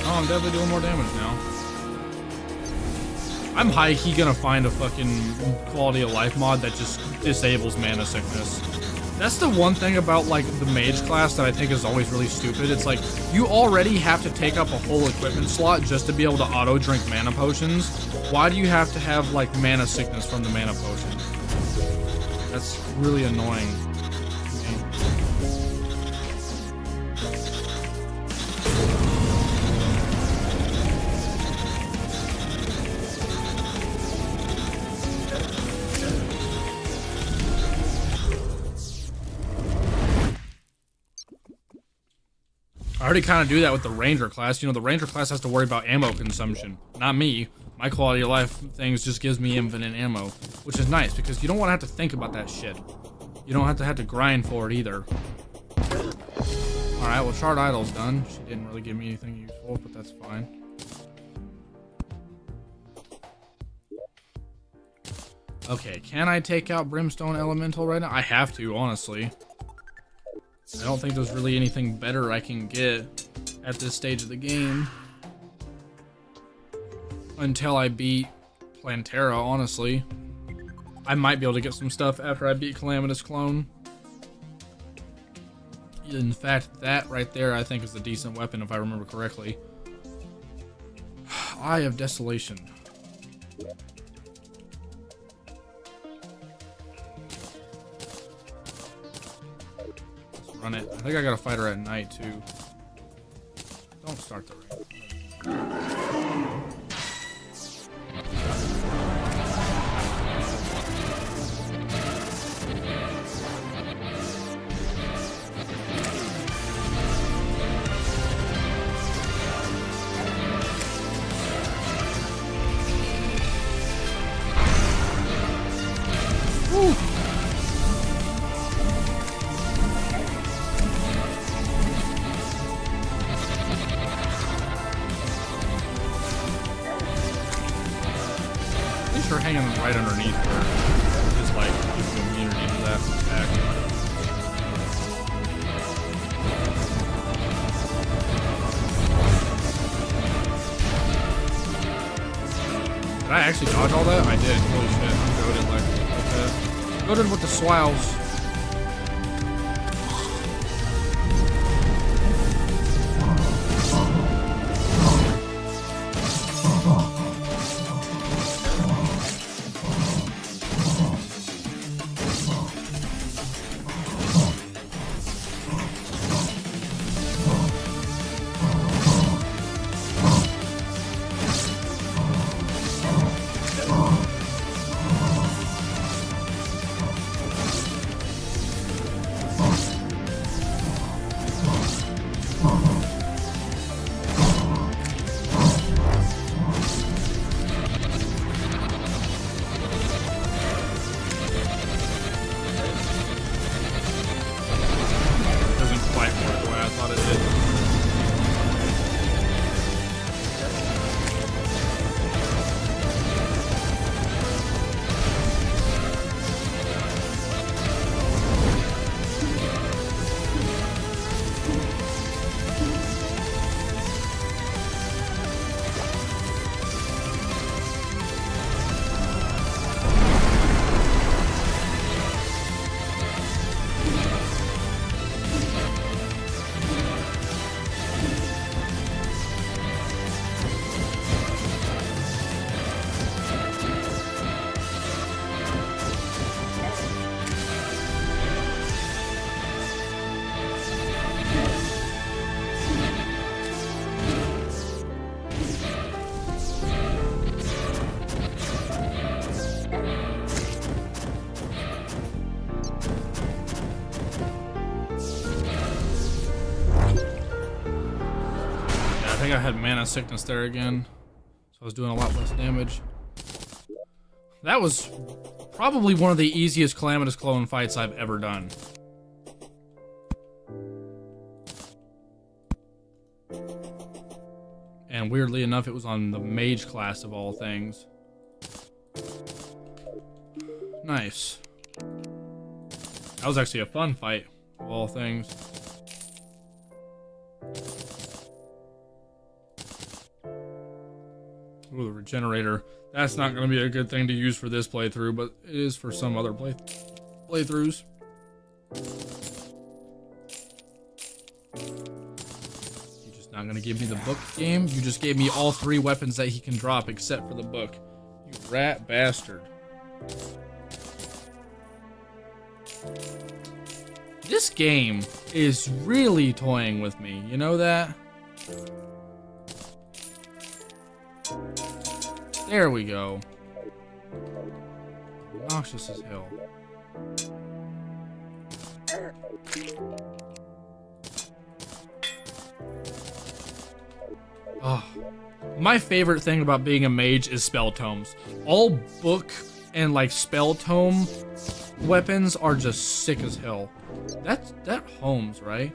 Speaker 1: Oh, I'm definitely doing more damage now. I'm high-key gonna find a fucking quality of life mod that just disables mana sickness. That's the one thing about, like, the mage class that I think is always really stupid. It's like, you already have to take up a whole equipment slot just to be able to auto-drink mana potions. Why do you have to have, like, mana sickness from the mana potion? That's really annoying. I already kind of do that with the ranger class. You know, the ranger class has to worry about ammo consumption. Not me. My quality of life things just gives me infinite ammo, which is nice because you don't want to have to think about that shit. You don't have to grind for it either. Alright, well, Shard Idol's done. She didn't really give me anything useful, but that's fine. Okay, can I take out Brimstone Elemental right now? I have to, honestly. I don't think there's really anything better I can get at this stage of the game. Until I beat Plantera, honestly. I might be able to get some stuff after I beat Calamitous Clone. In fact, that right there I think is a decent weapon if I remember correctly. Eye of Desolation. Run it. I think I gotta fight her at night too. Don't start the rain. Woo! Hanging right underneath her. like gives you immunity to that attack. Did I actually dodge all that? I did. Holy shit. I'm goated like that. Goated with the swirls. I think I had mana sickness there again, so I was doing a lot less damage. That was probably one of the easiest Calamitous clone fights I've ever done. And weirdly enough, it was on the mage class of all things. Nice. That was actually a fun fight of all things. Ooh, the regenerator. That's not going to be a good thing to use for this playthrough, but it is for some other playthroughs. You're just not going to give me the book game? You just gave me all 3 weapons that he can drop except for the book. You rat bastard. This game is really toying with me. You know that? There we go. Obnoxious as hell. Oh. My favorite thing about being a mage is spell tomes. All book and like spell tome weapons are just sick as hell. That homes, right?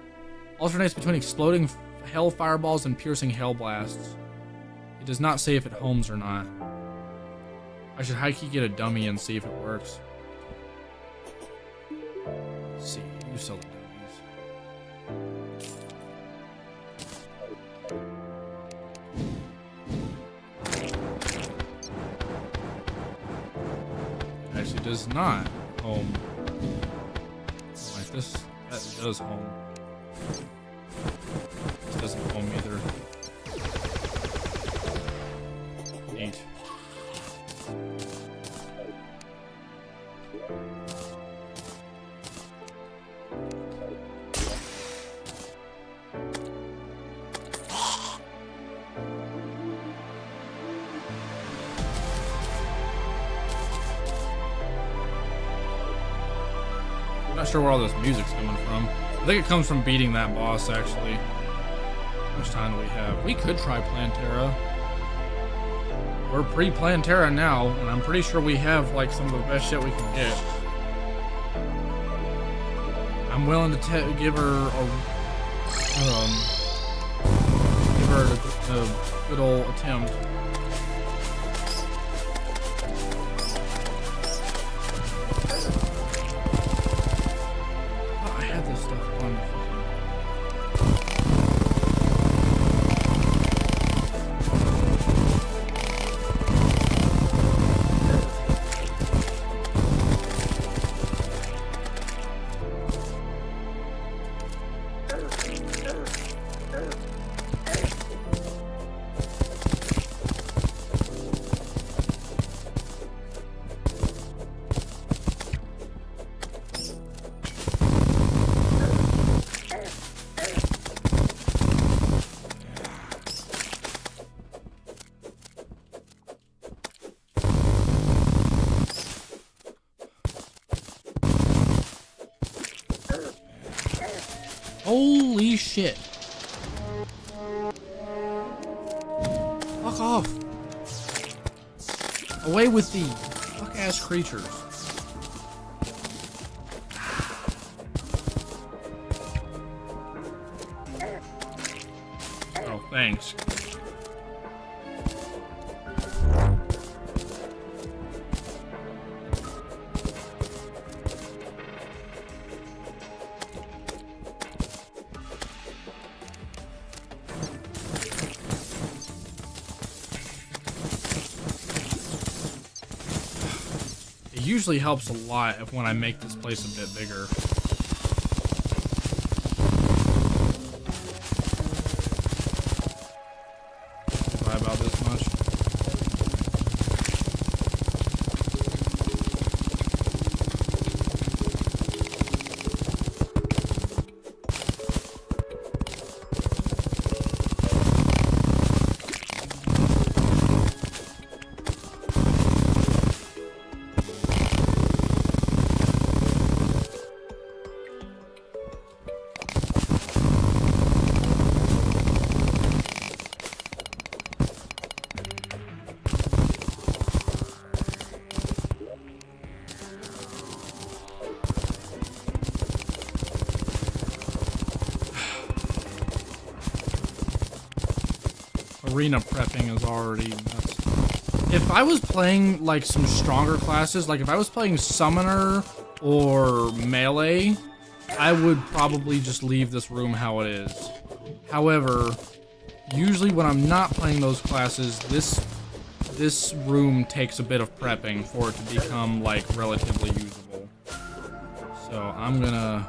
Speaker 1: Alternates between exploding hell fireballs and piercing hell blasts. It does not say if it homes or not. I should high-key get a dummy and see if it works. Let's see, you sell the dummies. It actually does not home. Like this, that does home. This doesn't home either. Neat. I'm not sure where all this music's coming from. I think it comes from beating that boss, actually. How much time do we have? We could try Plantera. We're pre-Plantera now, and I'm pretty sure we have like some of the best shit we can get. I'm willing to give her a good old attempt. shit. Fuck off. Away with thee, fuck-ass creatures. Oh, thanks. It usually helps a lot if when I make this place a bit bigger. By about this much. Arena prepping is already nuts. If I was playing like some stronger classes, like if I was playing Summoner or Melee, I would probably just leave this room how it is. However, usually when I'm not playing those classes, this room takes a bit of prepping for it to become like relatively usable. So I'm gonna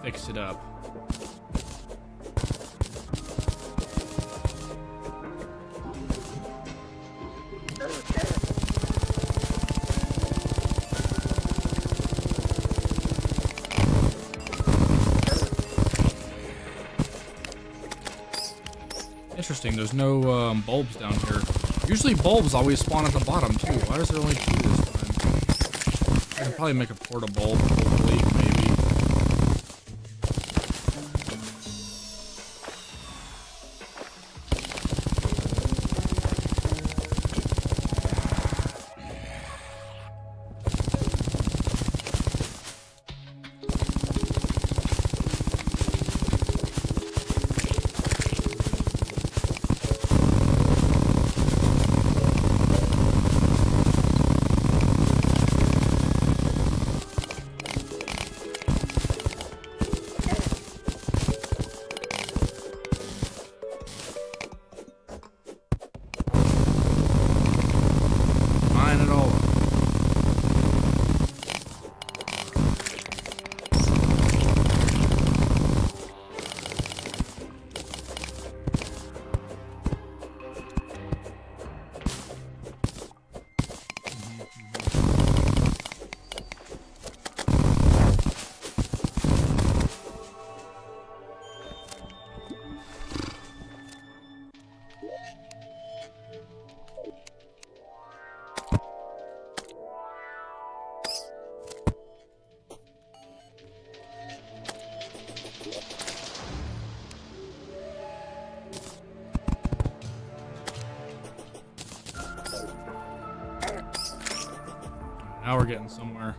Speaker 1: fix it up. Interesting, there's no bulbs down here. Usually bulbs always spawn at the bottom too. Why is there only 2 this time? I can probably make a porta bulb, hopefully, maybe. Now we're getting somewhere.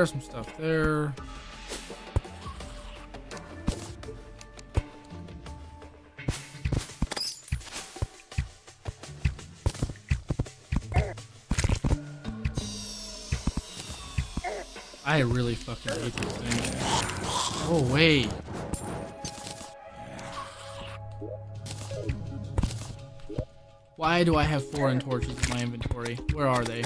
Speaker 1: Some stuff there. I really fucking hate these things. Go away. Why do I have 4 torches in my inventory? Where are they?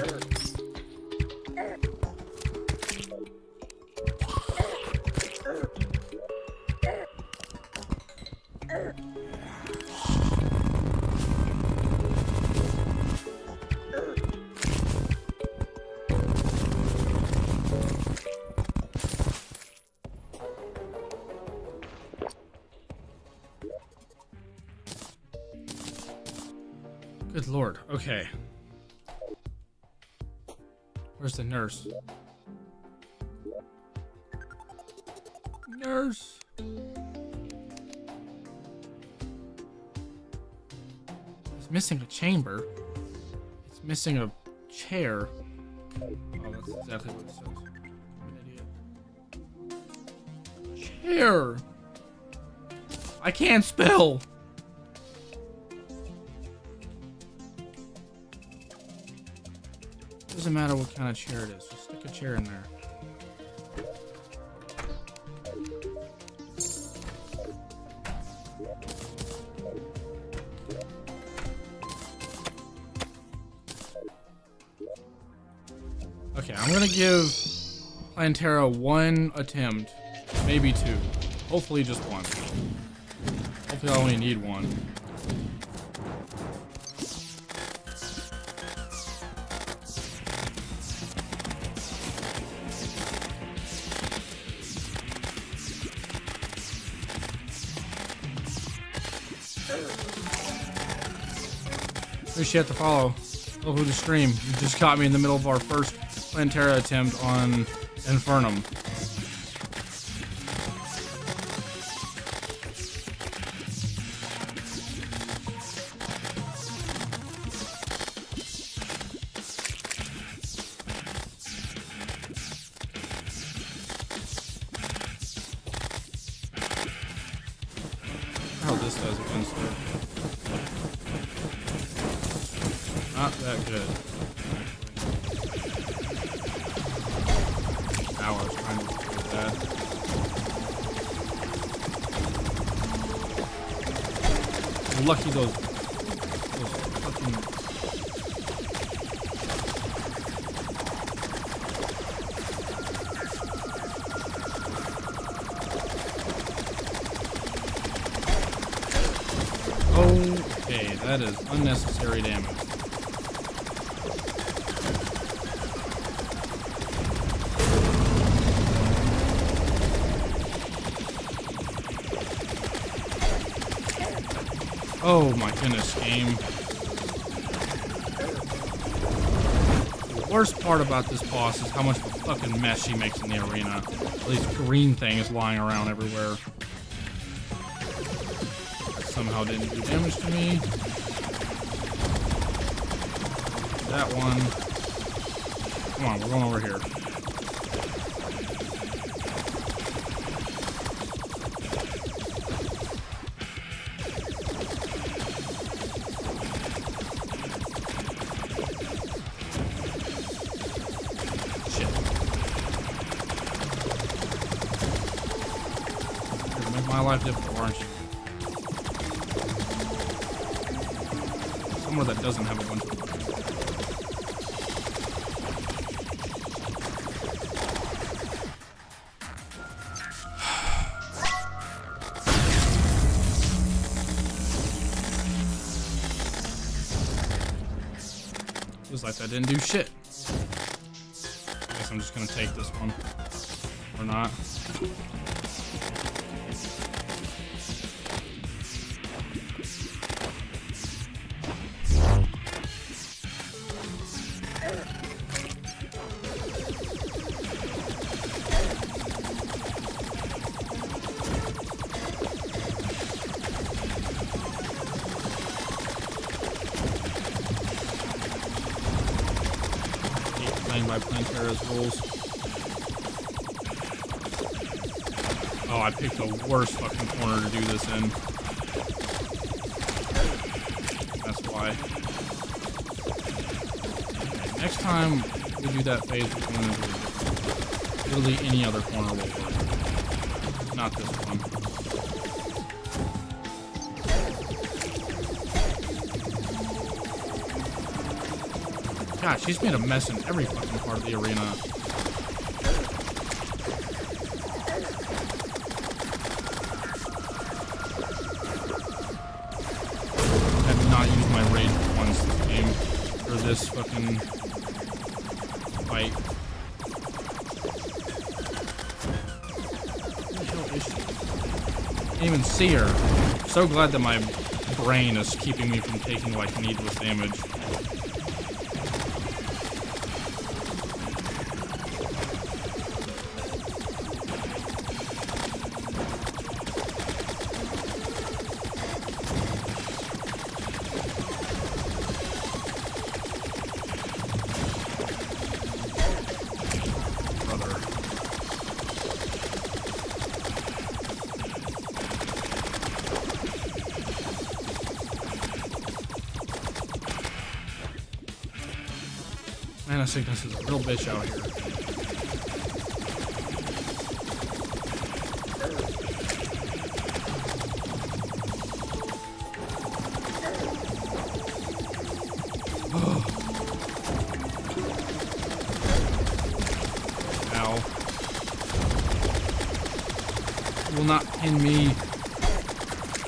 Speaker 1: Good lord. Okay. Where's the nurse? Nurse. It's missing a chamber. It's missing a chair. Oh, that's exactly what it says. I'm an idiot. Chair. I can't spell. Doesn't matter what kind of chair it is. Just stick a chair in there. Okay, I'm gonna give Plantera one attempt, maybe two. Hopefully just one. Hopefully I only need one. Appreciate the follow. Welcome to the stream. You just caught me in the middle of our first Plantera attempt on Infernum. How this does against her. Not that good. Ow, I was trying to do that. Lucky those fucking... Okay, that is unnecessary damage. Oh my goodness, game. The worst part about this boss is how much of a fucking mess she makes in the arena. These green things lying around everywhere. That somehow didn't do damage to me. That one. Come on, we're going over here. My life difficult, aren't you? Somewhere that doesn't have a bunch of... Feels like that didn't do shit. I guess I'm just gonna take this one. Or not. By Plantera's rules. Oh, I picked the worst fucking corner to do this in. That's why. Okay, next time we do that phase, we're going to do literally any other corner will work. Not this one. God, she's made a mess in every fucking part of the arena. I have not used my rage once this game. Or this fucking fight. Where the hell is she? Can't even see her. I'm so glad that my brain is keeping me from taking, like, needless damage. Mana sickness is a real bitch out here. Ow. Will not pin me.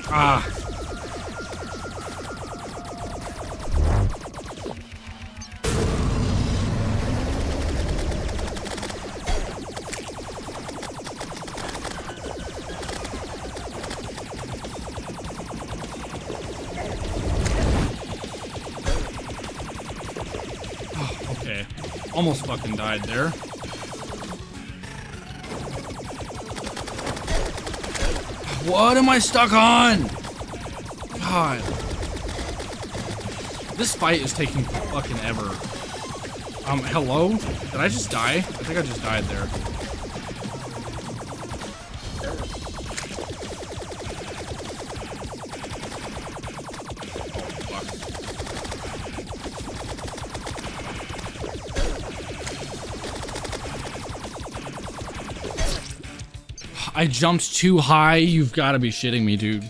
Speaker 1: Ah. Okay, almost fucking died there. What am I stuck on? God. This fight is taking fucking ever. Hello? Did I just die? I think I just died there. I jumped too high. You've got to be shitting me, dude.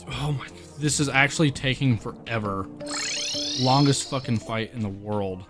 Speaker 1: Oh my, this is actually taking forever. Longest fucking fight in the world.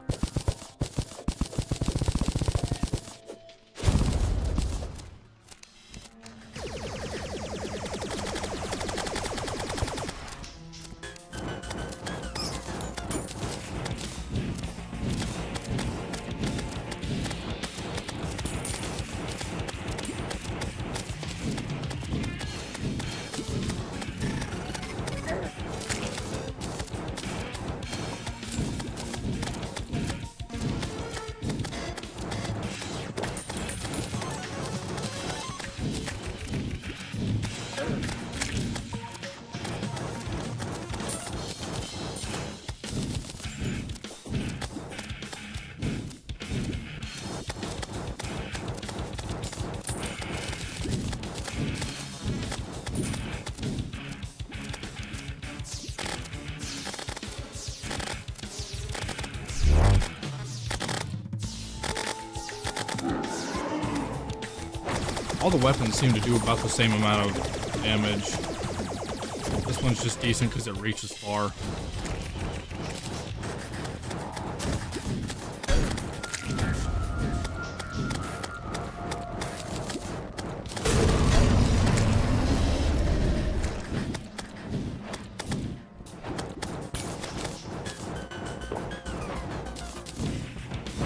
Speaker 1: All the weapons seem to do about the same amount of damage. This one's just decent because it reaches far.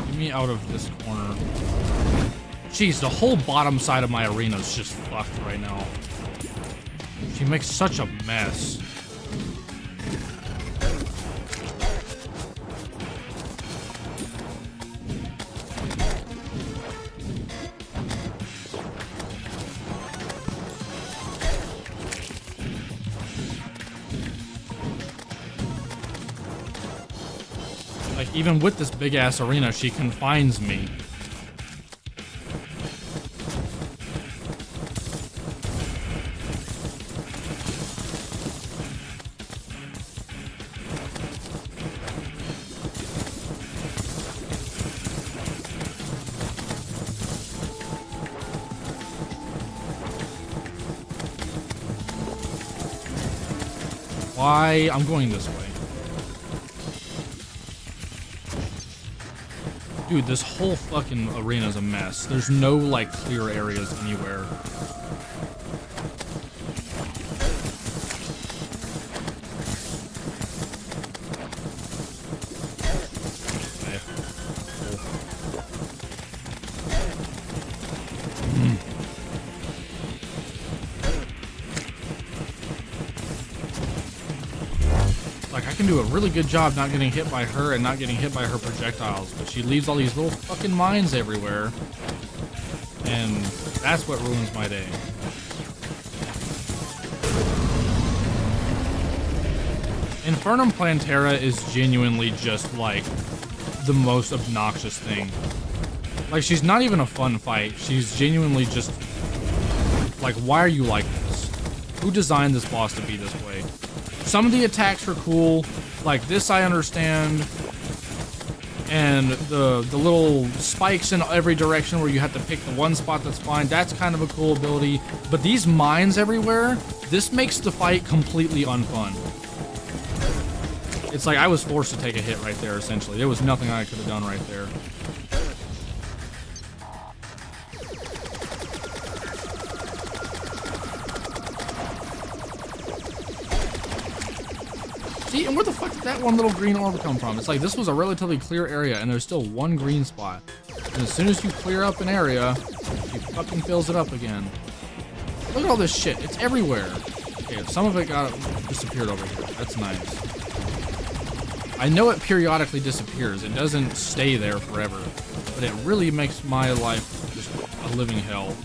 Speaker 1: Get me out of this corner. Jeez, the whole bottom side of my arena is just fucked right now. She makes such a mess. Like, even with this big-ass arena, she confines me. Why? I'm going this way. Dude, this whole fucking arena is a mess. There's no, like, clear areas anywhere. can do a really good job not getting hit by her and not getting hit by her projectiles, but she leaves all these little fucking mines everywhere, and that's what ruins my day. Infernum Plantera is genuinely just like the most obnoxious thing. Like, she's not even a fun fight. She's genuinely just like, why are you like this? Who designed this boss to be this way? Some of the attacks are cool, like this I understand, and the little spikes in every direction where you have to pick the one spot that's fine, that's kind of a cool ability. But these mines everywhere, this makes the fight completely unfun. It's like I was forced to take a hit right there, essentially. There was nothing I could have done right there. See, and where the fuck did that one little green orb come from? It's like this was a relatively clear area, and there's still one green spot. And as soon as you clear up an area, he fucking fills it up again. Look at all this shit. It's everywhere. Okay, some of it got disappeared over here. That's nice. I know it periodically disappears. It doesn't stay there forever. But it really makes my life just a living hell.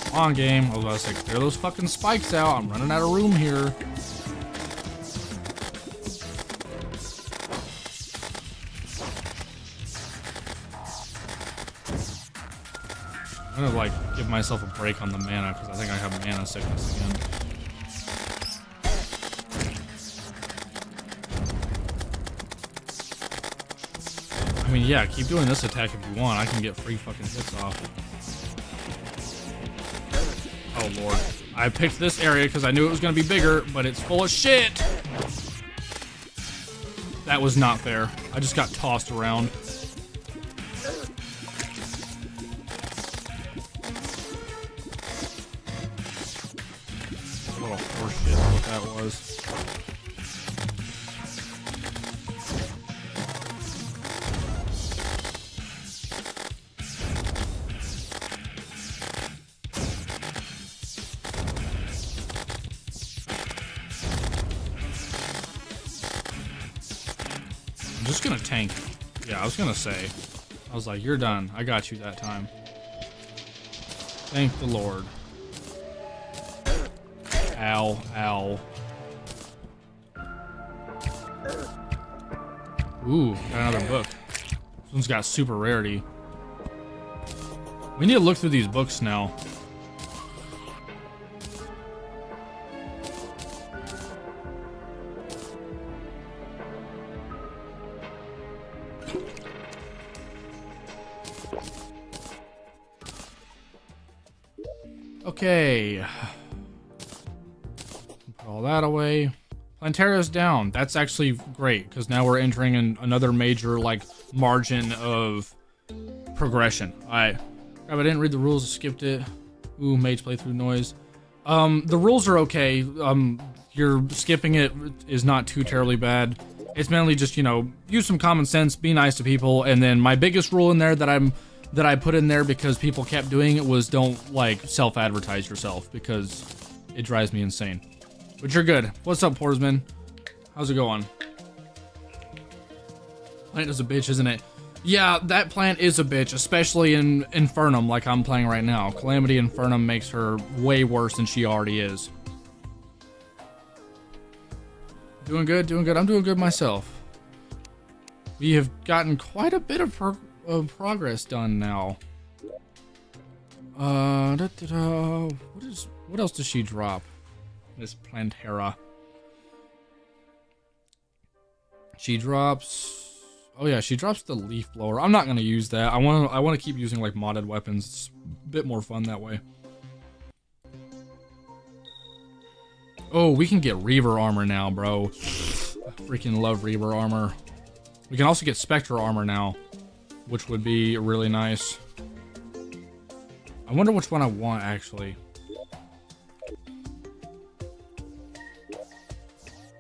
Speaker 1: Come on, game. I was about to say, clear those fucking spikes out. I'm running out of room here. I'm gonna, like, give myself a break on the mana, because I think I have mana sickness again. I mean, yeah, keep doing this attack if you want. I can get free fucking hits off. Oh lord. I picked this area because I knew it was going to be bigger, but it's full of shit! That was not fair. I just got tossed around. A little horse shit, what that was. I'm just gonna tank. Yeah, I was gonna say. I was like, you're done. I got you that time. Thank the Lord. Ow, ow. Ooh, got another book. This one's got super rarity. We need to look through these books now. Okay. Put all that away. Plantera's down. That's actually great, because now we're entering another major, like, margin of progression. Alright. I didn't read the rules, I skipped it. Ooh, mage playthrough noise. The rules are okay. You're skipping it is not too terribly bad. It's mainly just, you know, use some common sense, be nice to people, and then my biggest rule in there that I put in there because people kept doing it was don't, like, self-advertise yourself, because it drives me insane. But you're good. What's up, Porsman? How's it going? Plant is a bitch, isn't it? Yeah, that plant is a bitch, especially in Infernum, like I'm playing right now. Calamity Infernum makes her way worse than she already is. Doing good, doing good. I'm doing good myself. We have gotten quite a bit of progress done now. What else does she drop? This Plantera. She drops. Oh yeah, she drops the leaf blower. I'm not gonna use that. I want to keep using like modded weapons. It's a bit more fun that way. Oh, we can get Reaver armor now, bro. I freaking love Reaver armor. We can also get Spectre armor now, which would be really nice. I wonder which one I want, actually.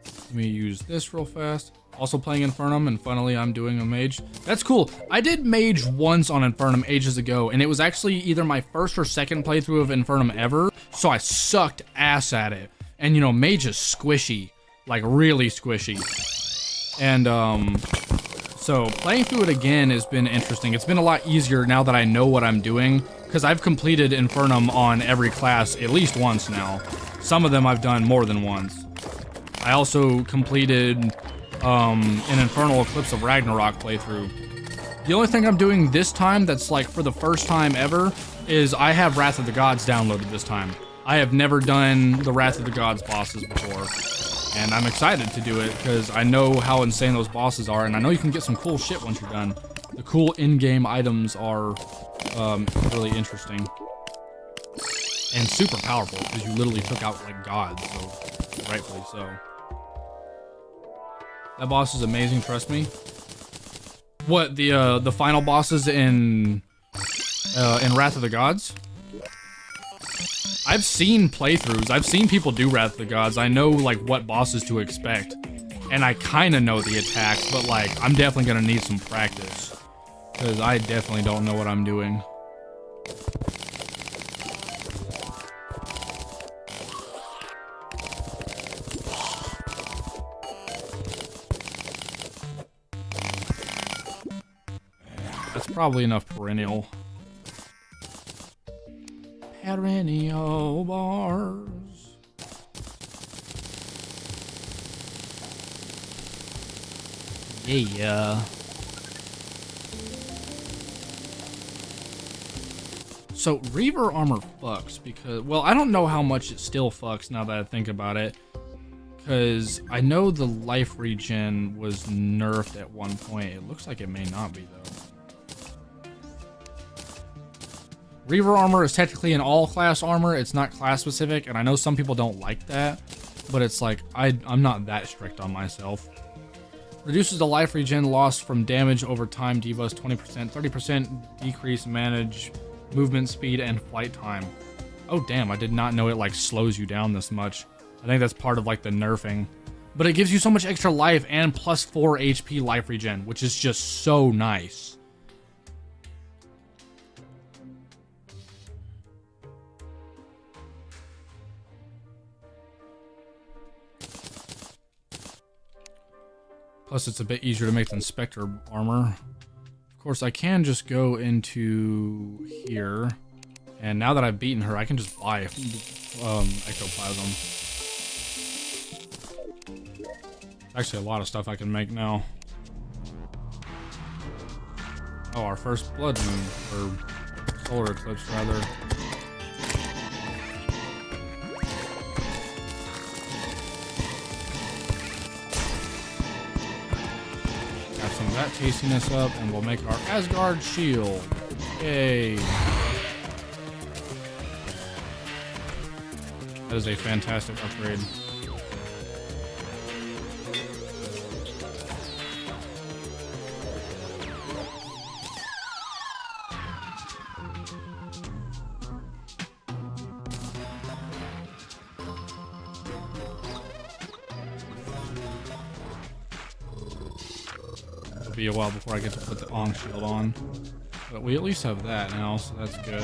Speaker 1: Let me use this real fast. Also playing Infernum, and finally I'm doing a mage. That's cool. I did mage once on Infernum ages ago, and it was actually either my first or second playthrough of Infernum ever, so I sucked ass at it. And you know, mage is squishy, like really squishy. And so playing through it again has been interesting. It's been a lot easier now that I know what I'm doing, because I've completed Infernum on every class at least once now. Some of them I've done more than once. I also completed an Infernal Eclipse of Ragnarok playthrough. The only thing I'm doing this time that's like for the first time ever is I have Wrath of the Gods downloaded this time. I have never done the Wrath of the Gods bosses before, and I'm excited to do it because I know how insane those bosses are, and I know you can get some cool shit once you're done. The cool in-game items are really interesting and super powerful because you literally took out like gods, so rightfully so. That boss is amazing, trust me. What, the final bosses in Wrath of the Gods? I've seen playthroughs. I've seen people do Wrath of the Gods. I know like what bosses to expect, and I kind of know the attacks, but like I'm definitely gonna need some practice because I definitely don't know what I'm doing. That's probably enough perennial. Perennial bars. Yeah. So Reaver armor fucks because, well, I don't know how much it still fucks now that I think about it. Because I know the life regen was nerfed at one point. It looks like it may not be though. Reaver armor is technically an all-class armor. It's not class-specific, and I know some people don't like that, but it's like, I'm not that strict on myself. Reduces the life regen loss from damage over time, debuffs 20%, 30% decrease manage movement speed and flight time. Oh damn, I did not know it like slows you down this much. I think that's part of like the nerfing. But it gives you so much extra life and plus 4 HP life regen, which is just so nice. Plus, it's a bit easier to make than Spectre armor. Of course, I can just go into here. And now that I've beaten her, I can just buy Ectoplasm. Actually, a lot of stuff I can make now. Oh, our first blood moon, or solar eclipse, rather. Some of that tastiness up, and we'll make our Asgard shield. Yay! That is a fantastic upgrade. Be a while before I get to put the Ong shield on, but we at least have that now, so that's good.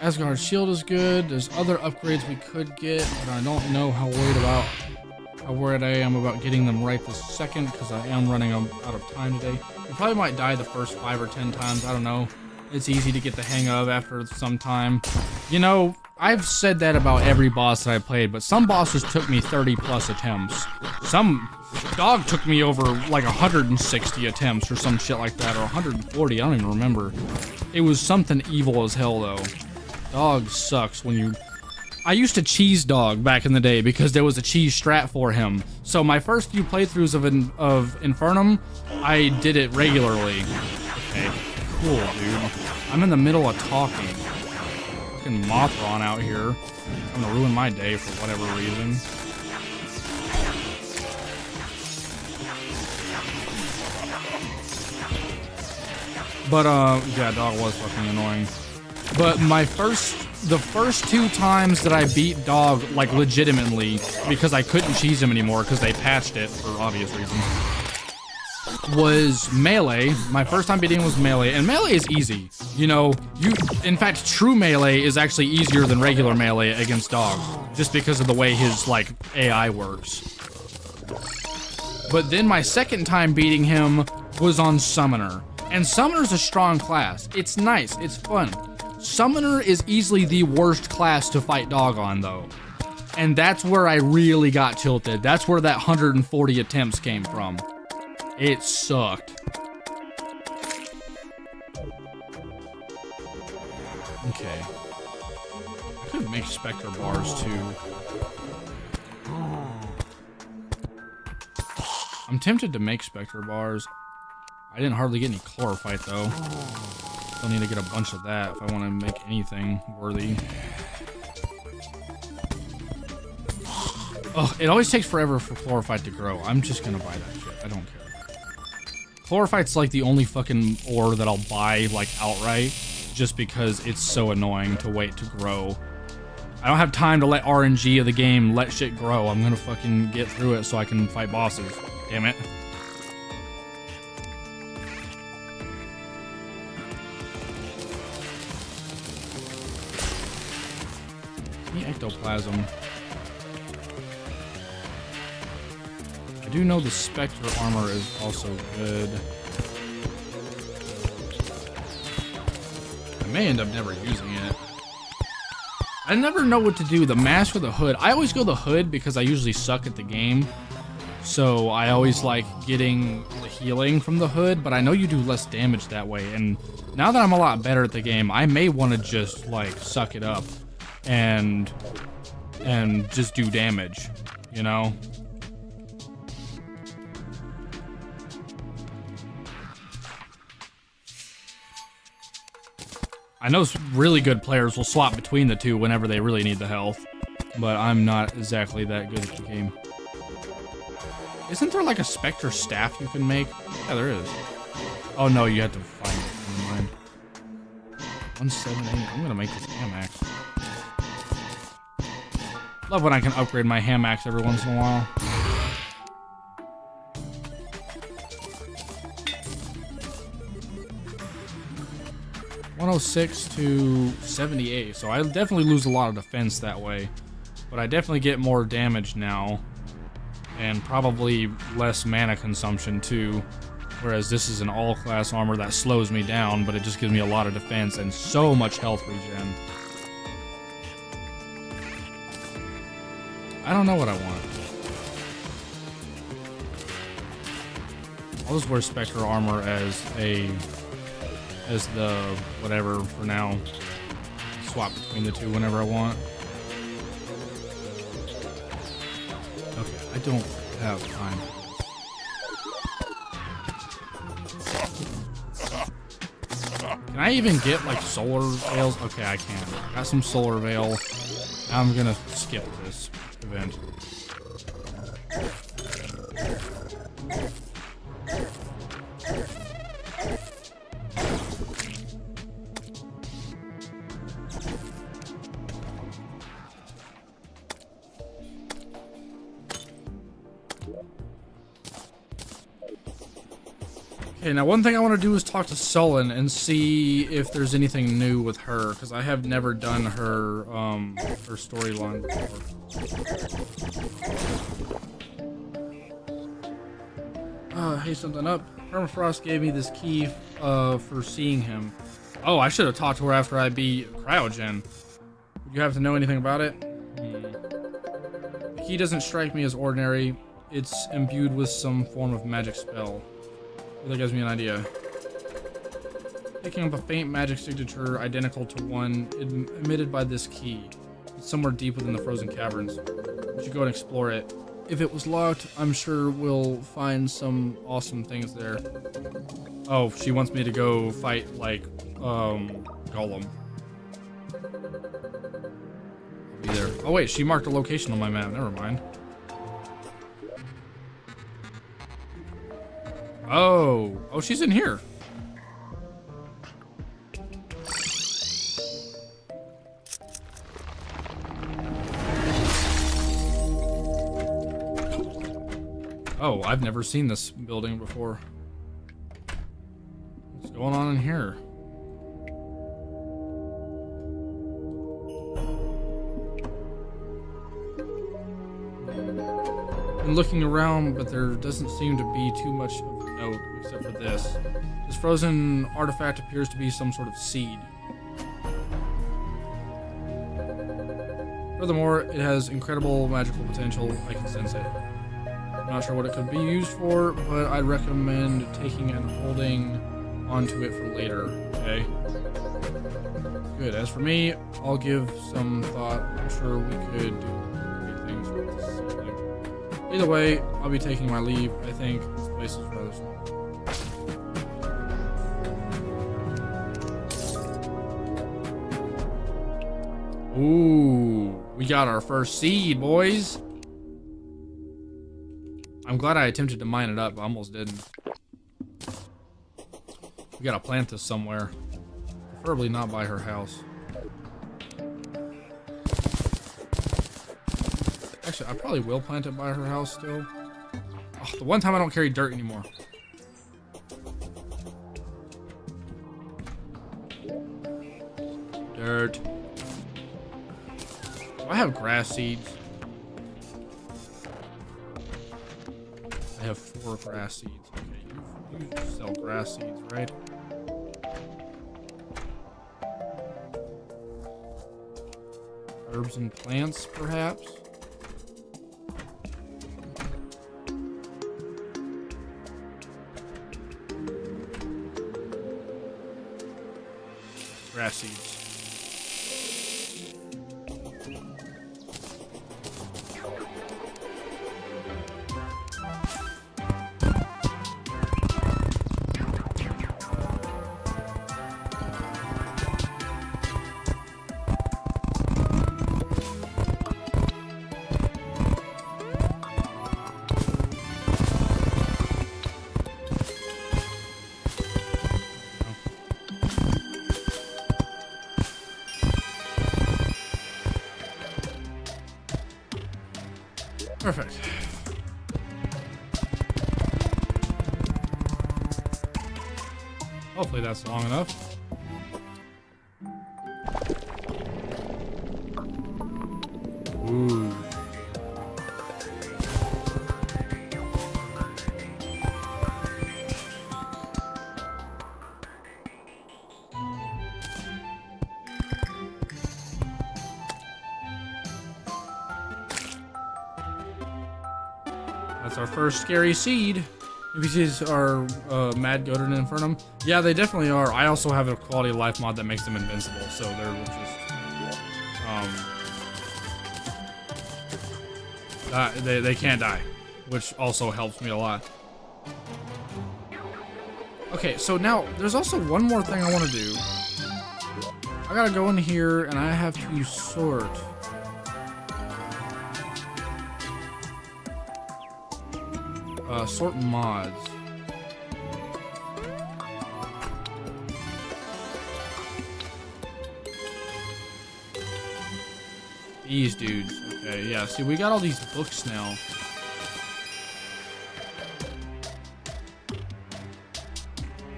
Speaker 1: Asgard shield is good. There's other upgrades we could get, but I don't know how worried I am about getting them right this second because I am running out of time today. We probably might die the first 5 or 10 times. I don't know. It's easy to get the hang of after some time. You know, I've said that about every boss that I played, but some bosses took me 30 plus attempts. Some dog took me over like 160 attempts or some shit like that, or 140, I don't even remember. It was something evil as hell though. Dog sucks when you I used to cheese dog back in the day because there was a cheese strat for him. So my first few playthroughs of Infernum, I did it regularly. Okay, cool, dude. I'm in the middle of talking. Fucking Mothron out here. I'm gonna ruin my day for whatever reason. But yeah, dog was fucking annoying. But the first 2 times that I beat dog, like legitimately, because I couldn't cheese him anymore because they patched it for obvious reasons, was melee. My first time beating him was melee, and melee is easy. You know, in fact, true melee is actually easier than regular melee against dog, just because of the way his like AI works. But then my second time beating him was on summoner. And Summoner's a strong class. It's nice, it's fun. Summoner is easily the worst class to fight dog on though. And that's where I really got tilted. That's where that 140 attempts came from. It sucked. Okay. I could make Spectre bars too. I'm tempted to make Spectre bars. I didn't hardly get any chlorophyte though. Still need to get a bunch of that if I want to make anything worthy. Oh, it always takes forever for chlorophyte to grow. I'm just gonna buy that shit. I don't care. Chlorophyte's like the only fucking ore that I'll buy like outright, just because it's so annoying to wait to grow. I don't have time to let RNG of the game let shit grow. I'm gonna fucking get through it so I can fight bosses. Damn it. Ectoplasm. I do know the Spectre armor is also good. I may end up never using it. I never know what to do, the mask or the hood. I always go the hood because I usually suck at the game. So I always like getting the healing from the hood, but I know you do less damage that way. And now that I'm a lot better at the game, I may want to just like suck it up and just do damage, you know? I know really good players will swap between the two whenever they really need the health, but I'm not exactly that good at the game. Isn't there like a Spectre staff you can make? Yeah, there is. Oh no, you have to find it. Never mind. 178. I'm gonna make this ham axe. Love when I can upgrade my ham axe every once in a while. (106 to 78), so I definitely lose a lot of defense that way, but I definitely get more damage now, and probably less mana consumption too, whereas this is an all-class armor that slows me down, but it just gives me a lot of defense and so much health regen. I don't know what I want. I'll just wear Spectre armor as the whatever for now. Swap between the two whenever I want. Okay, I don't have time. Can I even get like solar veils? Okay, I can. Got some solar veil. Now I'm gonna skip this event. Okay, now one thing I want to do is talk to Sullen and see if there's anything new with her, because I have never done her her storyline before. Hey, something up. Permafrost gave me this key for seeing him. Oh, I should have talked to her after I beat Cryogen. Would you have to know anything about it? The key doesn't strike me as ordinary. It's imbued with some form of magic spell. That gives me an idea. Picking up a faint magic signature identical to one emitted by this key. somewhere deep within the frozen caverns. We should go and explore it. If it was locked, I'm sure we'll find some awesome things there. Oh, she wants me to go fight, like, Golem. I'll be there. Oh wait, she marked a location on my map. Never mind. Oh, she's in here. Oh, I've never seen this building before. What's going on in here? Been looking around, but there doesn't seem to be too much of note except for this. This frozen artifact appears to be some sort of seed. Furthermore, it has incredible magical potential. I can sense it. I'm not sure what it could be used for, but I'd recommend taking and holding onto it for later, okay? Good. As for me, I'll give some thought. I'm sure we could do great things with this thing. Either way, I'll be taking my leave. I think this place is rather small. Ooh, we got our first seed, boys. I'm glad I attempted to mine it up, but I almost didn't. We gotta plant this somewhere. Preferably not by her house. Actually, I probably will plant it by her house still. Oh, the one time I don't carry dirt anymore. Dirt. Do I have grass seeds? I have 4 grass seeds. Okay, you sell grass seeds, right? Herbs and plants, perhaps? Grass seeds. Perfect. Hopefully that's long enough. Ooh. That's our first scary seed. NPCs are mad, goated, and Infernum. Yeah, they definitely are. I also have a quality of life mod that makes them invincible, so they're just they can't die, which also helps me a lot. Okay, so now there's also one more thing I want to do. I gotta go in here and I have to sort. Sort mods. These dudes. Okay, yeah. See, we got all these books now.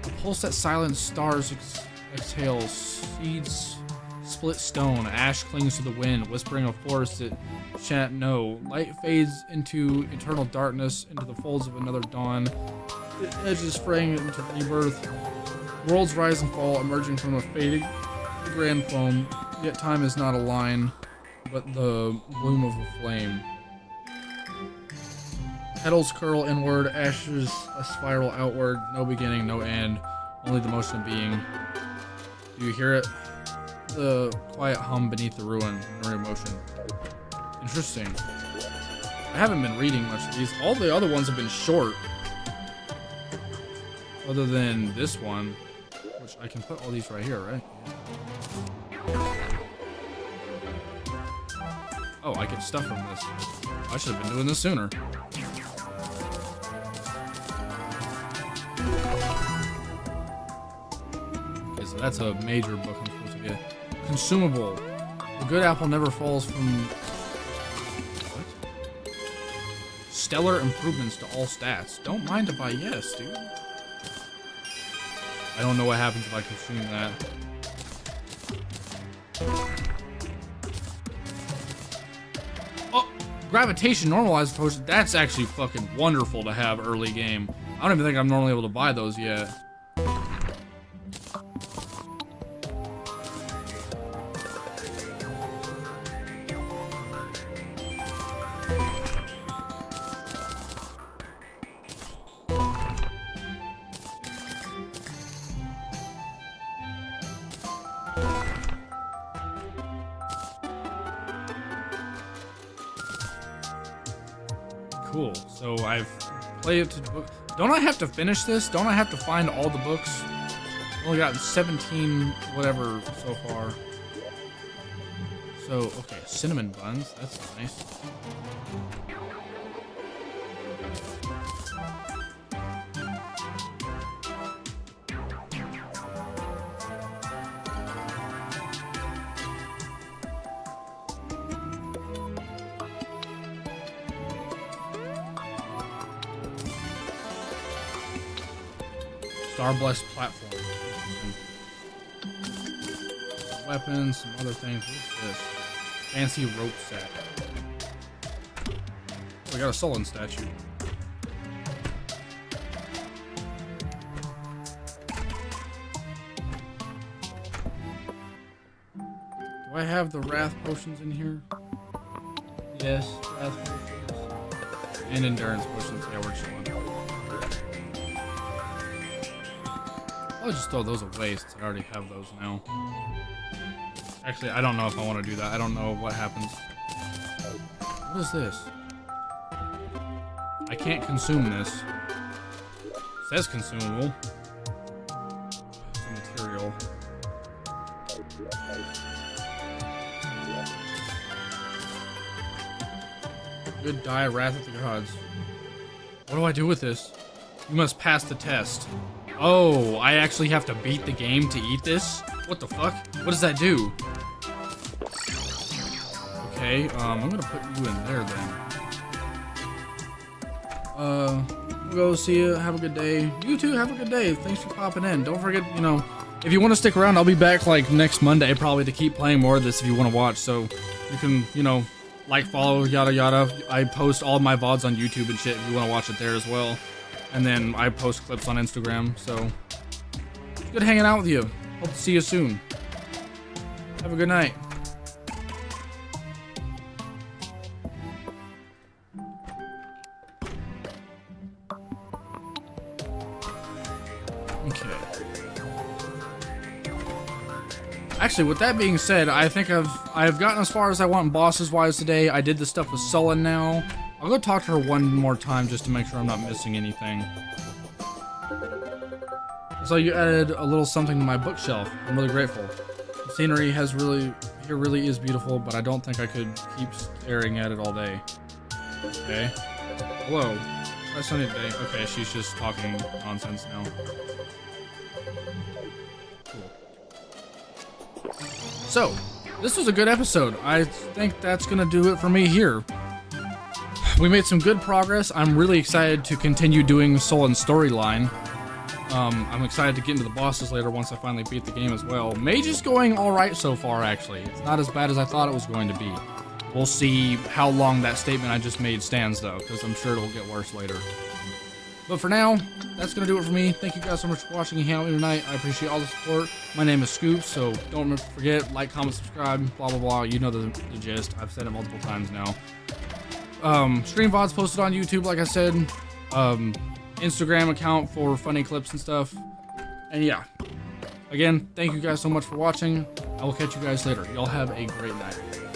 Speaker 1: A pulse that silence stars exhales. Seeds split stone. Ash clings to the wind. Whispering of forests that shan't know. Light fades into eternal darkness, into the folds of another dawn. It edges fraying into rebirth. Worlds rise and fall, emerging from a fading grand foam. Yet time is not a line, but the bloom of a flame. Petals curl inward, ashes a spiral outward. No beginning, no end, only the motion of being. Do you hear it? the quiet hum beneath the ruin in motion. Interesting. I haven't been reading much of these. All the other ones have been short. Other than this one, which I can put all these right here, right? Oh, I get stuff from this. I should have been doing this sooner. Okay, so that's a major book I'm supposed to get. Consumable. The good apple never falls from... What? Stellar improvements to all stats. Don't mind if I yes, dude. I don't know what happens if I consume that. Oh, gravitation normalized potion. That's actually fucking wonderful to have early game. I don't even think I'm normally able to buy those yet. Cool. So I've played it to the book. Don't I have to finish this? Don't I have to find all the books? I've only gotten 17 whatever so far. So, okay, cinnamon buns. That's nice. Star-blessed platform. Weapons, some other things. What's this? Fancy rope set. We got a sullen statue. Do I have the wrath potions in here? Yes, wrath potions. And endurance potions. Yeah, we're chilling. I'll just throw those away since I already have those now. Actually, I don't know if I want to do that. I don't know what happens. What is this? I can't consume this. It says consumable. It's a material. Good die, wrath of the gods. What do I do with this? You must pass the test. Oh, I actually have to beat the game to eat this? What the fuck? What does that do? Okay, I'm gonna put you in there then. We'll go see you. Have a good day. You too, have a good day. Thanks for popping in. Don't forget, you know, if you want to stick around, I'll be back like next Monday probably to keep playing more of this if you want to watch. So you can, you know, like, follow, yada yada. I post all my VODs on YouTube and shit if you want to watch it there as well. And then I post clips on Instagram, so it's good hanging out with you. Hope to see you soon. Have a good night. Okay. Actually, with that being said, I think I've gotten as far as I want bosses wise today. I did the stuff with Sullen now. I'll go talk to her one more time just to make sure I'm not missing anything. So you added a little something to my bookshelf. I'm really grateful. The scenery here really is beautiful, but I don't think I could keep staring at it all day. Okay. Hello. How's sunny today? Okay, she's just talking nonsense now. Cool. So, this was a good episode. I think that's gonna do it for me here. We made some good progress. I'm really excited to continue doing Sullen's storyline. I'm excited to get into the bosses later once I finally beat the game as well. Mage is going alright so far, actually. It's not as bad as I thought it was going to be. We'll see how long that statement I just made stands, though, because I'm sure it'll get worse later. But for now, that's going to do it for me. Thank you guys so much for watching and hanging out with me tonight. I appreciate all the support. My name is Scoop, so don't forget, like, comment, subscribe, blah, blah, blah. You know the gist. I've said it multiple times now. Stream VODs posted on YouTube, like I said. Instagram account for funny clips and stuff. And yeah. Again, thank you guys so much for watching. I will catch you guys later. Y'all have a great night.